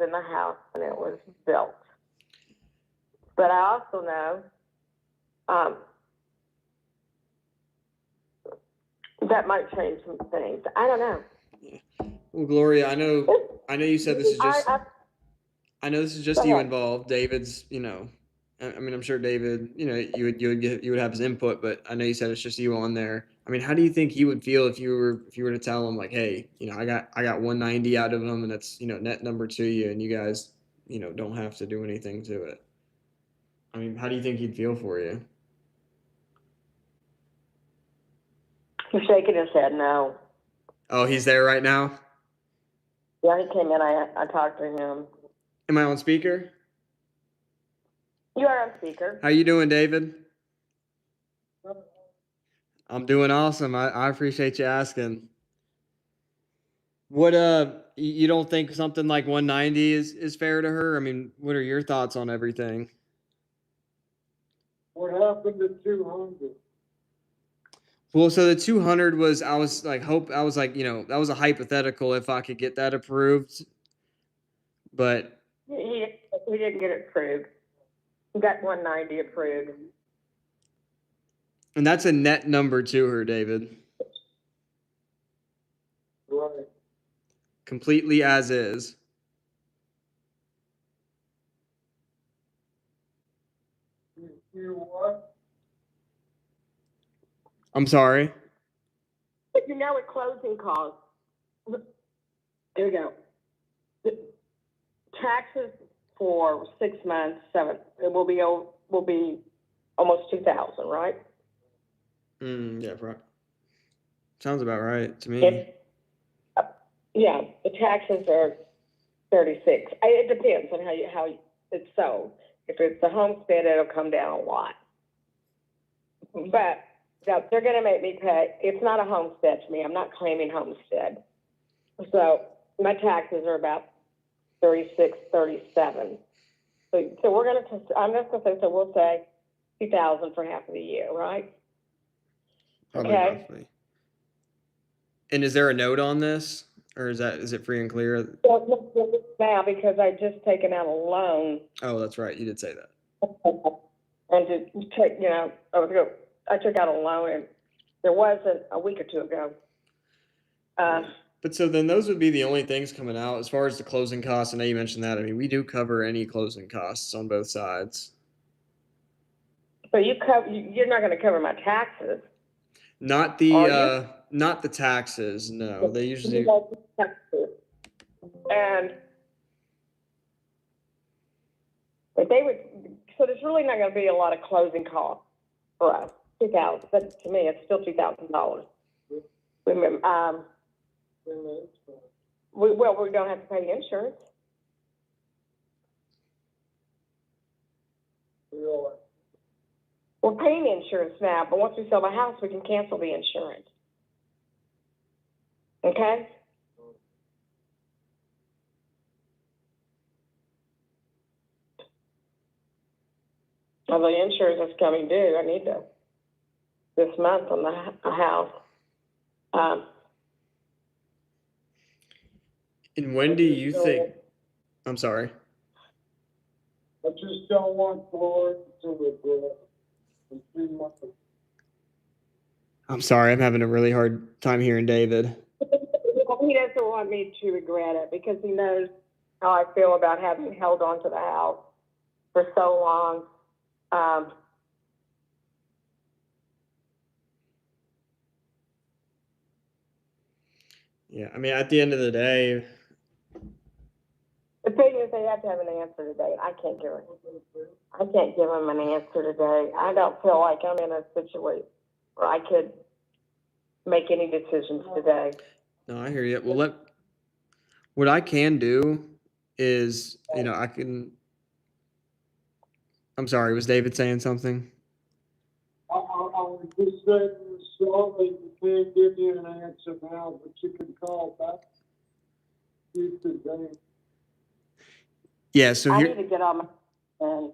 in the house when it was built. But I also know, that might change some things. I don't know. Well, Gloria, I know you said this is just. I know this is just Go you ahead. involved. David's, I mean, I'm sure David, you would have his input, but I know you said it's just you on there. I mean, how do you think he would feel if you were to tell him like, hey, I got 190 out of him, and that's net number to you, and you guys, don't have to do anything to it. I mean, how do you think he'd feel for you? He's shaking his head no. Oh, he's there right now? Yeah, he came in. I talked to him. Am I on speaker? You are on speaker. How you doing, David? I'm doing awesome. I appreciate you asking. What you don't think something like 190 is fair to her? I mean, what are your thoughts on everything? What happened to 200? Well, so the 200 was that was like that was a hypothetical if I could get that approved. But He didn't get it approved. He got 190 approved. and that's a net number to her, David. Right. Completely as is. You what? I'm sorry. But with closing costs, here we go. The taxes for 6 months, it will be almost 2,000, right? Yeah, right. Sounds about right to me. Yeah, the taxes are 36. It depends on how it's sold. If it's a homestead, it'll come down a lot. But they're going to make me pay. It's not a homestead to me. I'm not claiming homestead. So my taxes are about 36, 37. So I'm just going to say, so we'll say 2,000 for half of the year, right? Probably roughly. And is there a note on this, or is it free and clear? Now, because I just taken out a loan. Oh, that's right. You did say that. And to take, I took out a loan, and there wasn't a week or two ago. But so then those would be the only things coming out as far as the closing costs. I know you mentioned that. I mean, we do cover any closing costs on both sides. So you're not going to cover my taxes. Not the taxes. No, they usually. And but they would. So there's really not going to be a lot of closing costs for us. 2,000, but to me, it's still $2,000. We don't have to pay insurance. We're paying insurance now, but once we sell the house, we can cancel the insurance. Okay? Well, the insurance is coming due. I need to this month on the house. And when do you think? I'm sorry. I just don't want Floyd to regret. I'm sorry. I'm having a really hard time hearing David. He doesn't want me to regret it because he knows how I feel about having held on to the house for so long. Yeah, I mean, at the end of the day, the thing is, they have to have an answer today. I can't give him an answer today. I don't feel like I'm in a situation where I could make any decisions today. no, I hear you. Well, what I can do is, I'm sorry, was David saying something? I was just saying, sorry, you can't give me an answer now, but you can call back. You could then. Yeah, so I here, need to get on my.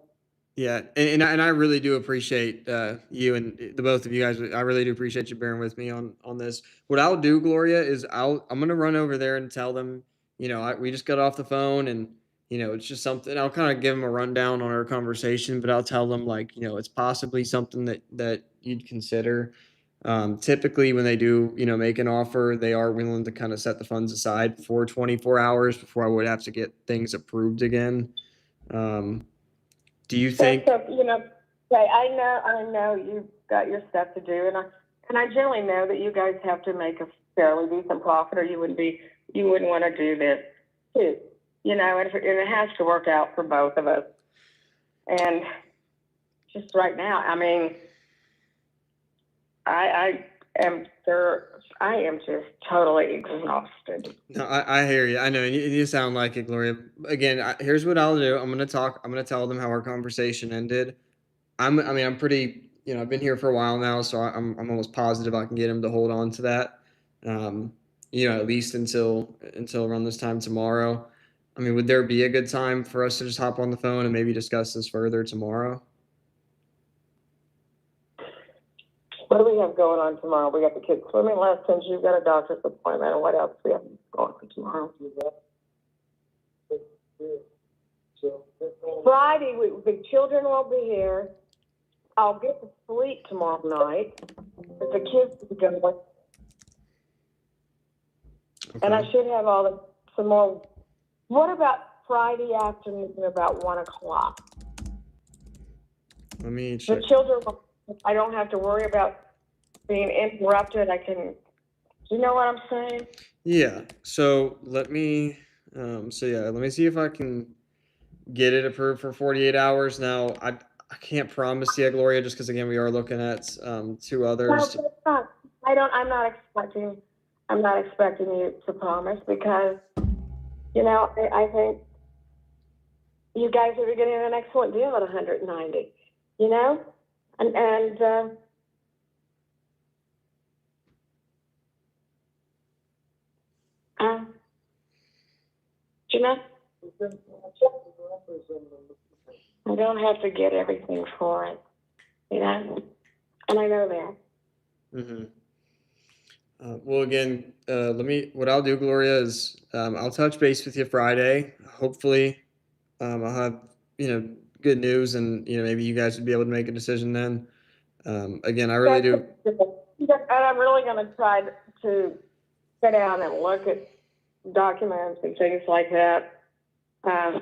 yeah, and I really do appreciate you and the both of you guys. I really do appreciate you bearing with me on this. What I'll do, Gloria, is I'm gonna run over there and tell them, we just got off the phone, and it's just something. I'll kind of give them a rundown on our conversation, but I'll tell them, like, it's possibly something that you'd consider. Typically, when they do, make an offer, they are willing to kind of set the funds aside for 24 hours before I would have to get things approved again. Do you think? Okay, I know you've got your stuff to do, and I generally know that you guys have to make a fairly decent profit, or you wouldn't want to do this too. And it has to work out for both of us. And just right now, I mean, I am just totally exhausted. No, I hear you. I know you sound like it, Gloria. Again, here's what I'll do. I'm gonna tell them how our conversation ended. I'm pretty. I've been here for a while now, so I'm almost positive I can get him to hold on to that. At least until around this time tomorrow. I mean, would there be a good time for us to just hop on the phone and maybe discuss this further tomorrow? What do we have going on tomorrow? We got the kids swimming lessons. You've got a doctor's appointment, and what else do we have going on tomorrow? Friday, the children will be here. I'll get to sleep tomorrow night. But the kids will go. Okay. And I should have some more. What about Friday afternoon about 1:00? Let me check. The children, I don't have to worry about being interrupted. You know what I'm saying? Yeah. So let me let me see if I can get it approved for 48 hours. Now, I can't promise you, Gloria, just because again we are looking at two others. No, it's not. I'm not expecting you to promise, because I think you guys are getting an excellent deal at 190. And I don't have to get everything for it, and I know that. Mm-hmm. Well, again, what I'll do, Gloria, is I'll touch base with you Friday. Hopefully, I'll have, good news, and, maybe you guys would be able to make a decision then. Again, I really do. And I'm really going to try to sit down and look at documents and things like that. And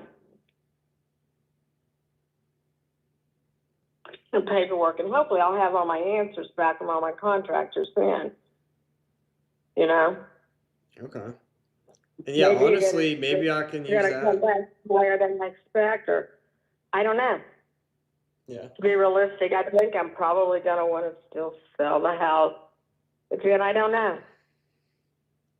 paperwork, and hopefully I'll have all my answers back from all my contractors then. Okay. And yeah, Maybe honestly, maybe I can use you're gonna come that. back higher than I expect, or I don't know. Yeah. To be realistic, I think I'm probably gonna want to still sell the house, but then I don't know.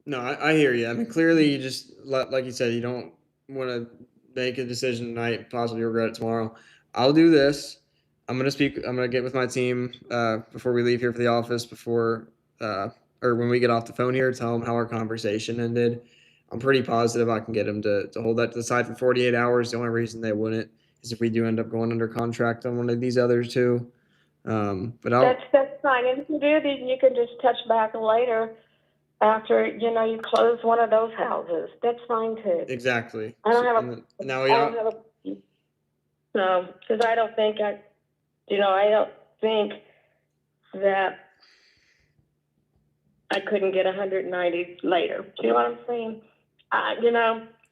No, I hear you. I mean, clearly, you just like you said, you don't want to make a decision tonight, possibly regret it tomorrow. I'll do this. I'm gonna get with my team before we leave here for the office, or when we get off the phone here, tell them how our conversation ended. I'm pretty positive I can get them to hold that to the side for 48 hours. The only reason they wouldn't is if we do end up going under contract on one of these others too. But That's fine. And if you do, then you can just touch back later after you close one of those houses. That's fine too. Exactly. I don't have because I don't think that I couldn't get 190 later. Do you know what I'm saying?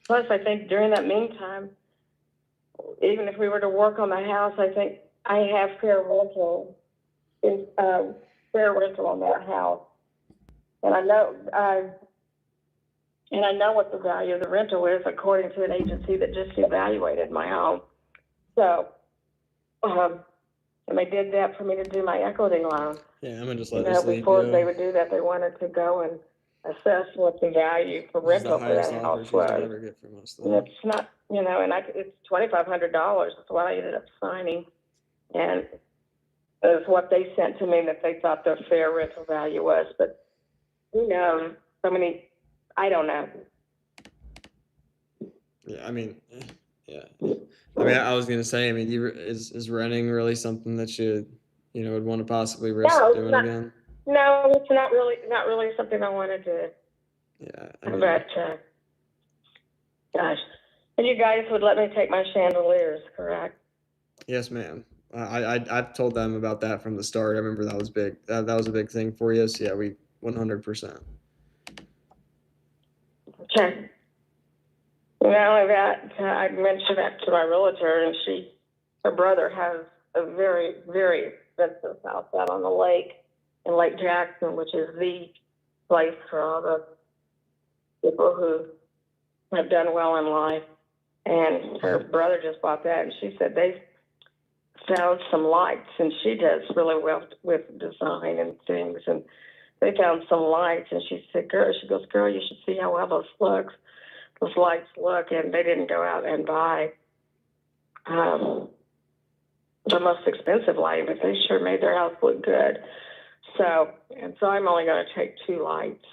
Plus I think during that meantime, even if we were to work on the house, I think I have fair rental on that house. And I know what the value of the rental is according to an agency that just evaluated my home. So, and they did that for me to do my equity loan. Yeah, I'm gonna just let this leave. Before they would do that, they wanted to go assess what the value for This is the rental for highest that offer house she's gonna was. ever get from us. And Though. it's not, and it's $2,500. That's what I ended up signing. And is what they sent to me that they thought their fair rental value was. But who knows? I don't know. Yeah, I mean, yeah. I mean, I was gonna say, I mean, is renting really something that you would want to possibly risk No, it's doing not. again? No, it's not really something I want to do. Yeah, I mean, But gosh, and you guys would let me take my chandeliers, correct? yes, ma'am. I've told them about that from the start. I remember that was big. That was a big thing for you. So yeah, we 100%. Okay. Not only that, I mentioned that to my realtor, and her brother has a very, very expensive house out on the lake in Lake Jackson, which is the place for all the people who have done well in life. And her brother just bought that, and she said they found some lights, and she does really well with design and things, and they found some lights, and she said, girl, you should see how well those lights look, and they didn't go out and buy the most expensive light, but they sure made their house look good. So I'm only going to take 2 lights.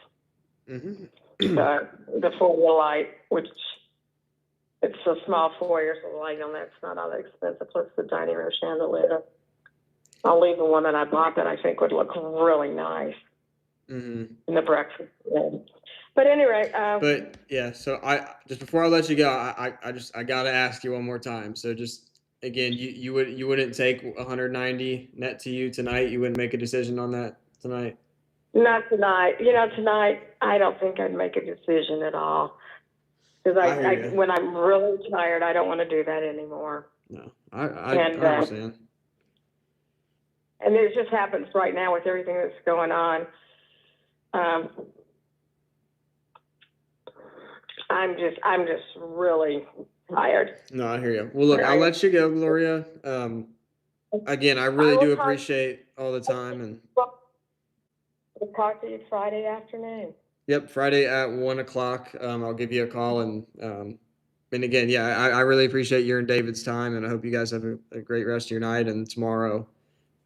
Mm-hmm. The foyer light, which it's a small foyer, so the light on that's not all that expensive, plus the dining room chandelier. I'll leave the one that I bought that I think would look really nice in the breakfast room. But anyway, but yeah, so I just before I let you go, I gotta ask you one more time. So just again, you wouldn't take 190 net to you tonight. You wouldn't make a decision on that tonight. Not tonight. Tonight I don't think I'd make a decision at all because when I'm really tired, I don't want to do that anymore. No, I understand. And it just happens right now with everything that's going on. I'm just really tired. No, I hear you. Well, look, I'll let you go, Gloria. Again, I really do appreciate all the time, and we'll talk to you Friday afternoon. Yep, Friday at 1:00. I'll give you a call, and again, yeah, I really appreciate your and David's time, and I hope you guys have a great rest of your night and tomorrow,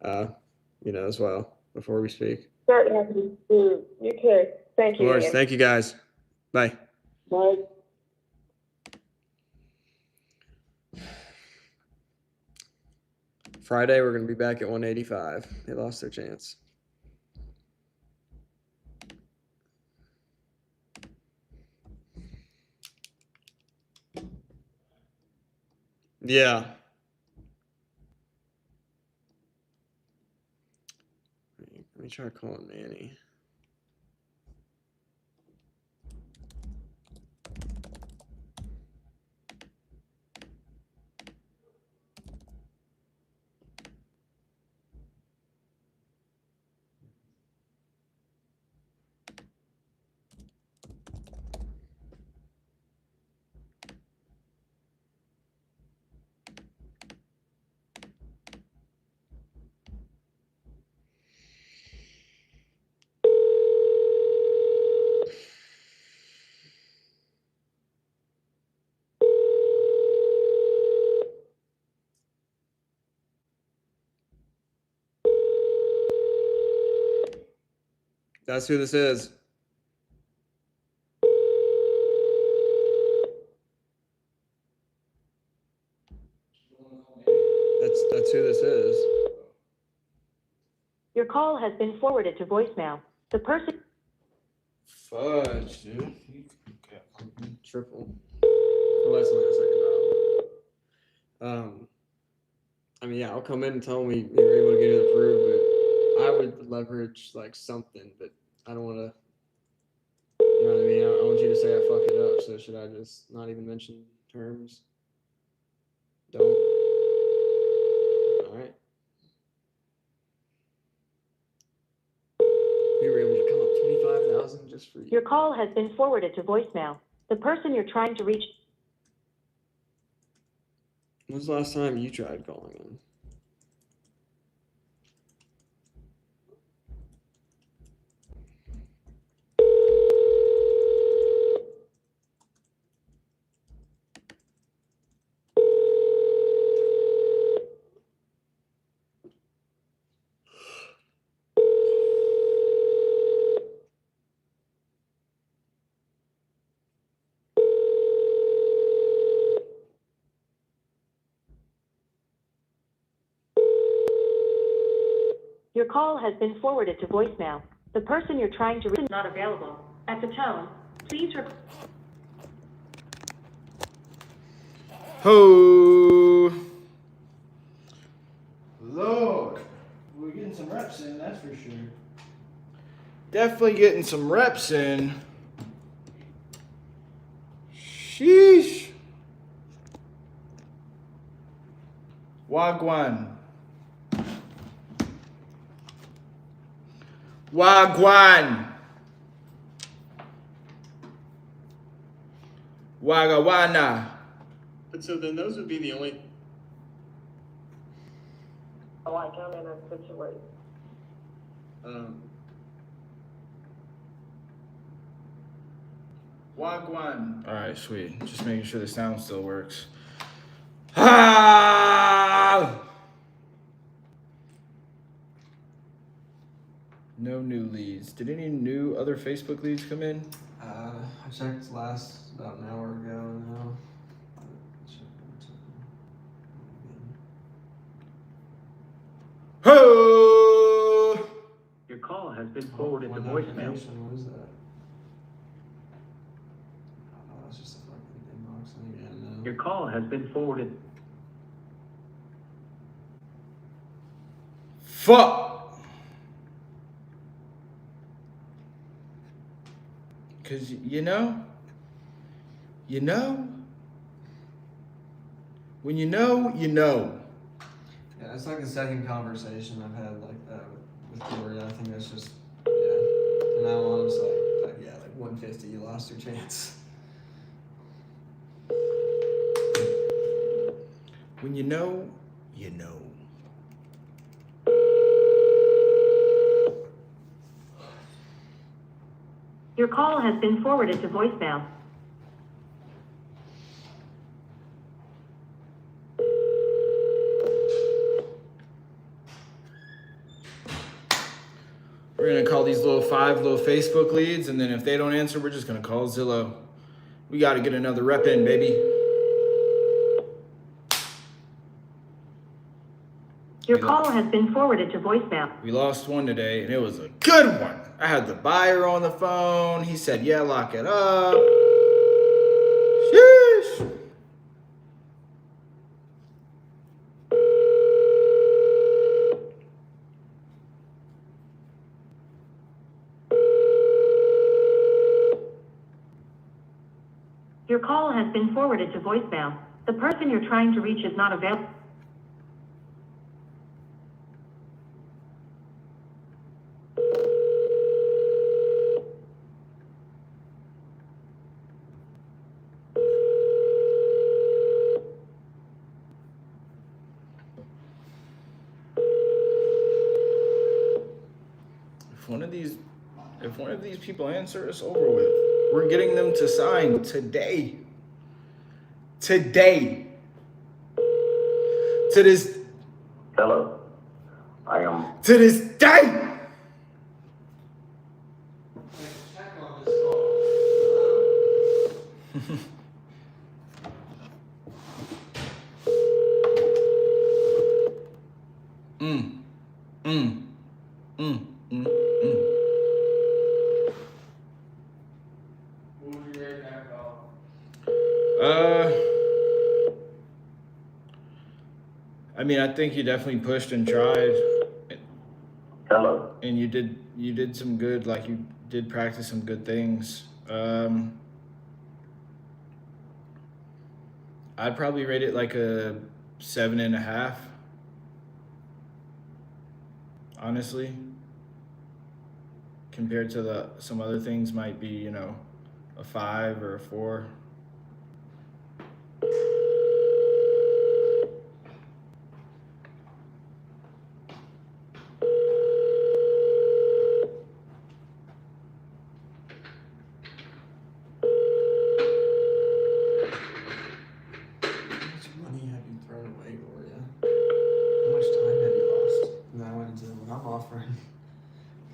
as well. Before we speak. Certainly, you too. Thank you. Of course, thank you guys. Bye. Bye. Friday, we're going to be back at 185. They lost their chance. Yeah. Let me try calling Manny. That's who this is. That's who this is. Your call has been forwarded to voicemail. The person. Fudge, dude. Triple. Well, that's only the second dial. I mean, yeah, I'll come in and tell them we were able to get it approved, but I would leverage like something, but I don't want to. You know what I mean? I want you to say I fuck it up. So should I just not even mention terms? Don't. All right. We were able to come up 25,000 just for you. Your call has been forwarded to voicemail. The person you're trying to reach. When's the last time you tried calling him? Your call has been forwarded to voicemail. The person you're trying to reach is not available. At the tone, please record. Ho! Lord, we're getting some reps in, that's for sure. Definitely getting some reps in. Sheesh. Wagwan. Wagwan. Wagawana. But so then those would be the only. Like I'm in a situation. Wagwan. All right, sweet. Just making sure the sound still works. Ah! No new leads. Did any new other Facebook leads come in? I checked last about an hour ago now. Ho! Your call has been forwarded to voicemail. What is that? Oh, that's just a fucking inbox thing. Yeah, no. Your call has been forwarded. Fuck! Cause you know, when you know, you know. Yeah, it's like the second conversation I've had like that with Gloria. I think that's just, yeah. From now on, it's like yeah, like 150, you lost your chance. When you know, you know. Your call has been forwarded to voicemail. We're gonna call these five little Facebook leads, and then if they don't answer, we're just gonna call Zillow. We gotta get another rep in, baby. Your call has been forwarded to voicemail. We lost one today, and it was a good one. I had the buyer on the phone. He said, yeah, lock it up. Sheesh. Your call has been forwarded to voicemail. The person you're trying to reach is not available. If one of these people answer, it's over with. We're getting them to sign today. Today. To this. Hello. I am. To this day. I mean, I think you definitely pushed and tried. Hello. And you did some good, like you did practice some good things. I'd probably rate it like a 7.5. Honestly. Compared to some other things might be, a 5 or a 4.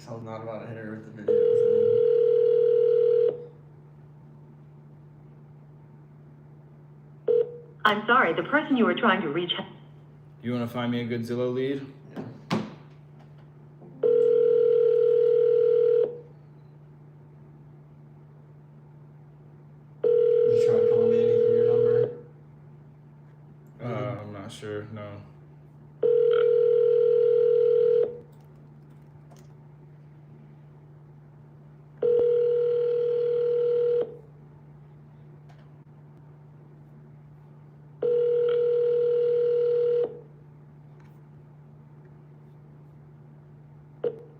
I was not about to hit her with the video thing. I'm sorry, the person you were trying to reach. You want to find me a good Zillow lead? Yeah.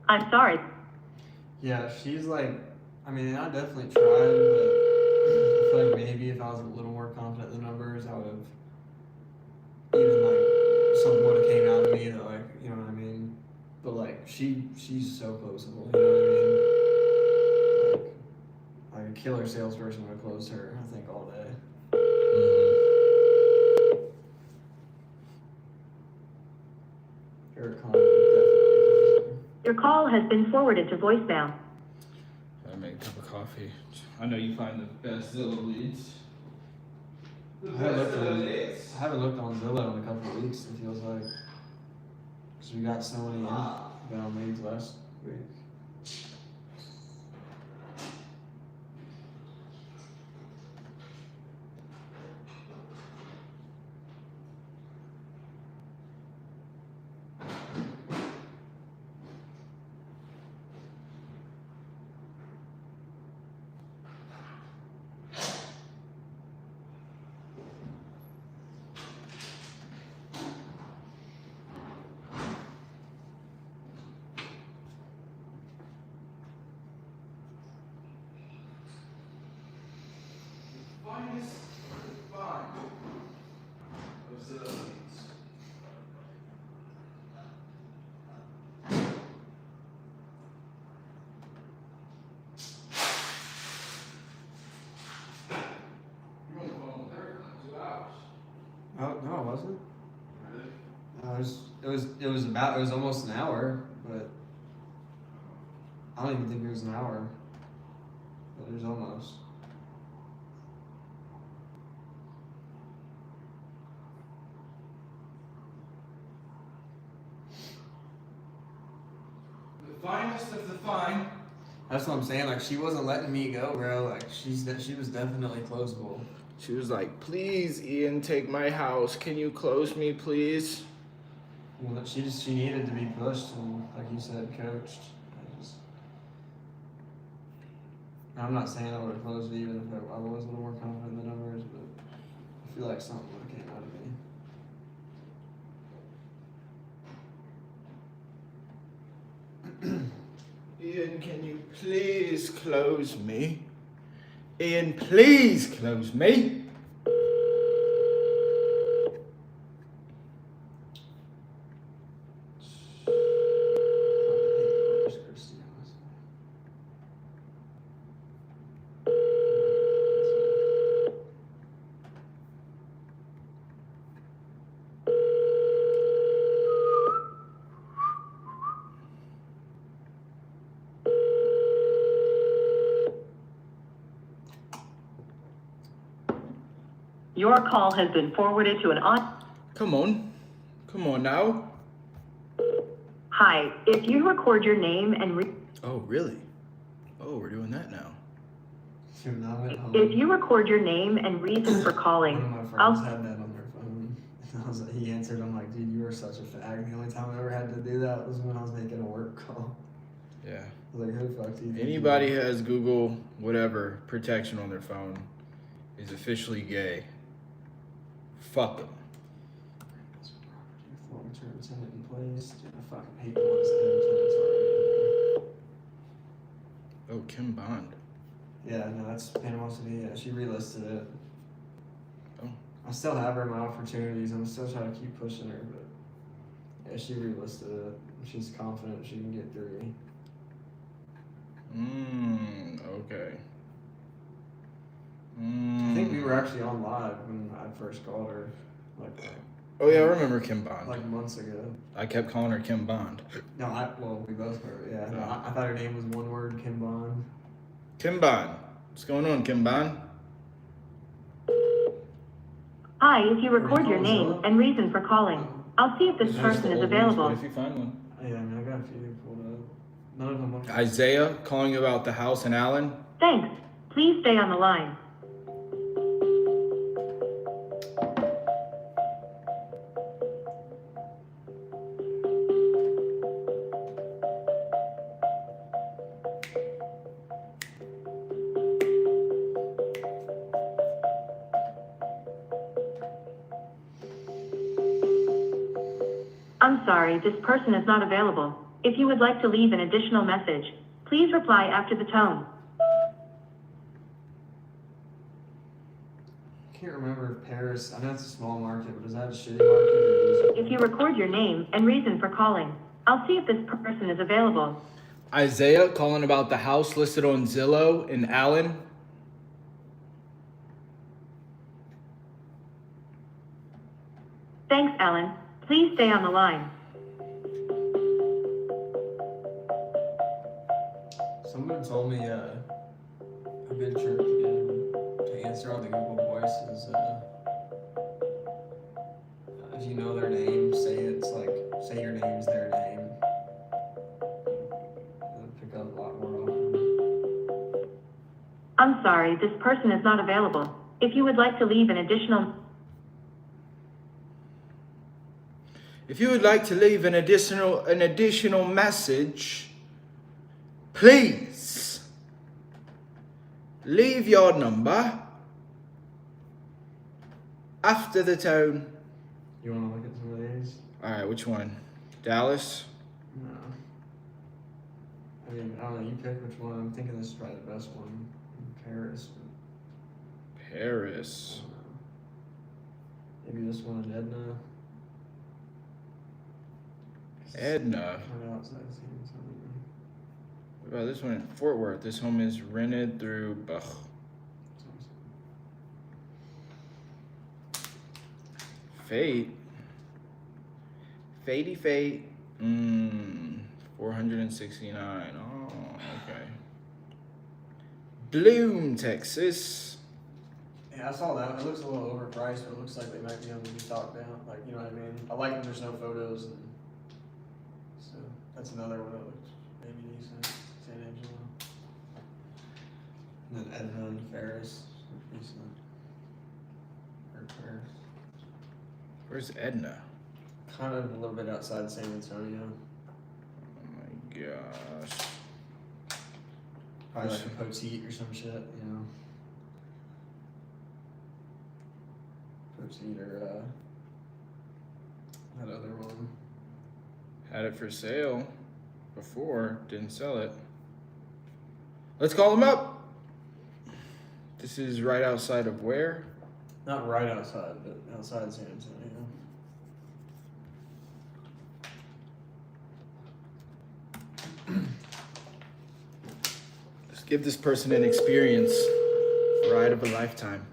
I'm sorry. Yeah, she's like, I mean, I definitely tried, but I feel like maybe if I was a little more confident in the numbers, I would have even like something would have came out of me that like, you know what I mean? But like she's so closable, you know what I mean? Like a killer salesperson would have closed her, I think, all day. Eric Conner would definitely close her. Your call has been forwarded to voicemail. I make a cup of coffee. I know you find the best Zillow leads. I haven't looked on Zillow in a couple of weeks, it feels like. Because we got so many inbound leads last week. Finest find of Zillow leads. You were on the phone with her for like 2 hours. Oh no, it wasn't. Really? No, it was almost an hour, but I don't even think it was an hour. But it was almost. The finest of the fine. That's what I'm saying. Like she wasn't letting me go, bro. Like she was definitely closable. She was like, please, Ian, take my house. Can you close me, please? Well, she needed to be pushed and, like you said, coached. I'm not saying I would have closed it even if I was a little more confident in the numbers, but I feel like something would have came out of me. Ian, can you please close me? Ian, please close me. Your call has been forwarded to an Come on now. Hi, if you record your name and Oh, really? Oh, we're doing that now. Dude, I went home. if you record your name and reason for calling, One of my friends had that on their phone. I was like, he answered. I'm like, dude, you are such a fag. The only time I ever had to do that was when I was making a work call. Yeah. I was like, who the fuck do you think Anybody you who has Google, whatever, protection on their phone is officially gay. Fuck them. long-term tenant in place? Dude, I fucking hate the ones that have tenants already in Oh, Kim Bond. there. Yeah, no, that's Panama City. Yeah, she relisted it. Oh. I still have her in my opportunities. I'm still trying to keep pushing her, but yeah, she relisted it. She's confident she can get 3. Okay. I think we were actually on live when I first called her, Oh yeah, I remember Kim Bond. like months ago. I kept calling her Kim Bond. No, well, we both were. Yeah, no, Oh. I thought her name was one word, Kim Bond. Kim Bond. What's going on, Kim Bond? Hi, if you record your name and reason for calling, I'll see if this person is available. What if you find one? Yeah, I mean, I got a few pulled up. None of them look. Isaiah calling you about the house in Allen. Thanks. Please stay on the line. I'm sorry, this person is not available. If you would like to leave an additional message, please reply after the tone. I can't remember if Paris, I know it's a small market, but is that a shitty market or decent? If you record your name and reason for calling, I'll see if this person is available. Isaiah calling about the house listed on Zillow in Allen. Thanks, Alan. Please stay on the line. Someone told me a good trick to get him to answer on the Google Voice is if you know their name, say your name's their name. It'll pick up a lot more often. I'm sorry, this person is not available. If you would like to leave an additional message, please leave your number after the tone. You want to look at some of these? All right, which one? Dallas? No. I mean, I don't know, you pick which one. I'm thinking this is probably the best one. Paris. Paris. Maybe this one in Edna. Edna. Right outside San Antonio. What about this one in Fort Worth? This home is rented through Fate. Fate. 469. Oh, okay. Bloom, Texas. Yeah, I saw that one. It looks a little overpriced, but it looks like they might be able to be talked down. Like, you know what I mean? I like when there's no photos, and so that's another one that looks maybe decent. San Angelo. And then Edna and Ferris look decent. Or Paris. Where's Edna? Kind of a little bit outside San Antonio. Oh my gosh. Probably like a Poteet or some shit, you know. Poteet or that other one. Had it for sale before, didn't sell it. Let's call him up. This is right outside of where? Not right outside, but outside San Antonio. Let's give this person an experience, ride of a lifetime.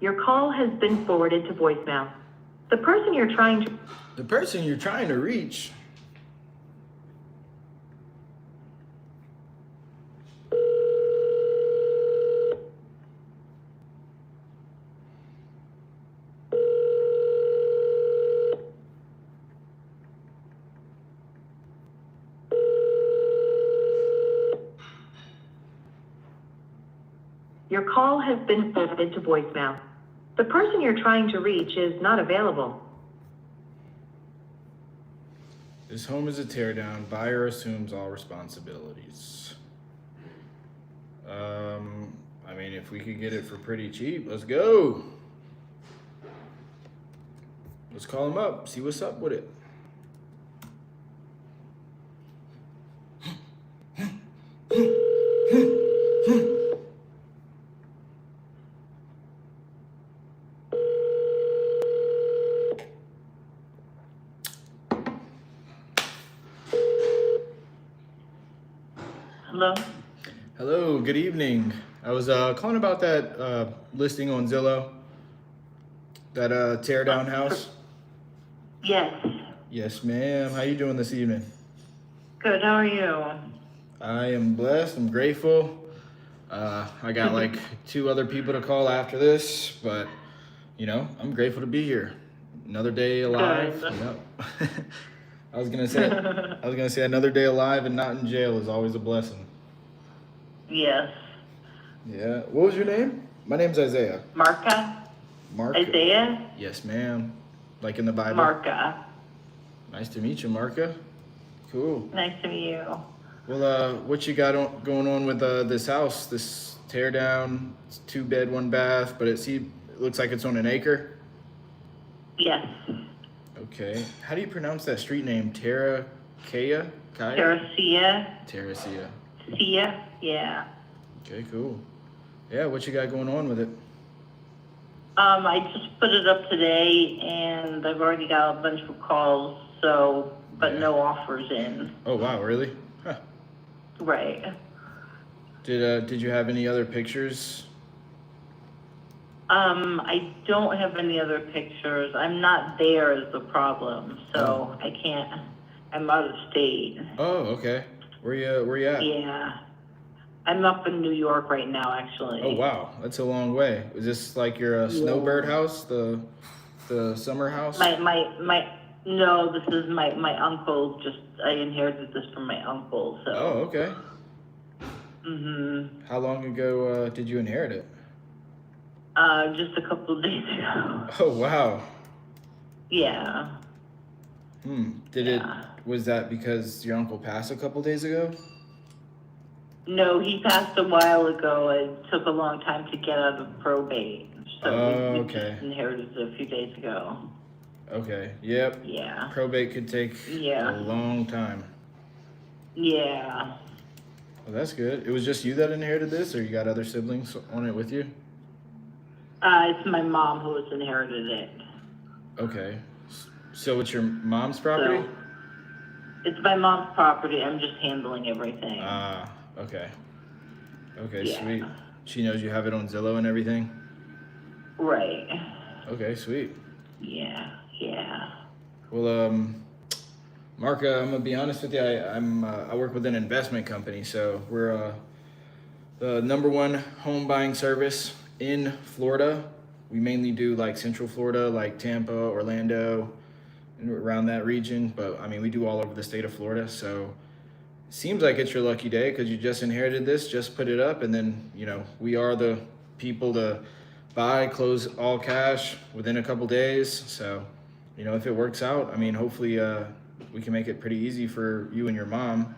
Your call has been forwarded to voicemail. The person you're trying to reach. Your call has been forwarded to voicemail. The person you're trying to reach is not available. This home is a teardown. Buyer assumes all responsibilities. I mean, if we could get it for pretty cheap, let's go. Let's call him up, see what's up with it. Hello? Hello, good evening. I was calling about that listing on Zillow. That teardown house. Yes. Yes, ma'am. How you doing this evening? Good, how are you? I am blessed. I'm grateful. I got like 2 other people to call after this, but you know, I'm grateful to be here. Another day alive. Good. Yep. I was gonna say another day alive and not in jail is always a blessing. Yes. Yeah. What was your name? My name's Isaiah. Marka? Isaiah? Yes, ma'am. Like in the Bible. Marka. Nice to meet you, Marka. Cool. Nice to meet you. Well, what you got going on with this house? This tear down, it's 2 bed, 1 bath, but it looks like it's on an acre. Yes. Okay. How do you pronounce that street name? Kaya? Terracia. Terracia. Sia. Yeah. Okay, cool. Yeah, what you got going on with it? I just put it up today, and I've already got a bunch of calls. But no offers in. Oh wow, really? Huh. Right. Did you have any other pictures? I don't have any other pictures. I'm not there is the problem, so I can't. I'm out of state. Oh, okay. Where you at? Yeah. I'm up in New York right now, actually. Oh wow, that's a long way. Is this like your snowbird house, the summer house? No, this is my uncle. I inherited this from my uncle. So. Oh, okay. Mhm. How long ago did you inherit it? Just a couple of days ago. Oh wow. Yeah. Was that because your uncle passed a couple days ago? No, he passed a while ago. It took a long time to get out of probate. So we just inherited it a few days ago. Okay. Yep. Yeah. Probate could take a long time. Yeah. Well, that's good. It was just you that inherited this, or you got other siblings on it with you? It's my mom who has inherited it. Okay. So it's your mom's property? So, it's my mom's property. I'm just handling everything. Ah, okay. Okay, Yeah. sweet. She knows you have it on Zillow and everything? Right. Okay, sweet. Yeah. Well, Mark, I'm gonna be honest with you. I work with an investment company, so we're the #1 home buying service in Florida. We mainly do like Central Florida, like Tampa, Orlando, and around that region. But I mean, we do all over the state of Florida. So it seems like it's your lucky day because you just inherited this, just put it up, and then we are the people to buy, close all cash within a couple days. So if it works out, I mean, hopefully we can make it pretty easy for you and your mom.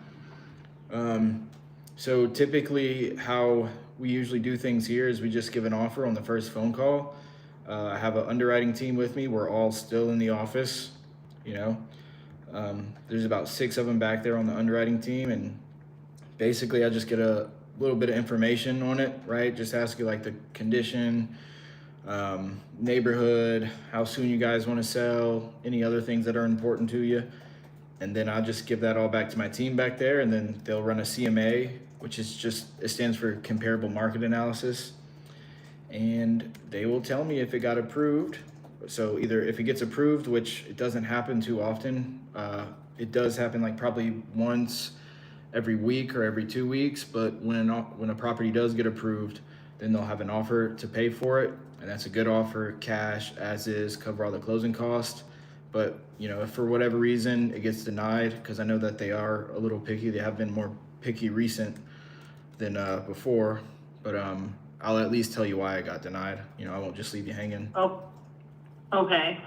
So typically how we usually do things here is we just give an offer on the first phone call. I have an underwriting team with me. We're all still in the office, there's about 6 of them back there on the underwriting team. And basically I just get a little bit of information on it, right? Just ask you like the condition, neighborhood, how soon you guys want to sell, any other things that are important to you. And then I'll just give that all back to my team back there, and then they'll run a CMA, which is it stands for comparable market analysis. And they will tell me if it got approved. So either if it gets approved, which it doesn't happen too often, it does happen like probably once every week or every 2 weeks. But when a property does get approved, then they'll have an offer to pay for it. And that's a good offer, cash, as is, cover all the closing costs. But, if for whatever reason it gets denied, because I know that they are a little picky, they have been more picky recent than before. But I'll at least tell you why I got denied. I won't just leave you hanging. Oh, okay.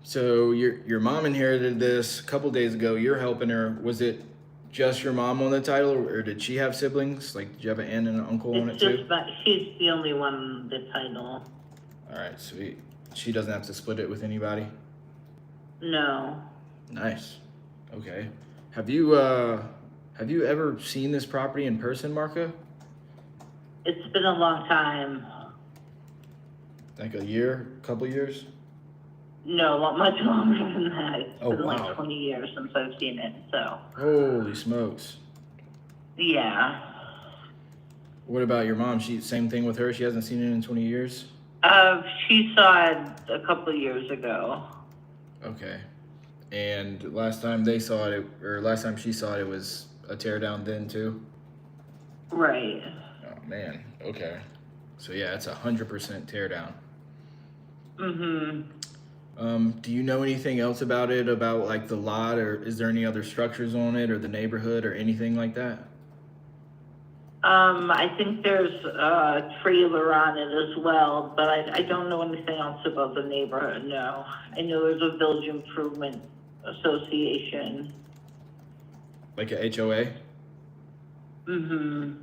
So your mom inherited this a couple days ago. You're helping her. Was it just your mom on the title, or did she have siblings? Like, did you have an aunt and an uncle on it too? She's the only one on the title. All right, sweet. She doesn't have to split it with anybody? No. Nice. Okay. Have you ever seen this property in person, Marka? It's been a long time. Like a year, couple years? No, much longer than that. It's been wow. like 20 years since I've seen it, so. Holy smokes. Yeah. What about your mom? Same thing with her? She hasn't seen it in 20 years? She saw it a couple of years ago. Okay. And last time she saw it, it was a tear down then too? Right. Oh man, okay. So yeah, it's 100% tear down. Mm-hmm. Do you know anything else about it, about like the lot, or is there any other structures on it, or the neighborhood, or anything like that? I think there's a trailer on it as well, but I don't know anything else about the neighborhood, no. I know there's a village improvement association. Like a HOA? Mm-hmm.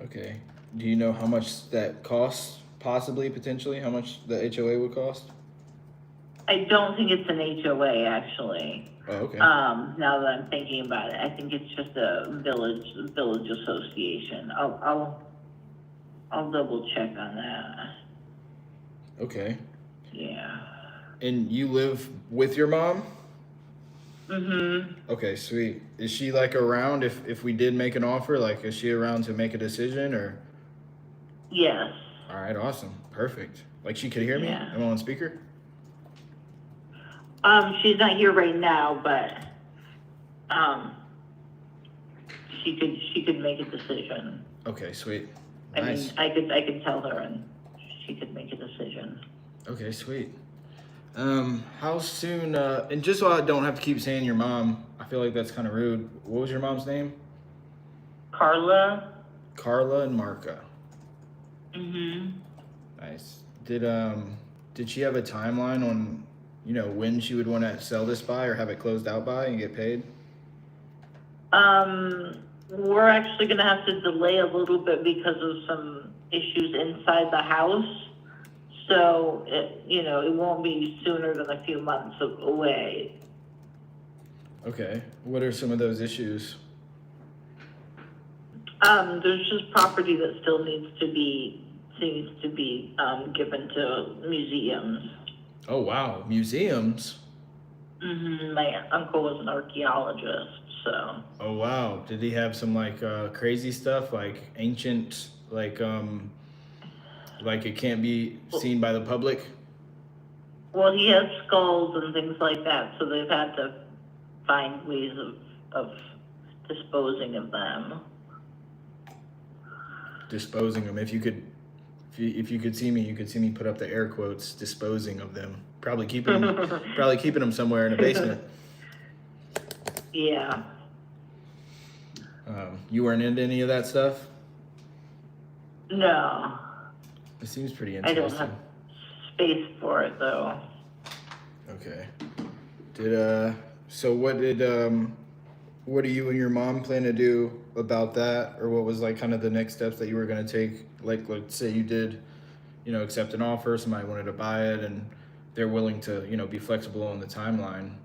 Okay. Do you know how much that costs, possibly, potentially? How much the HOA would cost? I don't think it's an HOA, actually. Oh, okay. Now that I'm thinking about it, I think it's just a village association. I'll double check on that. Okay. Yeah. And you live with your mom? Mm-hmm. Okay, sweet. Is she like around if we did make an offer? Like, is she around to make a decision or? Yes. All right, awesome. Perfect. Like she could hear me? Yeah. Am I on speaker? She's not here right now, but she could make a decision. Okay, sweet. I Nice. mean, I could tell her and she could make a decision. Okay, sweet. How soon, and just so I don't have to keep saying your mom, I feel like that's kind of rude. What was your mom's name? Carla. Carla and Marka. Mm-hmm. Nice. Did she have a timeline on, when she would want to sell this by or have it closed out by and get paid? We're actually gonna have to delay a little bit because of some issues inside the house. So it won't be sooner than a few months away. Okay. What are some of those issues? There's just property that still needs to be given to museums. Oh, wow. Museums? Mm-hmm. My uncle was an archaeologist, so. Oh, wow. Did he have some crazy stuff, like ancient, like it can't be seen by the public? Well, he has skulls and things like that, so they've had to find ways of disposing of them. Disposing them. If you could see me, you could see me put up the air quotes, disposing of them. Probably keeping them somewhere in a basement. Yeah. You weren't into any of that stuff? No. It seems pretty I interesting. don't have space for it though. Okay. So what do you and your mom plan to do about that? Or what was kind of the next steps that you were going to take? Like, let's say you did, accept an offer, somebody wanted to buy it and they're willing to, be flexible on the timeline.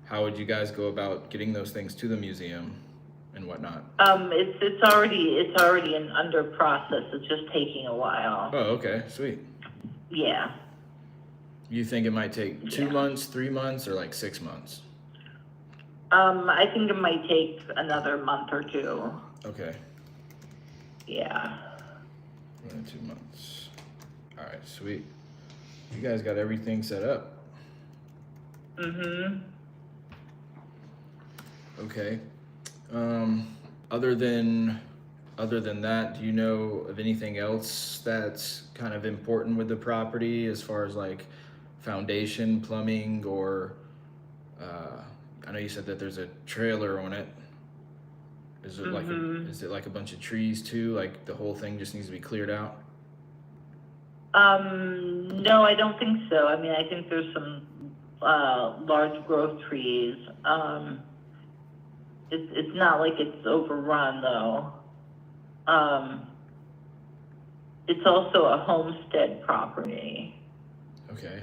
How would you guys go about getting those things to the museum and whatnot? It's already under process. It's just taking a while. Oh, okay, sweet. Yeah. You think it might take 2 months, 3 months, or 6 months? I think it might take another month or two. Okay. Yeah. 1 to 2 months. All right, sweet. You guys got everything set up. Mm-hmm. Okay. Other than that, do you know of anything else that's kind of important with the property as far as foundation, plumbing, or I know you said that there's a trailer on it. Is it is it a bunch of trees too? Like the whole thing just needs to be cleared out? No, I don't think so. I mean, I think there's some large growth trees. It's not like it's overrun though. It's also a homestead property. Okay.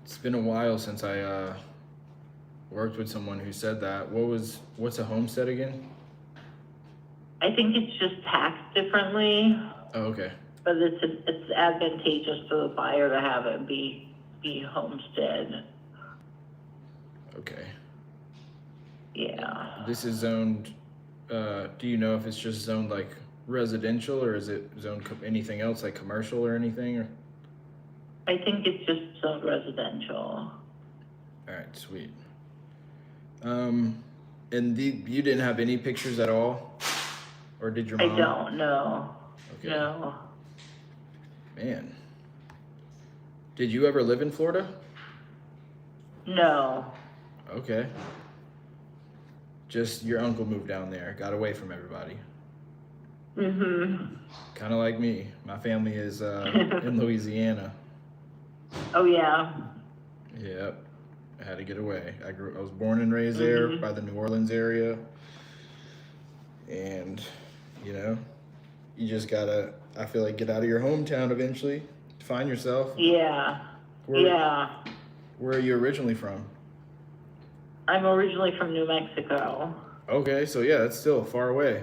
It's been a while since I worked with someone who said that. What's a homestead again? I think it's just taxed differently. Oh, okay. But it's advantageous for the buyer to have it be homestead. Okay. Yeah. This is zoned, do you know if it's just zoned residential or is it zoned anything else like commercial or anything? Or? I think it's just zoned residential. All right, sweet. And you didn't have any pictures at all? Or did your mom? I don't know. Okay. No. Man. Did you ever live in Florida? No. Okay. Just your uncle moved down there, got away from everybody. Mm-hmm. Kind of like me. My family is in Louisiana. Oh, yeah. Yep. I had to get away. I was born and raised there by the New Orleans area. And, you know, you just gotta, I feel like, get out of your hometown eventually, find yourself. Yeah. Where are you originally from? I'm originally from New Mexico. Okay, so yeah, that's still far away.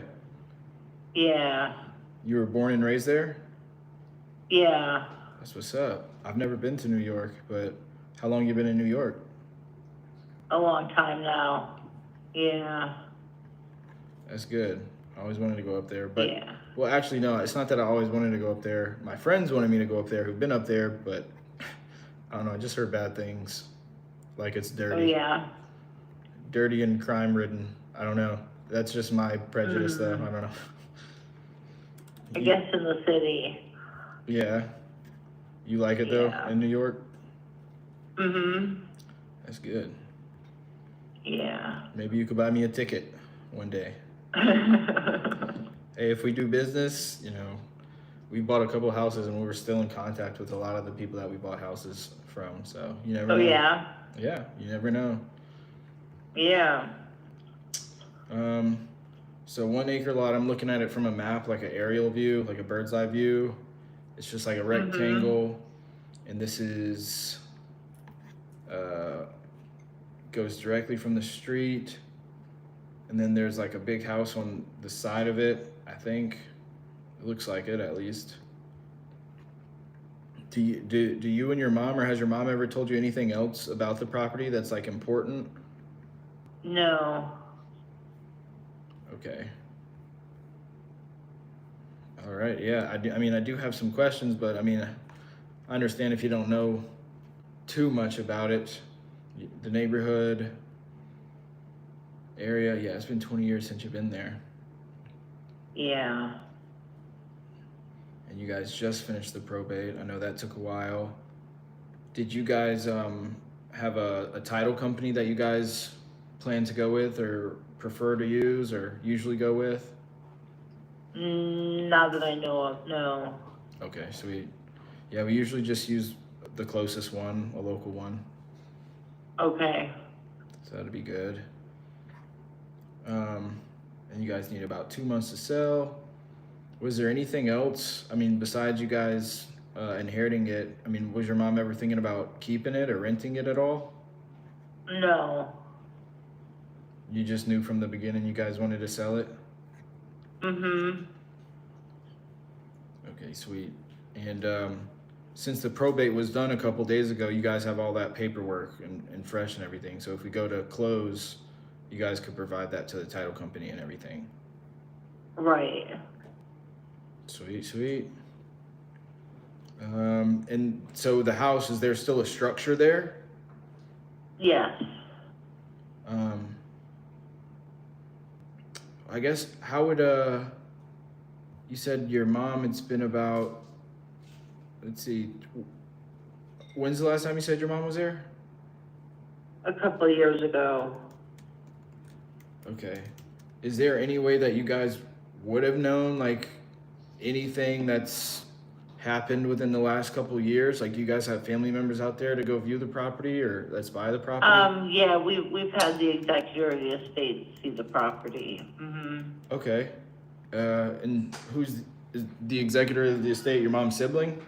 Yeah. You were born and raised there? Yeah. That's what's up. I've never been to New York, but how long you been in New York? A long time now. Yeah. That's good. I always wanted to go up there, but Yeah. well, actually, no, it's not that I always wanted to go up there. My friends wanted me to go up there who've been up there, but I don't know. I just heard bad things, like it's dirty. Oh, yeah. Dirty and crime ridden. I don't know. That's just my prejudice, though. I don't know. I guess in the city. Yeah. You like it though in New York? That's good. Yeah. Maybe you could buy me a ticket one day. Hey, if we do business, you know, we bought a couple houses and we were still in contact with a lot of the people that we bought houses from. So you never know. Oh, yeah? Yeah, you never know. Yeah. So 1 acre lot, I'm looking at it from a map, like an aerial view, like a bird's eye view. It's just like a rectangle. And this is, goes directly from the street. And then there's like a big house on the side of it, I think. It looks like it, at least. Do you and your mom, or has your mom ever told you anything else about the property that's like important? No. Okay. All right. Yeah. I mean, I do have some questions, but I mean, I understand if you don't know too much about it. The neighborhood area. Yeah. It's been 20 years since you've been there. Yeah. And you guys just finished the probate. I know that took a while. Did you guys have a title company that you guys plan to go with, or prefer to use, or usually go with? Not that I know of, no. Okay, sweet. Yeah, we usually just use the closest one, a local one. Okay. So that'd be good. And you guys need about 2 months to sell. Was there anything else? I mean, besides you guys inheriting it, I mean, was your mom ever thinking about keeping it or renting it at all? No. You just knew from the beginning you guys wanted to sell it? Okay, sweet. And since the probate was done a couple days ago, you guys have all that paperwork and fresh and everything. So if we go to close, you guys could provide that to the title company and everything. Right. Sweet, sweet. And so the house, is there still a structure there? Yes. I guess, how would, you said your mom, it's been about, let's see, when's the last time you said your mom was there? A couple of years ago. Okay. Is there any way that you guys would have known, like, anything that's happened within the last couple of years? Like, do you guys have family members out there to go view the property, or let's buy the property? Yeah, we've had the executor of the estate see the property. Okay. And is the executor of the estate your mom's sibling?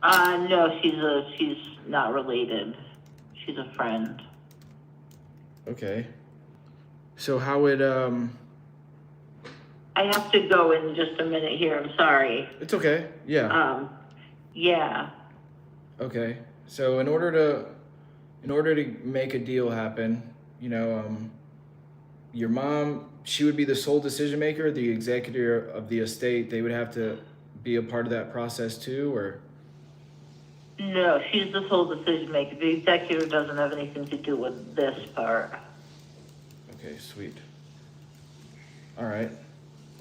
No, she's not related. She's a friend. Okay. So how would I have to go in just a minute here. I'm sorry. It's okay. Yeah. Yeah. Okay. So in order to make a deal happen, you know, your mom, she would be the sole decision maker. The executor of the estate, they would have to be a part of that process too, or? No, she's the sole decision maker. The executor doesn't have anything to do with this part. Okay, sweet. All right.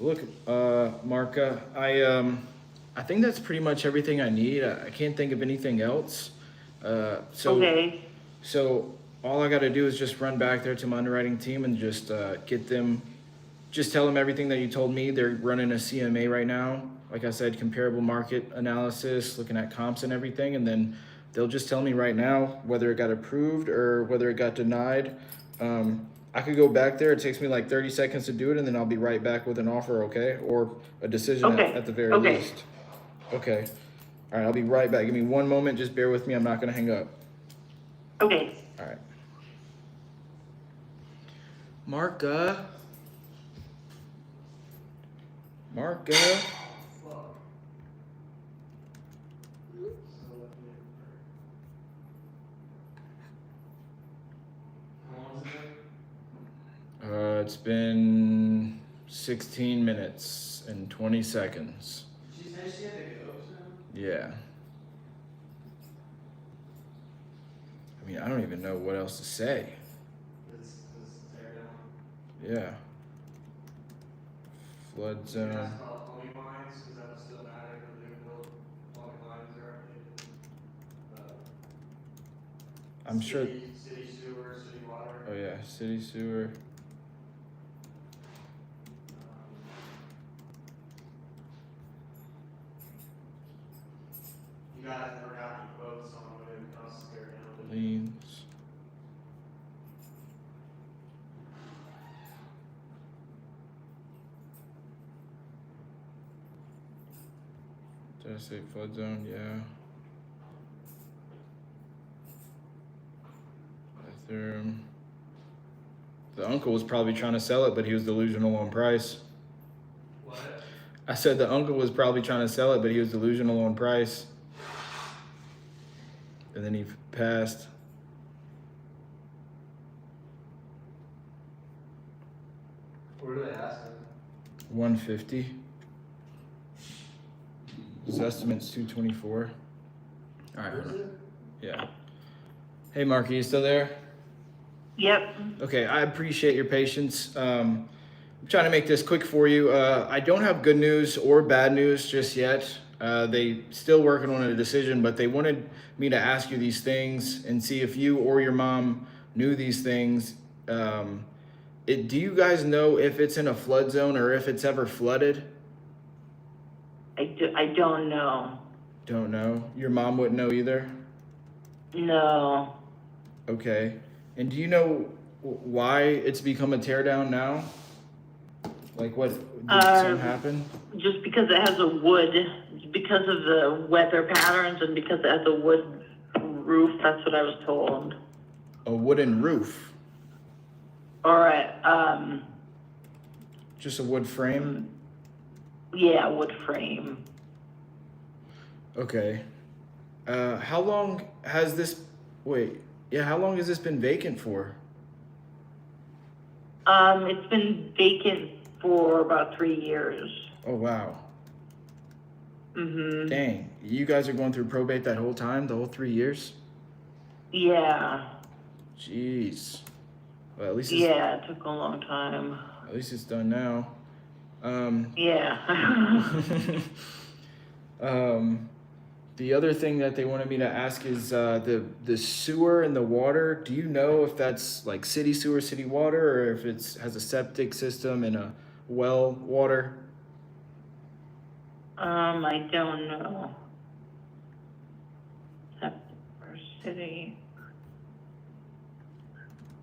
Look, Marka, I think that's pretty much everything I need. I can't think of anything else. Okay. So all I got to do is just run back there to my underwriting team and just tell them everything that you told me. They're running a CMA right now. Like I said, comparable market analysis, looking at comps and everything. And then they'll just tell me right now whether it got approved or whether it got denied. I could go back there. It takes me like 30 seconds to do it, and then I'll be right back with an offer, okay? Or a decision Okay, at the very okay. least. Okay. All right, I'll be right back. Give me one moment. Just bear with me. I'm not going to hang up. Okay. All right. Marka. It's been 16 minutes and 20 seconds. She said she had to go soon? Yeah. I mean, I don't even know what else to say. Yeah. Flood zone. I'm sure. City sewer, city water. Oh yeah, city sewer. You guys never got any quotes on what it would cost to tear down? Liens. Did I say flood zone? Yeah. Bathroom. The uncle was probably trying to sell it, but he was delusional on price. What? I said the uncle was probably trying to sell it, but he was delusional on price. And then he passed. What are they asking? 150. His estimate's 224. All right. Where is it? Yeah. Hey, Mark, are you still there? Yep. Okay, I appreciate your patience. I'm trying to make this quick for you. I don't have good news or bad news just yet. They still working on a decision, but they wanted me to ask you these things and see if you or your mom knew these things. Do you guys know if it's in a flood zone or if it's ever flooded? I don't know. Don't know. Your mom wouldn't know either? No. Okay. And do you know why it's become a teardown now? Like what, did something happen? Just because it has a wood, because of the weather patterns and because it has a wood roof, that's what I was told. A wooden roof? All right, Just a wood frame? yeah, wood frame. Okay. How long has this, how long has this been vacant for? It's been vacant for about 3 years. Oh, wow. Mm-hmm. Dang. You guys are going through probate that whole time, the whole 3 years? Yeah. Jeez. Well, at least it's, Yeah, it took a long time. At least it's done now. Yeah. The other thing that they wanted me to ask is the sewer and the water. Do you know if that's like city sewer, city water, or if it has a septic system and a well water? I don't know. Septic or city.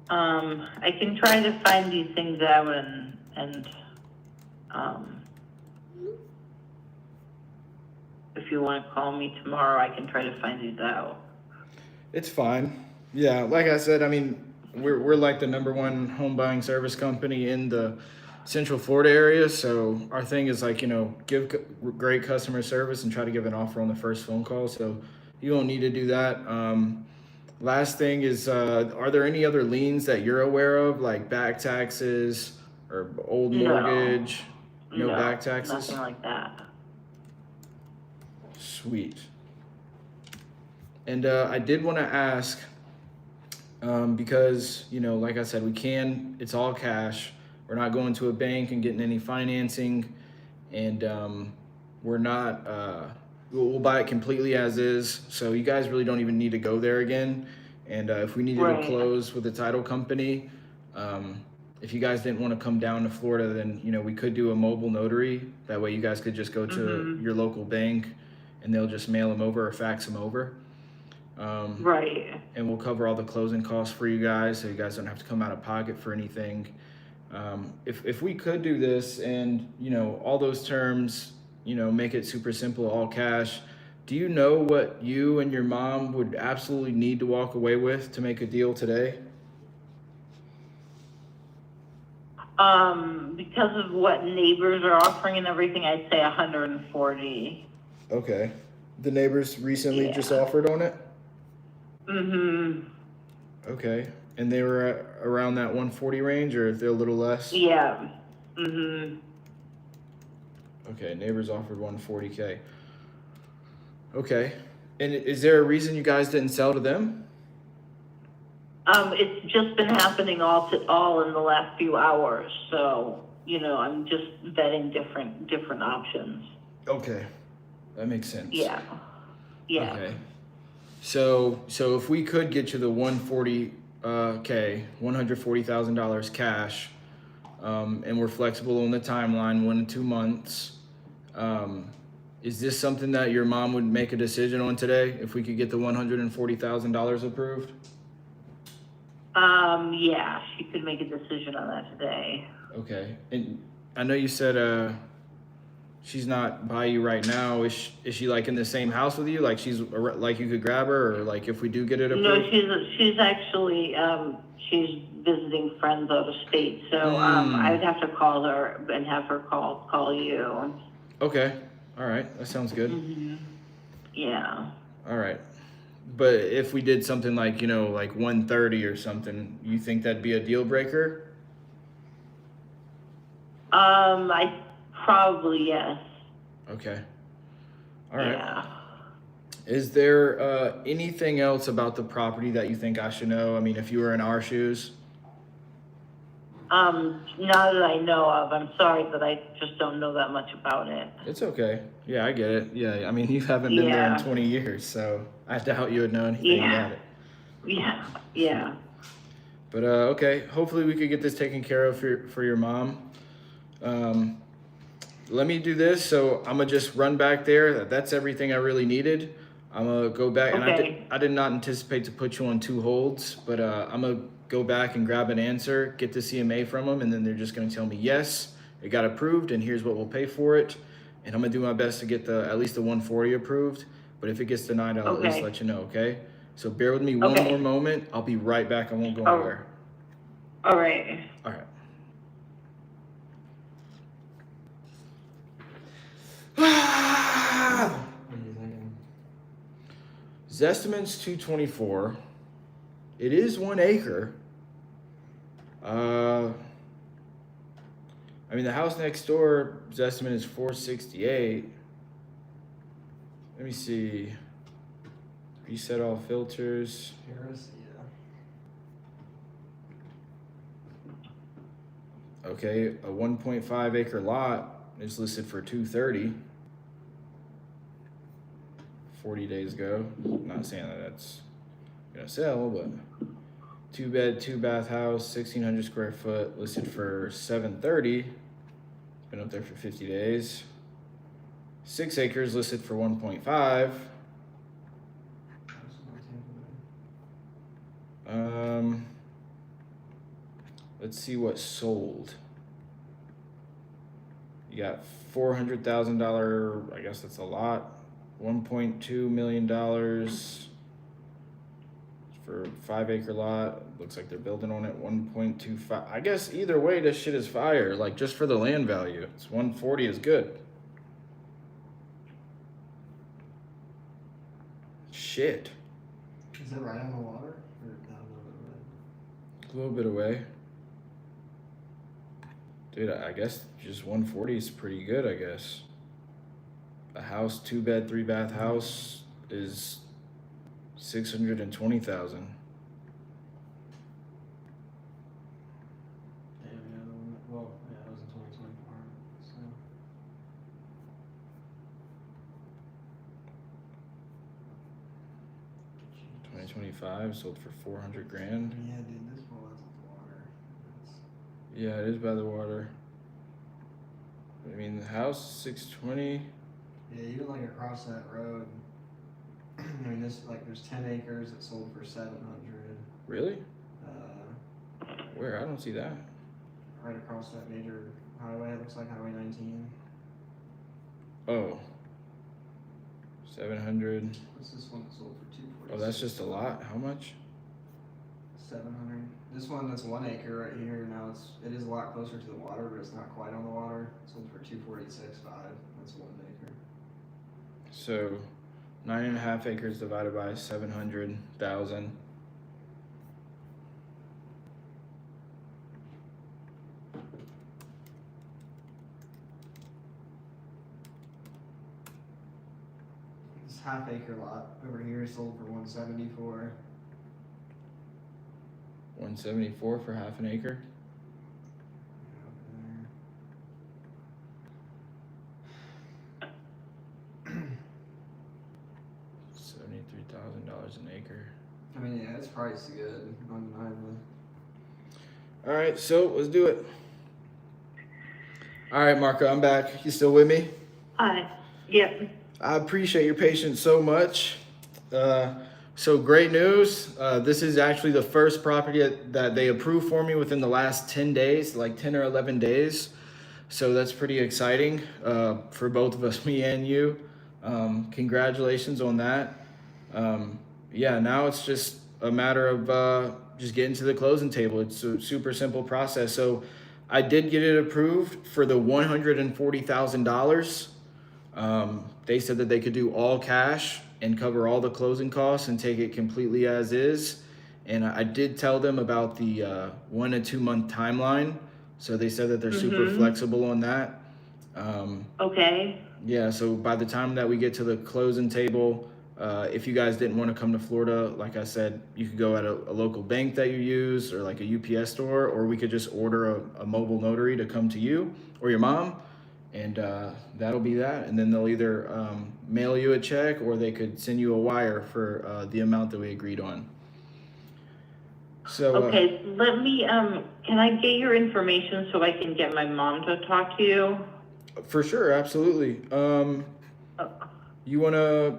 I can try to find these things out and if you want to call me tomorrow, I can try to find these out. It's fine. Yeah, like I said, I mean, we're like the #1 home buying service company in the Central Florida area. So our thing is like, give great customer service and try to give an offer on the first phone call. So you don't need to do that. Last thing is, are there any other liens that you're aware of, like back taxes or old mortgage? No back taxes? Nothing like that. Sweet. And I did want to ask, because, like I said, it's all cash. We're not going to a bank and getting any financing. And we're not, we'll buy it completely as is. So you guys really don't even need to go there again. And if we needed to close with a title company, if you guys didn't want to come down to Florida, then, we could do a mobile notary. That way you guys could just go to your local bank and they'll just mail them over or fax them over. Right. And we'll cover all the closing costs for you guys, so you guys don't have to come out of pocket for anything. If we could do this and, you know, all those terms, you know, make it super simple, all cash, do you know what you and your mom would absolutely need to walk away with to make a deal today? Because of what neighbors are offering and everything, I'd say 140. Okay. The neighbors recently just Yeah. offered on it? Mm-hmm. Okay. And they were around that 140 range, or if they're a little less? Yeah. Mm-hmm. Okay, neighbors offered 140K. Okay. And is there a reason you guys didn't sell to them? It's just been happening all in the last few hours. So, you know, I'm just vetting different options. Okay. That makes sense. Yeah. Yeah. Okay. So if we could get you the 140K, $140,000 cash, and we're flexible on the timeline, 1 to 2 months, is this something that your mom would make a decision on today if we could get the $140,000 approved? Yeah, she could make a decision on that today. Okay. And I know you said she's not by you right now. Is she like in the same house with you? Like she's like you could grab her, or like if we do get it approved? No, she's actually she's visiting friends out of state. So I would have to call her and have her call you. Okay. All right. That sounds good. Mm-hmm. Yeah. All right. But if we did something like, you know, like 130 or something, you think that'd be a deal breaker? I probably, yes. Okay. All right. Yeah. Is there anything else about the property that you think I should know? I mean, if you were in our shoes? Not that I know of. I'm sorry that I just don't know that much about it. It's okay. Yeah, I get it. Yeah, I mean, you haven't been there in Yeah. 20 years, so I doubt you would know anything about it. Yeah. Yeah. But okay, hopefully we could get this taken care of for your mom. Let me do this. So I'm gonna just run back there. That's everything I really needed. I'm gonna go back, and Okay. I did not anticipate to put you on 2 holds, but I'm gonna go back and grab an answer, get the CMA from them, and then they're just gonna tell me yes, it got approved, and here's what we'll pay for it. And I'm gonna do my best to get at least the 140 approved. But if it gets denied, I'll at least Okay. let you know. Okay. So bear with me one Okay. more moment. I'll be right back. I won't go Oh. anywhere. All right. All right. What are you thinking? Zestimate's 224. It is 1 acre. I mean, the house next door, Zestimate is 468. Let me see. Reset all filters. Harris, yeah. Okay, a 1.5 acre lot is listed for 230. 40 days ago. Not saying that that's gonna sell, but 2 bed, 2 bath house, 1,600 square foot, listed for 730. It's been up there for 50 days. 6 acres listed for 1.5. Let's see what sold. You got $400,000. I guess that's a lot. $1.2 million for a 5 acre lot. Looks like they're building on it. 1.25. I guess either way, this shit is fire. Like just for the land value, it's 140 is good. Shit. Is it right on the water? Or down A little bit away. Dude, I guess just 140 is pretty good, I guess. A house, 2 bed, 3 bath house is 620,000. Yeah, well, yeah, it was in 2024. So. Jeez. 2025 sold for 400 grand. Yeah, dude, this one was on the water. Yeah, it is by the water. I mean, the house 620. Yeah, even like across that road, I mean, there's 10 acres that sold for 700. Really? Uh, Where? I don't see that. right across that major highway. It looks like Highway 19. Oh. 700. What's this one that sold for 246? Oh, that's just a lot. How much? 700. This one that's 1 acre right here. Now it is a lot closer to the water, but it's not quite on the water. It sold for 246.5. That's 1 acre. So 9.5 acres divided by 700,000. This half acre lot over here sold for 174. 174 for half an acre. $73,000 an acre. I mean, yeah, it's priced good, undeniably. All right, so let's do it. All right, Marco, I'm back. You still with me? Hi. Yep. I appreciate your patience so much. So great news. This is actually the first property that they approved for me within the last 10 days, like 10 or 11 days. So that's pretty exciting for both of us, me and you. Congratulations on that. Yeah, now it's just a matter of just getting to the closing table. It's a super simple process. So I did get it approved for the $140,000. They said that they could do all cash and cover all the closing costs and take it completely as is. And I did tell them about the 1 to 2 month timeline. So they said that they're super flexible on that. Okay. Yeah, so by the time that we get to the closing table, if you guys didn't want to come to Florida, like I said, you could go at a local bank that you use or like a UPS store, or we could just order a mobile notary to come to you or your mom. And that'll be that. And then they'll either mail you a check or they could send you a wire for the amount that we agreed on. So Okay, let me, can I get your information so I can get my mom to talk to you? for sure, absolutely. You wanna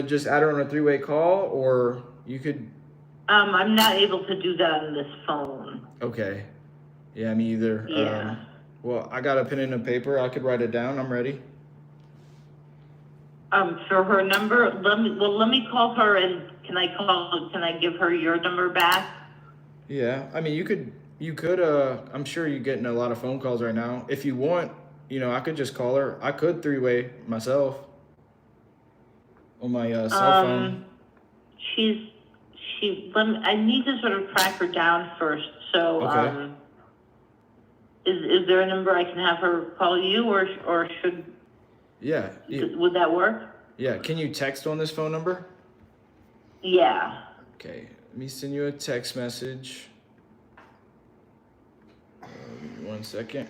just add her on a 3-way call, or you could? I'm not able to do that on this phone. Okay. Yeah, me either. Yeah. Well, I got a pen and a paper. I could write it down. I'm ready. For her number, let me call her, and can I give her your number back? Yeah, I mean, you could, I'm sure you're getting a lot of phone calls right now. If you want, I could just call her. I could 3-way myself on my cell phone. I need to sort of track her down first. So, Okay. Is there a number I can have her call you, or should? Yeah. Would that work? Yeah. Can you text on this phone number? Yeah. Okay. Let me send you a text message. 1 second.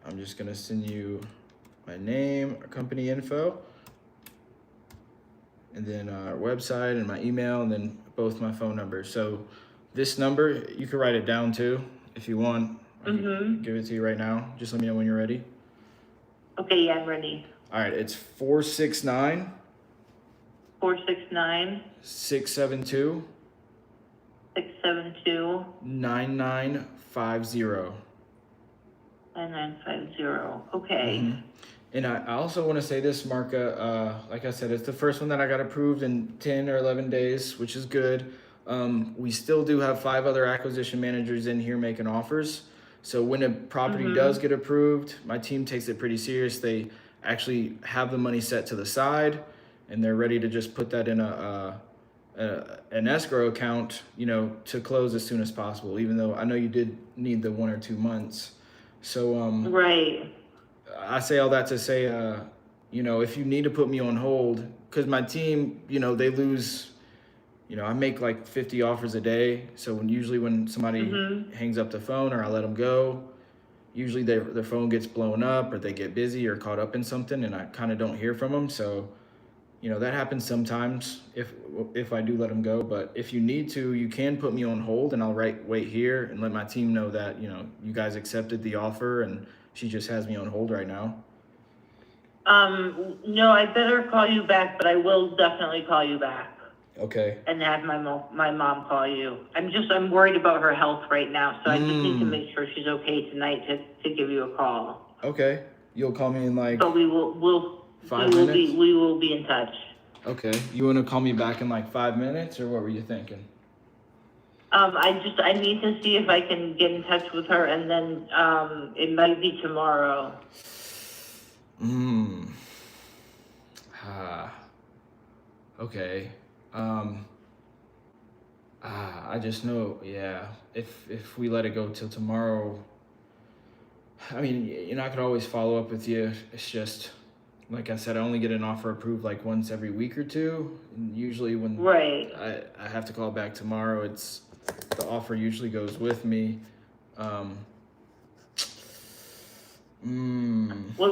I'm just gonna send you my name, our company info, and then our website and my email, and then both my phone numbers. So this number, you can write it down too if you want. I can give it to you right now. Just let me know when you're ready. Okay, yeah, I'm ready. All right, it's 469 469 672 672 9950. 9950. Okay. And I also want to say this, Marka, like I said, it's the first one that I got approved in 10 or 11 days, which is good. We still do have 5 other acquisition managers in here making offers. So when a property does get approved, my team takes it pretty serious. They actually have the money set to the side, and they're ready to just put that in an escrow account, to close as soon as possible, even though I know you did need the 1 or 2 months. So right. I say all that to say, if you need to put me on hold, because my team, they lose, I make like 50 offers a day. So usually when somebody hangs up the phone or I let them go, usually their phone gets blown up or they get busy or caught up in something, and I kind of don't hear from them. So you know, that happens sometimes if I do let him go. But if you need to, you can put me on hold, and I'll wait here and let my team know that, you know, you guys accepted the offer, and she just has me on hold right now. No, I better call you back, but I will definitely call you back Okay. and have my mom call you. I'm worried about her health right now, so I just need to make sure she's okay tonight to give you a call. Okay. You'll call me in like But we'll 5 minutes? we will be in touch. Okay. You want to call me back in like 5 minutes, or what were you thinking? I need to see if I can get in touch with her, and then it might be tomorrow. Okay. I just know, yeah. If we let it go till tomorrow, I mean, you know, I could always follow up with you. It's just, like I said, I only get an offer approved like once every week or two. And usually when Right. I have to call back tomorrow, the offer usually goes with me. Well,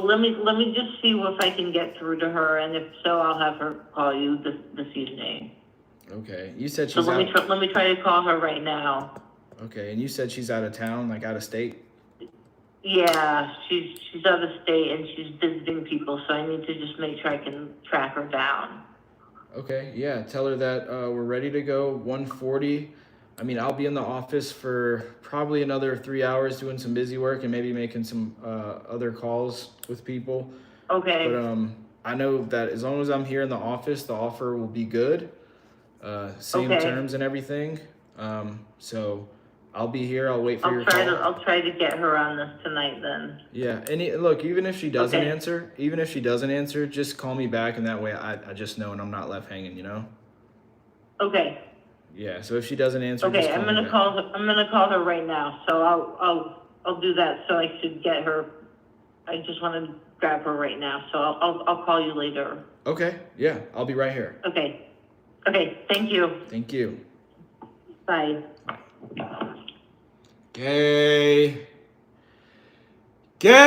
let me just see if I can get through to her, and if so, I'll have her call you this evening. Okay. You said So she's let me try to call her right now. Okay, and you said she's out of town, like out of state? Yeah, she's out of state and she's visiting people, so I need to just make sure I can track her down. Okay, yeah, tell her that we're ready to go, 1:40. I mean, I'll be in the office for probably another 3 hours doing some busy work and maybe making some other calls with people. Okay. But I know that as long as I'm here in the office, the offer will be good. Same Okay. terms and everything. So I'll be here. I'll wait for your call. I'll try to get her on this tonight then. Yeah, and look, even if she doesn't Okay. answer, just call me back, and that way I just know and I'm not left hanging, you know? Okay. Yeah, so if she doesn't answer, Okay, just call I'm me gonna back. call her right now, so I'll do that, so I should get her. I just wanna grab her right now, so I'll call you later. Okay, yeah, I'll be right here. Okay. Okay, thank you. Thank you. Bye. Gay. Gay!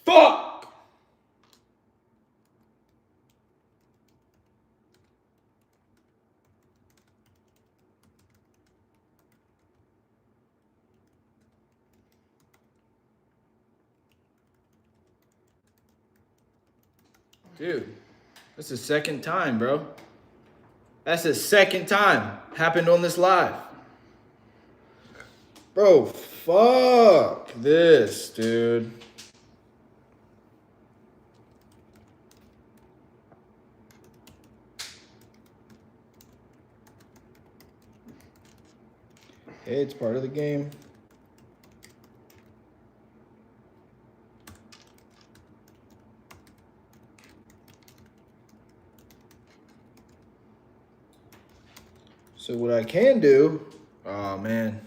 Fuck! Dude, that's the second time, bro. That's the second time happened on this live. Bro, fuck this, dude. Hey, it's part of the game. So what I can do, oh man,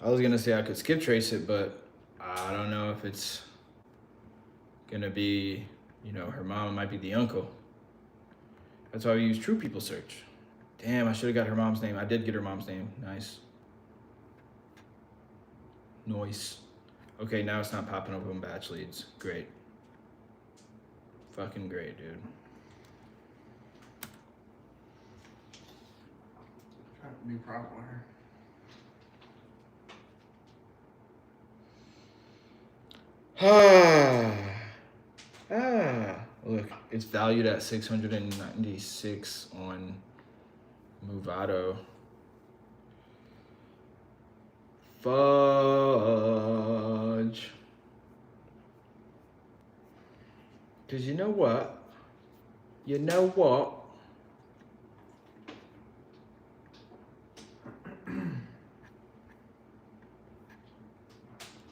I was gonna say I could skip trace it, but I don't know if it's gonna be, you know, her mom might be the uncle. That's why we use True People Search. Damn, I should have got her mom's name. I did get her mom's name. Nice. Noise. Okay, now it's not popping up on batch leads. Great. Fucking great, dude. Trying to be proper. Look, it's valued at 696 on Movado. Fudge. Cause you know what? You know what?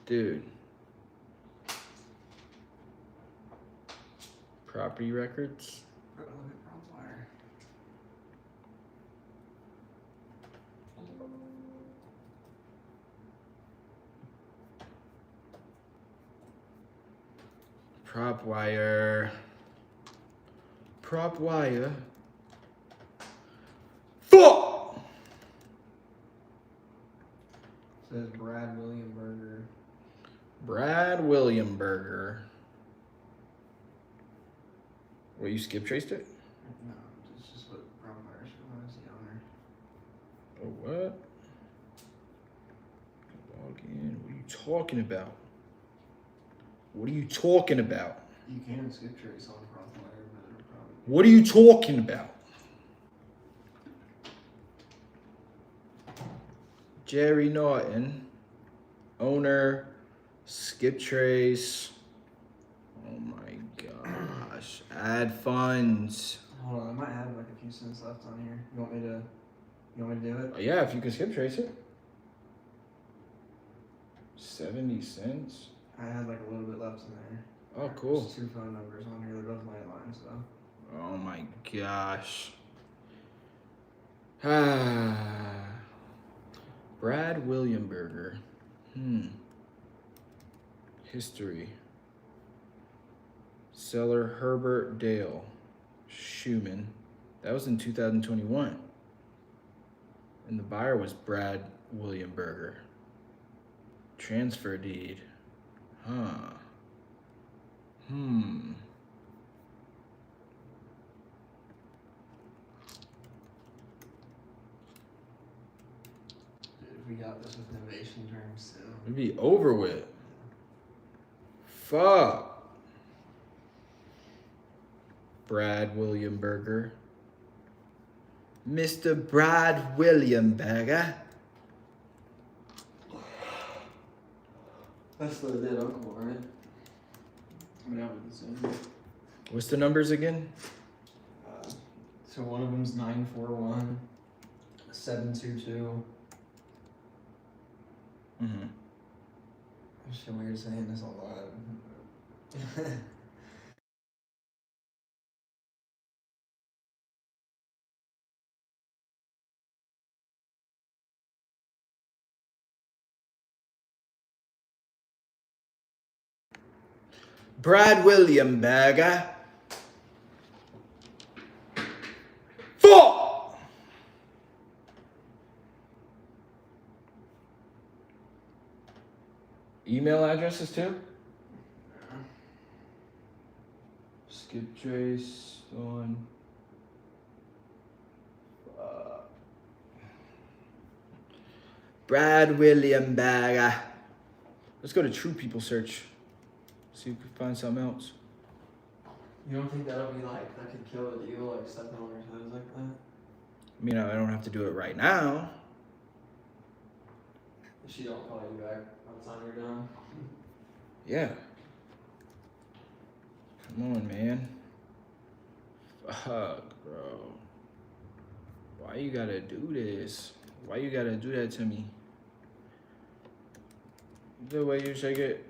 Dude. Property records. Prop wire. Prop wire. Fuck! Says Brad William Berger. Brad William Berger. What, you skip traced it? No, it's just what prop wire shows the owner. Oh, what? Log in. What are you talking about? What are you talking about? You can skip trace on prop wire, but it'll probably. What are you talking about? Jerry Norton, owner, skip trace. Oh my gosh. Add funds. Hold on, I might have like a few cents left on here. You want me to do it? Oh, yeah, if you can skip trace it. 70 cents. I had like a little bit left in there. Oh, cool. There's 2 phone numbers on here. They're both landlines though. Oh my gosh. Ah. Brad William Berger. History. Seller Herbert Dale Schumann. That was in 2021. And the buyer was Brad William Berger. Transfer deed. Huh. Dude, if we got this with novation terms too. It'd be over with. Fuck. Brad William Berger. Mr. Brad William Berger. That's the dead uncle, right? I mean, I would assume. What's the numbers again? So one of them's 941 722. I feel weird saying this all loud. Brad William Berger. Fuck! Email addresses too? Skip trace on. Brad William Berger. Let's go to True People Search. See if we can find something else. You don't think that'll be like, that could kill a deal, like stepping on their toes like that? I mean, I don't have to do it right now. If she don't call you back by the time you're done? Yeah. Come on, man. Fuck, bro. Why you gotta do this? Why you gotta do that to me? The way you shake it,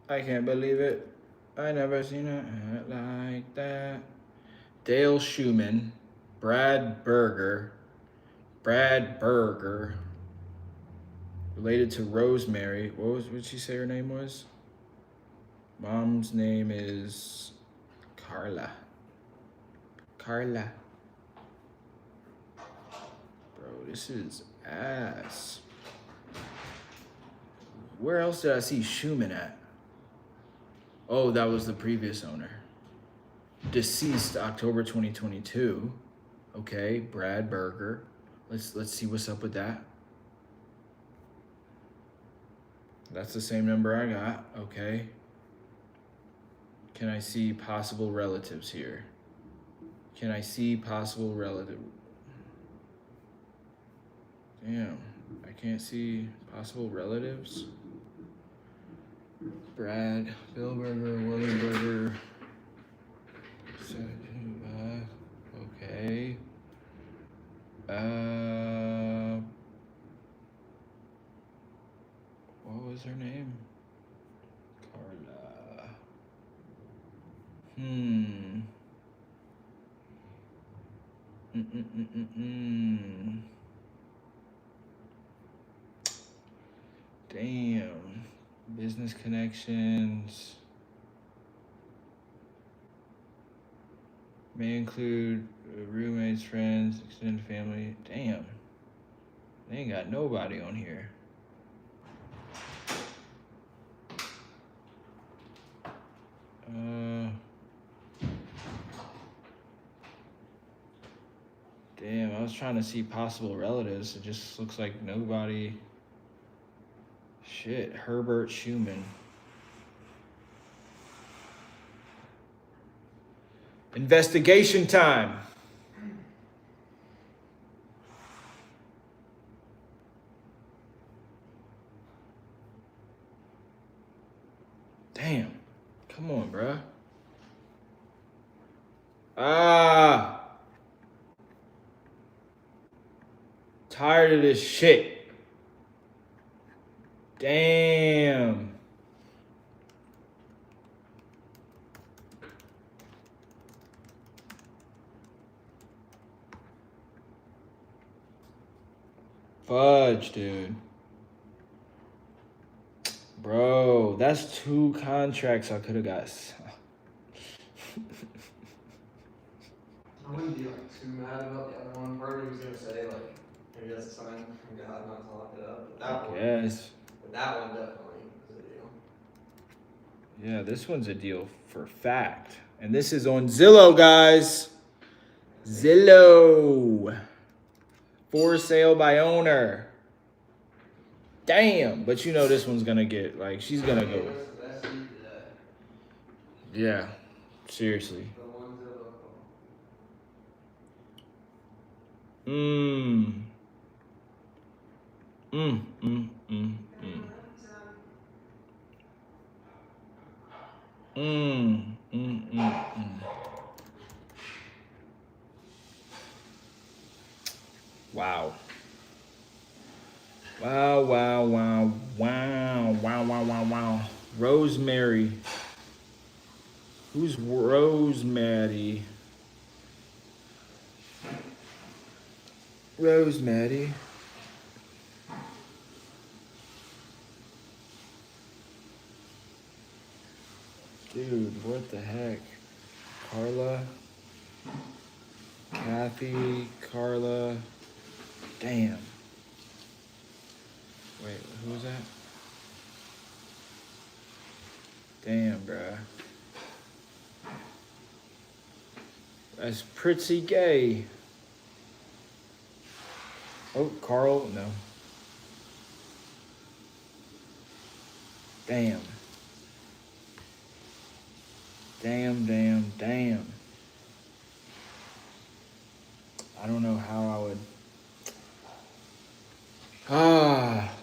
I can't believe it. I never seen it like that. Dale Schumann, Brad Berger. Related to Rosemary. What'd she say her name was? Mom's name is Carla. Bro, this is ass. Where else did I see Schumann at? Oh, that was the previous owner. Deceased October 2022. Okay, Brad Berger. Let's see what's up with that. That's the same number I got. Okay. Can I see possible relatives here? Can I see possible relative? Damn, I can't see possible relatives. Brad, Bill Berger, William Berger. Okay. What was her name? Carla. Damn. Business connections. May include roommates, friends, extended family. Damn. They ain't got nobody on here. Damn, I was trying to see possible relatives. It just looks like nobody. Shit, Herbert Schumann. Investigation time. Damn. Come on, bruh. Ah. Tired of this shit. Damn. Fudge, dude. Bro, that's 2 contracts I could have got. I wouldn't be like too mad about the other one. Part of me was gonna say like maybe that's a sign from God not to lock it up. But that one definitely is a deal. Yeah, this one's a deal for fact. And this is on Zillow, guys. Zillow. For sale by owner. Damn. But you know this one's gonna get, like, she's gonna go. Yeah. Seriously. Mmm. Mm, mm, mm, mm. Mm, mm, mm, mm. Wow. Wow, wow, wow, wow, wow, wow, wow, wow. Rosemary. Who's Rosemary? Rosemary. Dude, what the heck? Carla. Kathy. Carla. Damn. Wait, who was that? Damn, bruh. That's pretty gay. Oh, Carl, no. Damn. Damn, damn, damn. I don't know how I would.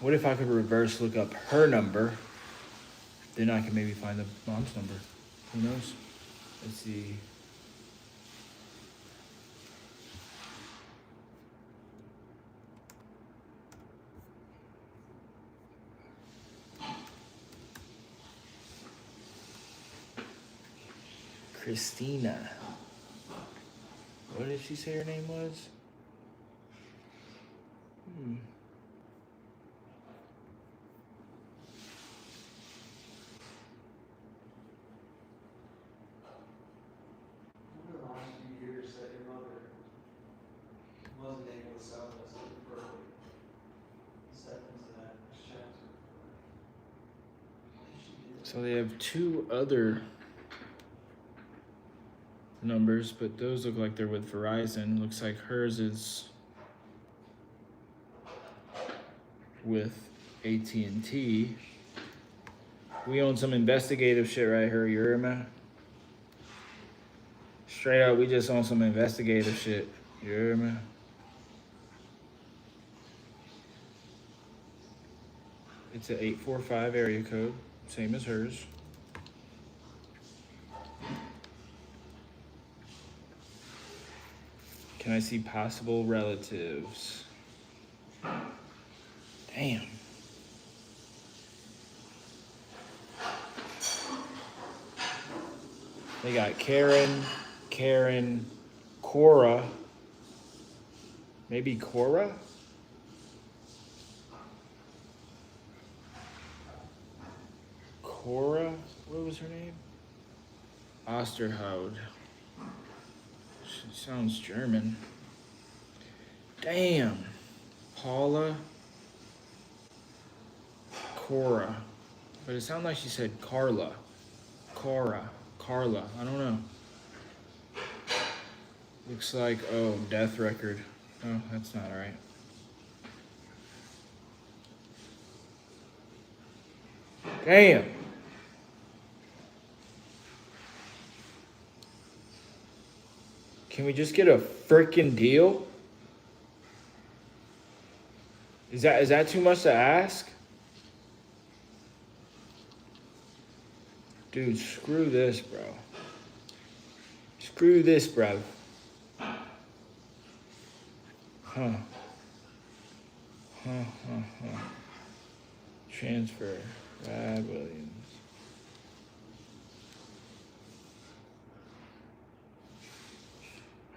What if I could reverse look up her number? Then I can maybe find the mom's number. Who knows? Let's see. Christina. What did she say her name was? In the last few years that your mother wasn't able to sell this perfectly. Step into that chapter. So they have 2 other numbers, but those look like they're with Verizon. Looks like hers is with AT&T. We own some investigative shit right here, you hear me? Straight up, we just on some investigative shit, you hear me? It's an 845 area code, same as hers. Can I see possible relatives? Damn. They got Karen, Cora. Maybe Cora? Cora? What was her name? Osterhout. She sounds German. Damn. Paula. Cora. But it sounded like she said Carla. Carla. I don't know. Looks like, oh, death record. Oh, that's not right. Damn. Can we just get a freaking deal? Is that too much to ask? Dude, screw this, bro. Screw this, bro. Huh. Transfer. Brad Williams.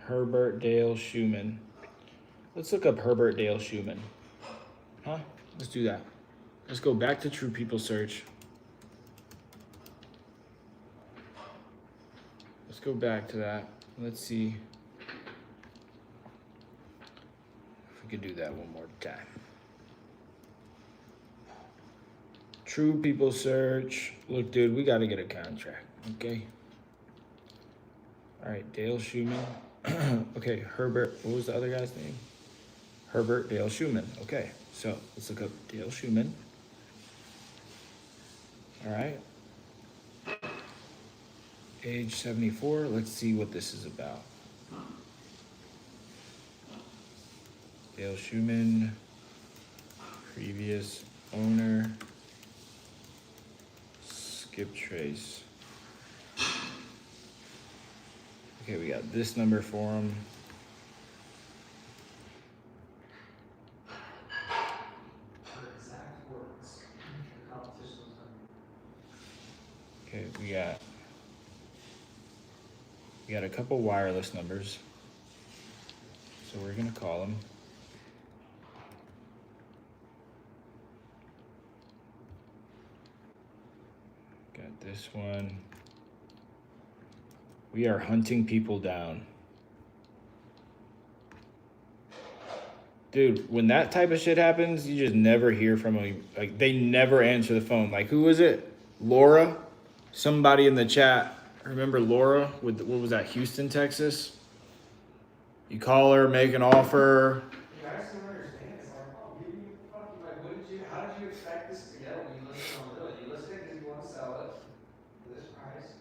Herbert Dale Schumann. Let's look up Herbert Dale Schumann. Huh? Let's do that. Let's go back to True People Search. Let's go back to that. Let's see if we can do that one more time. True People Search. Look, dude, we got to get a contract, okay? All right, Dale Schumann. Okay, Herbert. What was the other guy's name? Herbert Dale Schumann. Okay, so let's look up Dale Schumann. All right. Age 74. Let's see what this is about. Dale Schumann. Previous owner. Skip trace. Okay, we got this number for him. Okay, we got a couple wireless numbers. So we're gonna call them. Got this one. We are hunting people down. Dude, when that type of shit happens, you just never hear from them. Like, they never answer the phone. Like, who was it? Laura? Somebody in the chat. Remember Laura with, what was that, Houston, Texas? You call her, make an offer. Yeah, I just don't understand. It's like, oh, you fucking, like, how did you expect this to go when you listed on Zillow? You listed it because you want to sell it for this price.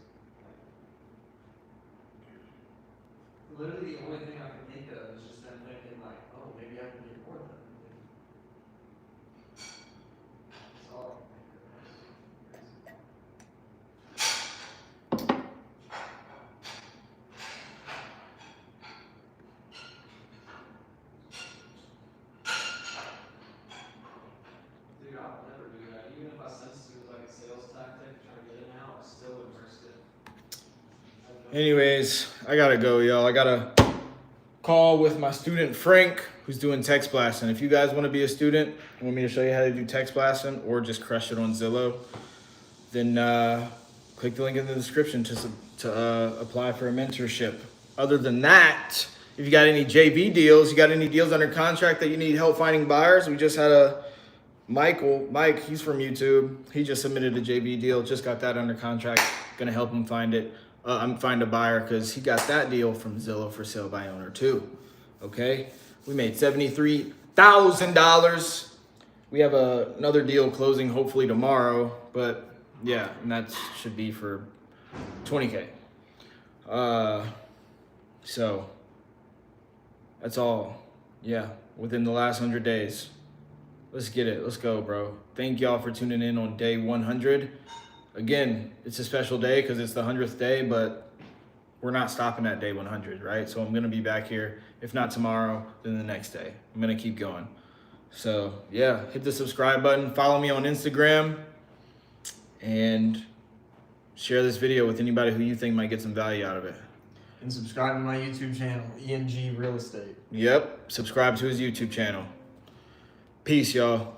Literally, the only thing I can think of is just them thinking, like, oh, maybe I can get more than that. That's all I can think of. Dude, I'll never do that. Even if I sensed it was like a sales tactic, trying to get it now, I still wouldn't risk it. Anyways, I gotta go, y'all. I gotta call with my student Frank, who's doing text blasting. If you guys want to be a student, want me to show you how to do text blasting or just crush it on Zillow, then click the link in the description to apply for a mentorship. Other than that, if you got any JV deals, you got any deals under contract that you need help finding buyers, we just had a Mike, he's from YouTube. He just submitted a JV deal, just got that under contract. Gonna help him find it. Find a buyer because he got that deal from Zillow for sale by owner too. Okay, we made $73,000. We have another deal closing hopefully tomorrow, but yeah, and that should be for 20K. So that's all. Yeah, within the last 100 days. Let's get it. Let's go, bro. Thank y'all for tuning in on day 100. Again, it's a special day because it's the 100th day, but we're not stopping at day 100, right? So I'm going to be back here. If not tomorrow, then the next day. I'm going to keep going. So, yeah, hit the subscribe button. Follow me on Instagram. And share this video with anybody who you think might get some value out of it. And subscribe to my YouTube channel, ENG Real Estate. Yep, subscribe to his YouTube channel. Peace, y'all.